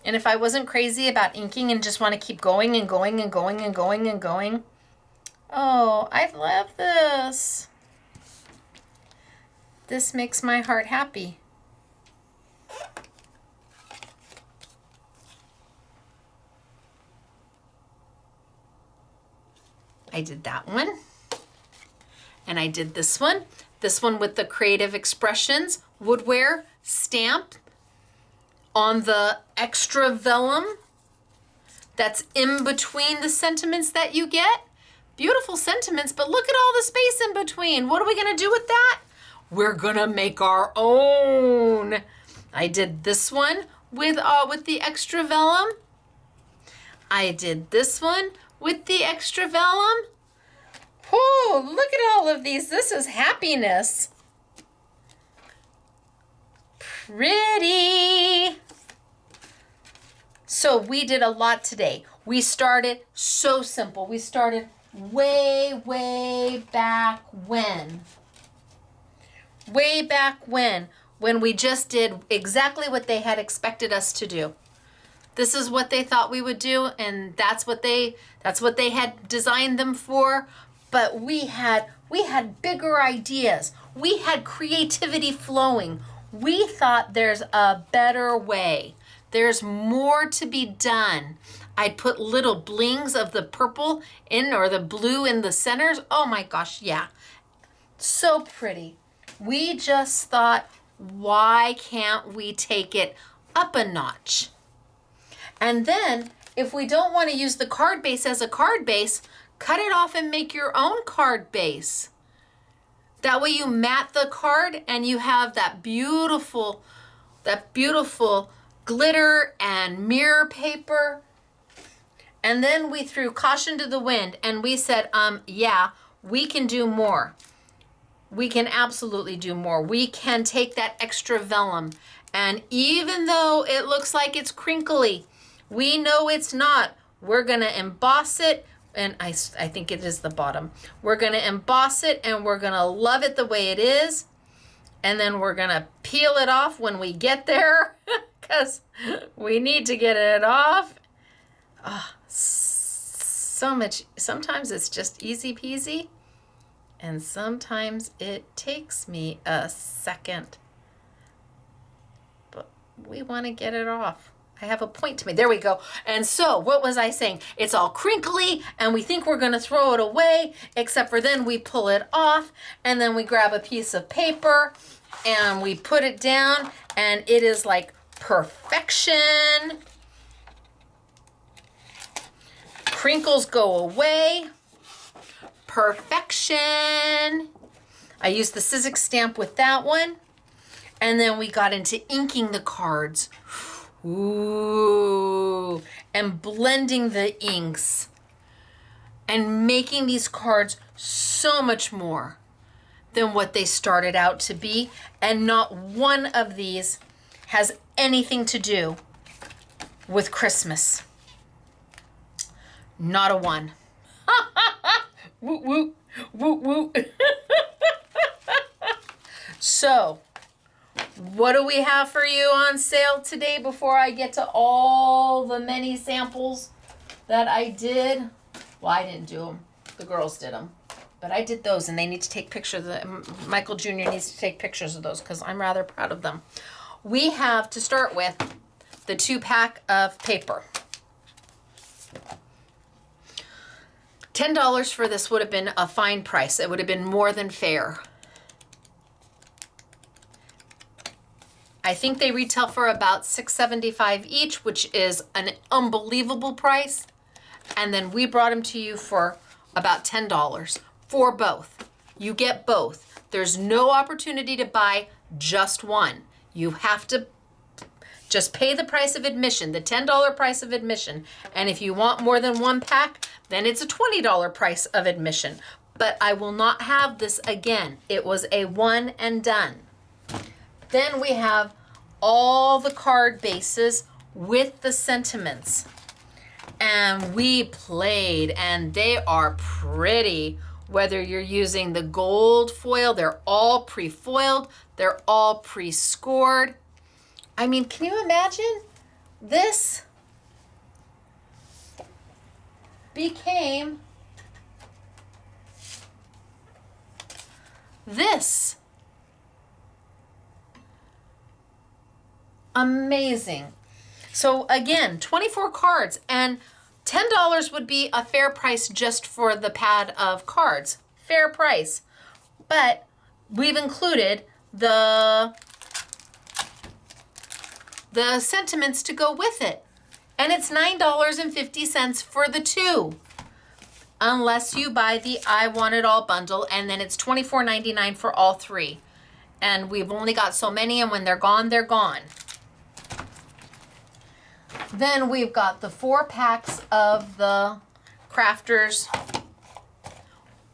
And if I wasn't crazy about inking and just want to keep going and going and going and going and going, Oh, I love this. This makes my heart happy. I did that one. And I did this one. This one with the Creative Expressions woodware stamp on the extra vellum that's in between the sentiments that you get. Beautiful sentiments, but look at all the space in between. What are we gonna do with that? We're gonna make our own. I did this one with the extra vellum. I did this one with the extra vellum. Oh, look at all of these. This is happiness. Pretty. So we did a lot today. We started so simple. We started way, way back when. Way back when we just did exactly what they had expected us to do. This is what they thought we would do, and that's what they had designed them for. But we had bigger ideas. We had creativity flowing. We thought there's a better way. There's more to be done. I'd put little blings of the purple in or the blue in the centers. Oh my gosh, yeah. So pretty. We just thought, why can't we take it up a notch? And then, if we don't want to use the card base as a card base, cut it off and make your own card base. That way you mat the card and you have that beautiful glitter and mirror paper. And then we threw caution to the wind and we said, yeah, we can do more. We can absolutely do more. We can take that extra vellum, and even though it looks like it's crinkly, we know it's not. We're gonna emboss it, and I think it is the bottom. We're gonna emboss it and we're gonna love it the way it is. And then we're gonna peel it off when we get there because we need to get it off. Oh, so much. Sometimes it's just easy peasy. And sometimes it takes me a second. But we want to get it off. I have a point to make. There we go. And so, what was I saying? It's all crinkly, and we think we're going to throw it away, except for then we pull it off, and then we grab a piece of paper, and we put it down, and it is like perfection. Crinkles go away. Perfection. I used the Sizzix stamp with that one. And then we got into inking the cards. Ooh. And blending the inks. And making these cards so much more than what they started out to be. And not one of these has anything to do with Christmas. Not a one. Woo, woo, woo, woo. So, what do we have for you on sale today before I get to all the many samples that I did? Well, I didn't do them. The girls did them. But I did those, and they need to take pictures. Michael Jr. needs to take pictures of those because I'm rather proud of them. We have, to start with, the 2-pack of paper. $10 for this would have been a fine price. It would have been more than fair. I think they retail for about $6.75 each, which is an unbelievable price. And then we brought them to you for about $10 for both. You get both. There's no opportunity to buy just one. You have to just pay the price of admission, the $10 price of admission. And if you want more than one pack, then it's a $20 price of admission. But I will not have this again. It was a one and done. Then we have all the card bases with the sentiments. And we played, and they are pretty. Whether you're using the gold foil, they're all pre-foiled, they're all pre-scored. I mean, can you imagine? This became this. Amazing. So again, 24 cards, and $10 would be a fair price just for the pad of cards. Fair price. But we've included the sentiments to go with it. And it's $9.50 for the two. Unless you buy the I Want It All bundle, and then it's $24.99 for all three. And we've only got so many, and when they're gone, they're gone. Then we've got the 4 packs of the Crafters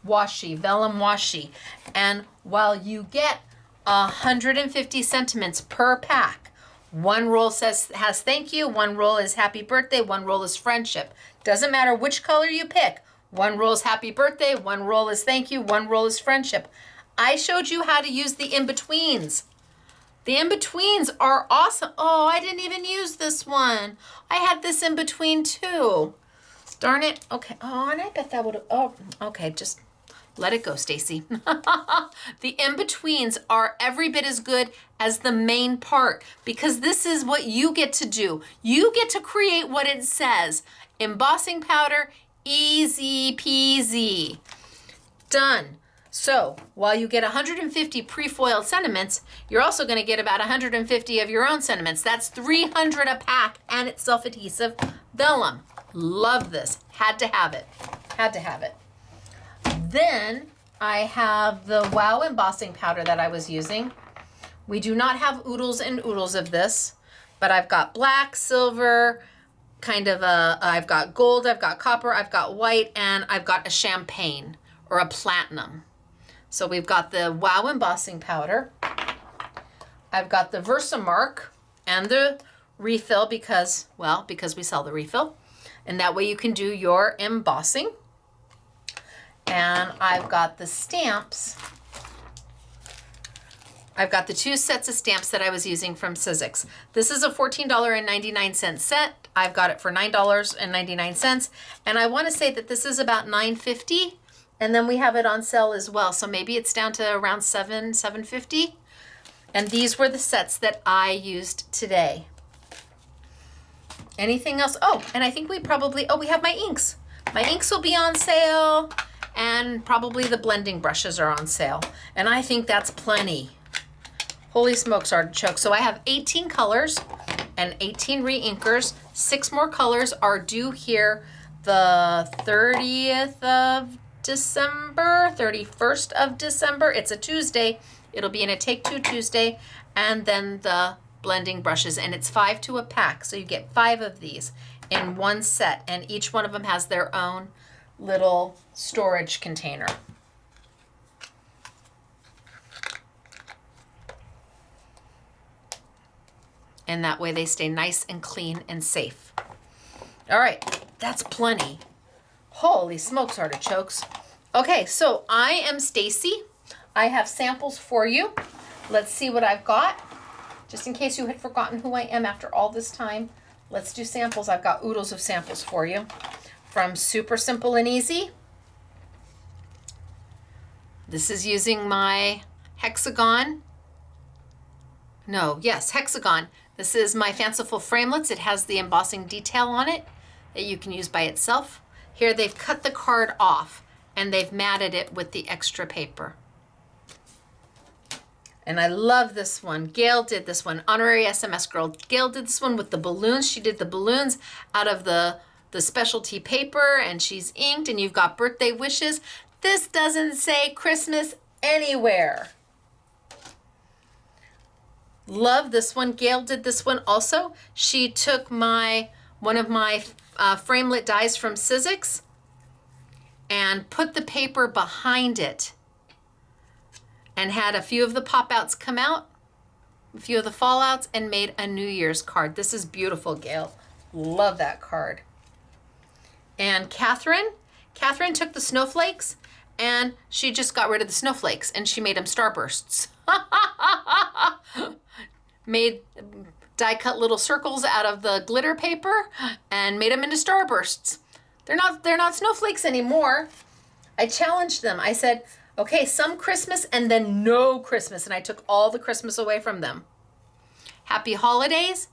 washi, Vellum washi. And while you get 150 sentiments per pack, one roll has thank you, one roll is happy birthday, one roll is friendship. Doesn't matter which color you pick. One roll is happy birthday, one roll is thank you, one roll is friendship. I showed you how to use the in-betweens. The in-betweens are awesome. Oh, I didn't even use this one. I had this in between too. Darn it. Okay. Oh, and I bet that would have, oh, okay. Just let it go, Stacey. The in-betweens are every bit as good as the main part, because this is what you get to do. You get to create what it says. Embossing powder, easy peasy. Done. So while you get 150 pre-foiled sentiments, you're also going to get about 150 of your own sentiments. That's 300 a pack, and it's self-adhesive vellum. Love this. Had to have it. Had to have it. Then I have the Wow embossing powder that I was using. We do not have oodles and oodles of this, but I've got black, silver, I've got gold, I've got copper, I've got white, and I've got a champagne or a platinum. So we've got the Wow embossing powder. I've got the Versamark and the refill because we sell the refill. And that way you can do your embossing. And I've got the stamps. I've got the 2 sets of stamps that I was using from Sizzix. This is a $14.99 set. I've got it for $9.99. And I want to say that this is about $9.50. And then we have it on sale as well. So maybe it's down to around $7.50. And these were the sets that I used today. Anything else? Oh, and I think we have my inks. My inks will be on sale, and probably the blending brushes are on sale. And I think that's plenty. Holy smokes, artichoke. So I have 18 colors and 18 re-inkers. 6 more colors are due here the 30th of December, 31st of December. It's a Tuesday. It'll be in a Take 2 Tuesday. And then the blending brushes, and it's 5 to a pack. So you get 5 of these in one set, and each one of them has their own little storage container. And that way they stay nice and clean and safe. All right, that's plenty. Holy smokes, artichokes. Okay, so I am Stacey. I have samples for you. Let's see what I've got. Just in case you had forgotten who I am after all this time, let's do samples. I've got oodles of samples for you. From Super Simple and Easy. This is using my hexagon. Hexagon. This is my Fanciful Framelits. It has the embossing detail on it that you can use by itself. Here they've cut the card off and they've matted it with the extra paper. And I love this one. Gail did this one. Honorary SMS girl. Gail did this one with the balloons. She did the balloons out of the specialty paper, and she's inked, and you've got birthday wishes. This doesn't say Christmas anywhere. Love this one. Gail did this one also. She took one of my framelit dies from Sizzix and put the paper behind it and had a few of the pop-outs come out, a few of the fallouts, and made a New Year's card. This is beautiful, Gail. Love that card. And Catherine took the snowflakes and she just got rid of the snowflakes and she made them starbursts. Made die cut little circles out of the glitter paper and made them into starbursts. They're not snowflakes anymore. I challenged them. I said, Okay, some Christmas and then no Christmas, and I took all the Christmas away from them. Happy holidays.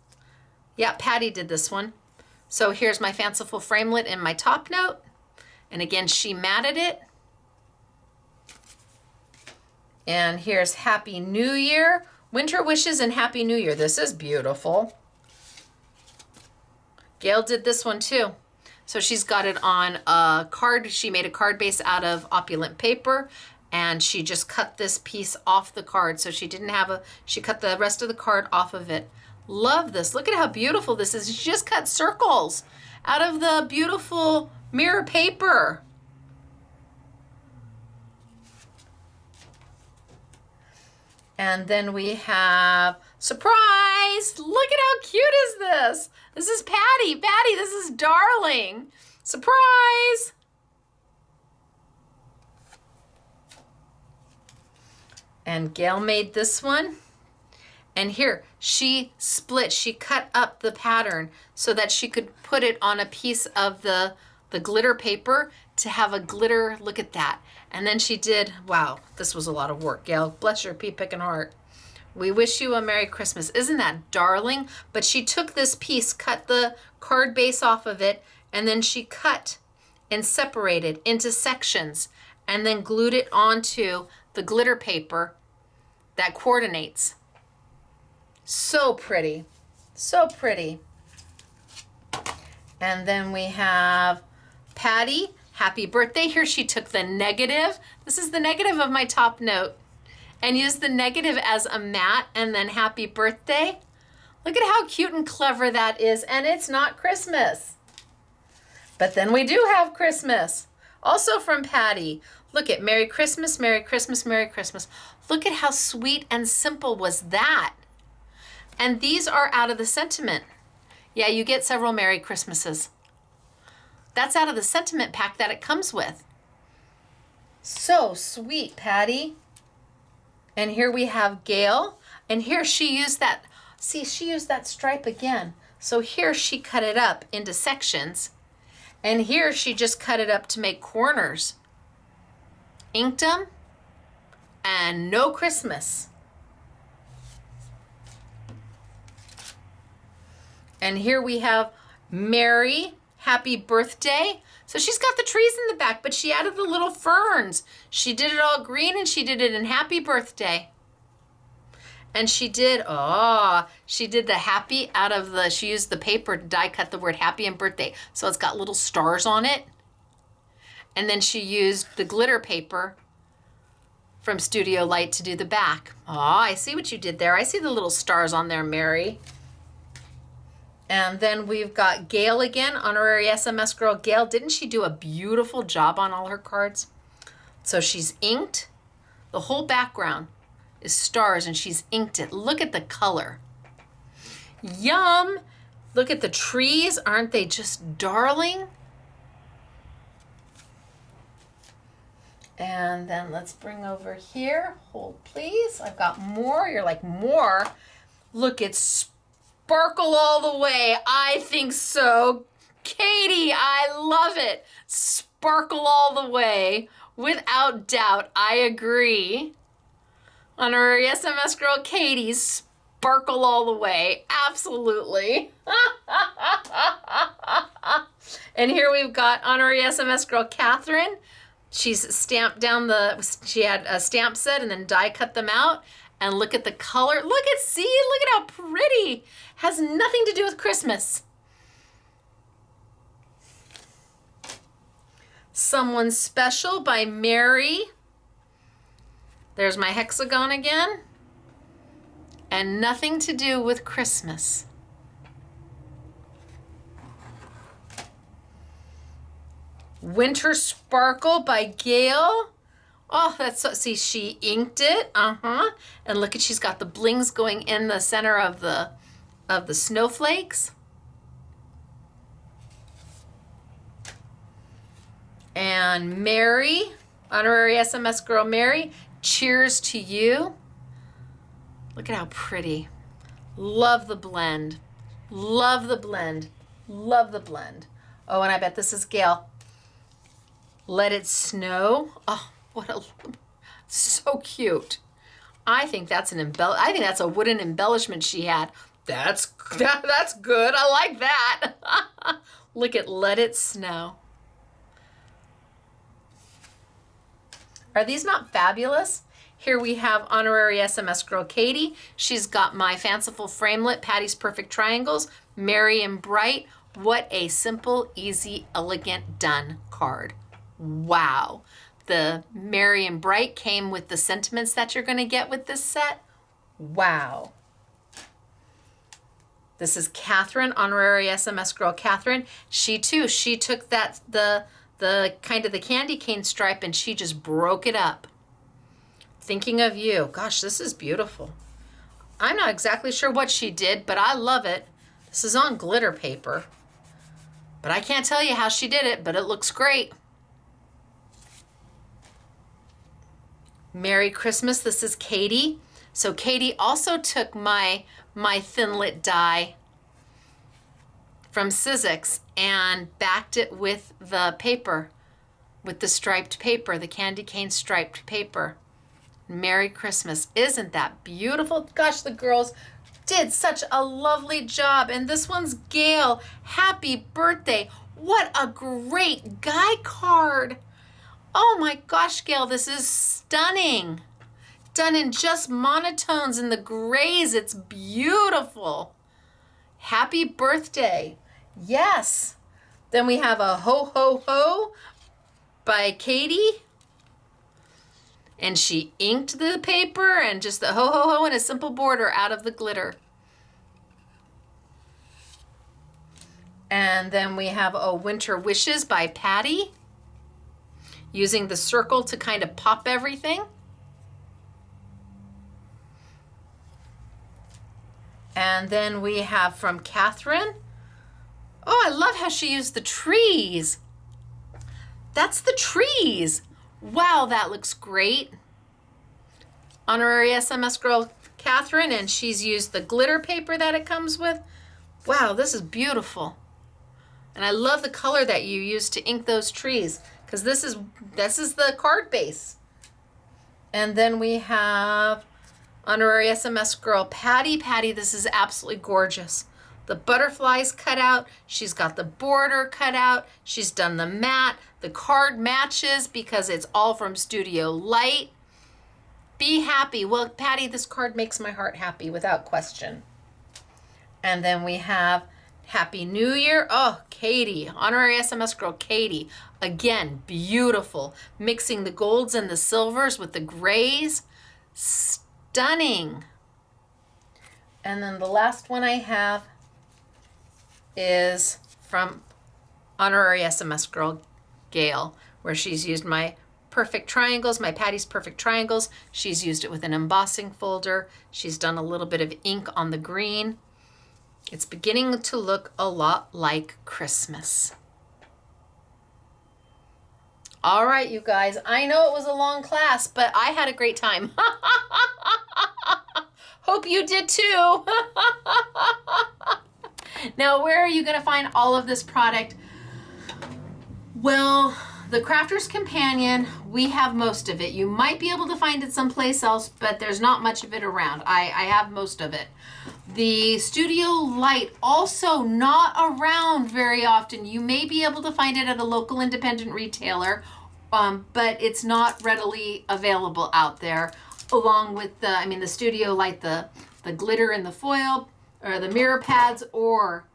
Yeah, Patty did this one. So here's my fanciful framelit in my top note. And again, she matted it. And here's Happy New Year. Winter wishes and Happy New Year. This is beautiful. Gail did this one too. So she's got it on a card. She made a card base out of opulent paper, and she just cut this piece off the card. So she didn't have she cut the rest of the card off of it. Love this. Look at how beautiful this is. She just cut circles out of the beautiful mirror paper. And then we have, surprise! Look at how cute is this? This is Patty. Patty, this is darling. Surprise! And Gail made this one. And here, she split, she cut up the pattern so that she could put it on a piece of the glitter paper to have a glitter, look at that. And then she did, wow, this was a lot of work, Gail. Bless your pea-picking heart. We wish you a Merry Christmas. Isn't that darling? But she took this piece, cut the card base off of it, and then she cut and separated into sections and then glued it onto the glitter paper that coordinates. So pretty, so pretty. And then we have Patty, happy birthday. Here she took the negative. This is the negative of my top note, and used the negative as a mat, and then happy birthday. Look at how cute and clever that is, and it's not Christmas. But then we do have Christmas, also from Patty. Look at Merry Christmas, Merry Christmas, Merry Christmas. Look at how sweet and simple was that. And these are out of the sentiment. Yeah, you get several Merry Christmases. That's out of the sentiment pack that it comes with. So sweet, Patty. And here we have Gail. And here she used that, see, she used that stripe again. So here she cut it up into sections. And here she just cut it up to make corners. Inked them. And no Christmas. And here we have Mary, happy birthday. So she's got the trees in the back, but she added the little ferns. She did it all green, and she did it in happy birthday. And she did the happy out of the, she used the paper to die cut the word happy and birthday. So it's got little stars on it. And then she used the glitter paper from Studio Light to do the back. I see what you did there. I see the little stars on there, Mary. And then we've got Gail again, honorary SMS girl Gail. Didn't she do a beautiful job on all her cards? So she's inked. The whole background is stars, and she's inked it. Look at the color. Yum. Look at the trees. Aren't they just darling? And then let's bring over here. Hold, please. I've got more. You're like, more? Look, it's sparkle all the way. I think so. Katie, I love it. Sparkle all the way. Without doubt, I agree. Honorary SMS girl Katie, sparkle all the way. Absolutely. And here we've got honorary SMS girl Catherine. She's stamped down she had a stamp set and then die cut them out. And look at the color. Look at how pretty. Has nothing to do with Christmas. Someone Special by Mary. There's my hexagon again. And nothing to do with Christmas. Winter Sparkle by Gail. Oh, that's so, see, she inked it. And look at, she's got the blings going in the center of the snowflakes. And Mary, honorary SMS girl Mary, cheers to you. Look at how pretty. Love the blend. Love the blend. Love the blend. Oh, and I bet this is Gail. Let It Snow. Oh, what a So cute. I think that's I think that's a wooden embellishment she had. That's good. I like that. Look at Let It Snow. Are these not fabulous? Here we have honorary SMS girl Katie. She's got my fanciful framelit, Patty's Perfect Triangles, Merry and Bright. What a simple, easy, elegant, done card. Wow. The Merry and Bright came with the sentiments that you're going to get with this set. Wow. This is Catherine, honorary SMS girl Catherine. She too, she took that, the kind of the candy cane stripe, and she just broke it up. Thinking of You. Gosh, this is beautiful. I'm not exactly sure what she did, but I love it. This is on glitter paper. But I can't tell you how she did it, but it looks great. Merry Christmas. This is Katie. So Katie also took my thin lit die from Sizzix and backed it with the paper, with the striped paper, the candy cane striped paper. Merry Christmas. Isn't that beautiful? Gosh, the girls did such a lovely job. And this one's Gail. Happy birthday. What a great guy card. Oh my gosh, Gail, this is stunning. Done in just monotones in the grays. It's beautiful. Happy birthday. Yes. Then we have a Ho Ho Ho by Katie. And she inked the paper and just the Ho Ho Ho and a simple border out of the glitter. And then we have a Winter Wishes by Patty, using the circle to kind of pop everything. And then we have from Catherine. Oh, I love how she used the trees. That's the trees. Wow, that looks great. Honorary SMS girl Catherine, and she's used the glitter paper that it comes with. Wow, this is beautiful. And I love the color that you used to ink those trees, because this is the card base. And then we have honorary SMS girl Patty. Patty, this is absolutely gorgeous. The butterflies cut out. She's got the border cut out. She's done the mat. The card matches because it's all from Studio Light. Be happy. Well, Patty, this card makes my heart happy without question. And then we have Happy New Year. Oh, Katie, honorary SMS girl Katie. Again, beautiful. Mixing the golds and the silvers with the grays. Stunning. And then the last one I have is from honorary SMS girl Gail, where she's used my perfect triangles, my Patty's Perfect Triangles. She's used it with an embossing folder. She's done a little bit of ink on the green. It's beginning to look a lot like Christmas. All right, you guys, I know it was a long class, but I had a great time. Hope you did too. Now, where are you going to find all of this product? Well, the Crafter's Companion, we have most of it. You might be able to find it someplace else, but there's not much of it around. I have most of it. The Studio Light, also not around very often. You may be able to find it at a local independent retailer, but it's not readily available out there. Along with the Studio Light, the glitter and the foil, or the mirror pads, or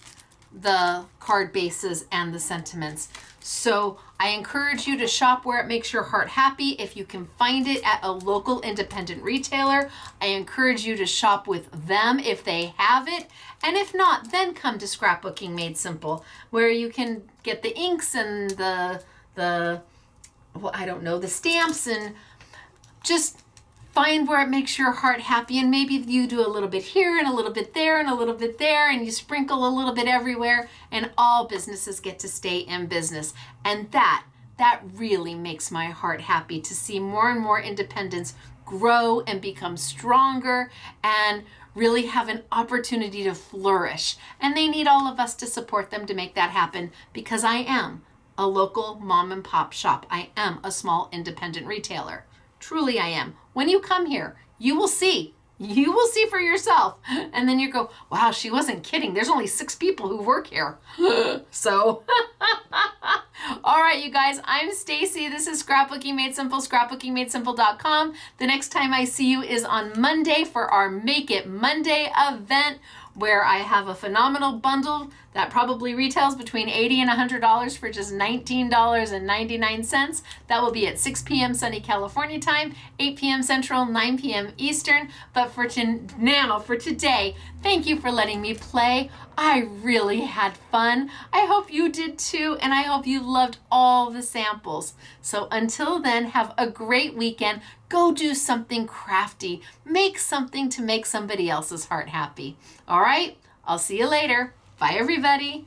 the card bases and the sentiments. So I encourage you to shop where it makes your heart happy. If you can find it at a local independent retailer, I encourage you to shop with them if they have it. And if not, then come to Scrapbooking Made Simple, where you can get the inks and the stamps, and just find where it makes your heart happy. And maybe you do a little bit here and a little bit there and a little bit there, and you sprinkle a little bit everywhere, and all businesses get to stay in business. And that really makes my heart happy, to see more and more independents grow and become stronger and really have an opportunity to flourish. And they need all of us to support them to make that happen, because I am a local mom and pop shop. I am a small independent retailer. Truly I am. When you come here, you will see. You will see for yourself. And then you go, wow, she wasn't kidding. There's only 6 people who work here. So, all right, you guys, I'm Stacey. This is Scrapbooking Made Simple, scrapbookingmadesimple.com. The next time I see you is on Monday for our Make It Monday event, where I have a phenomenal bundle that probably retails between $80 and $100 for just $19.99. That will be at 6 p.m. sunny California time, 8 p.m. Central, 9 p.m. Eastern. But for today, thank you for letting me play. I really had fun. I hope you did too, and I hope you loved all the samples. So until then, have a great weekend. Go do something crafty. Make something to make somebody else's heart happy. All right, I'll see you later. Bye, everybody.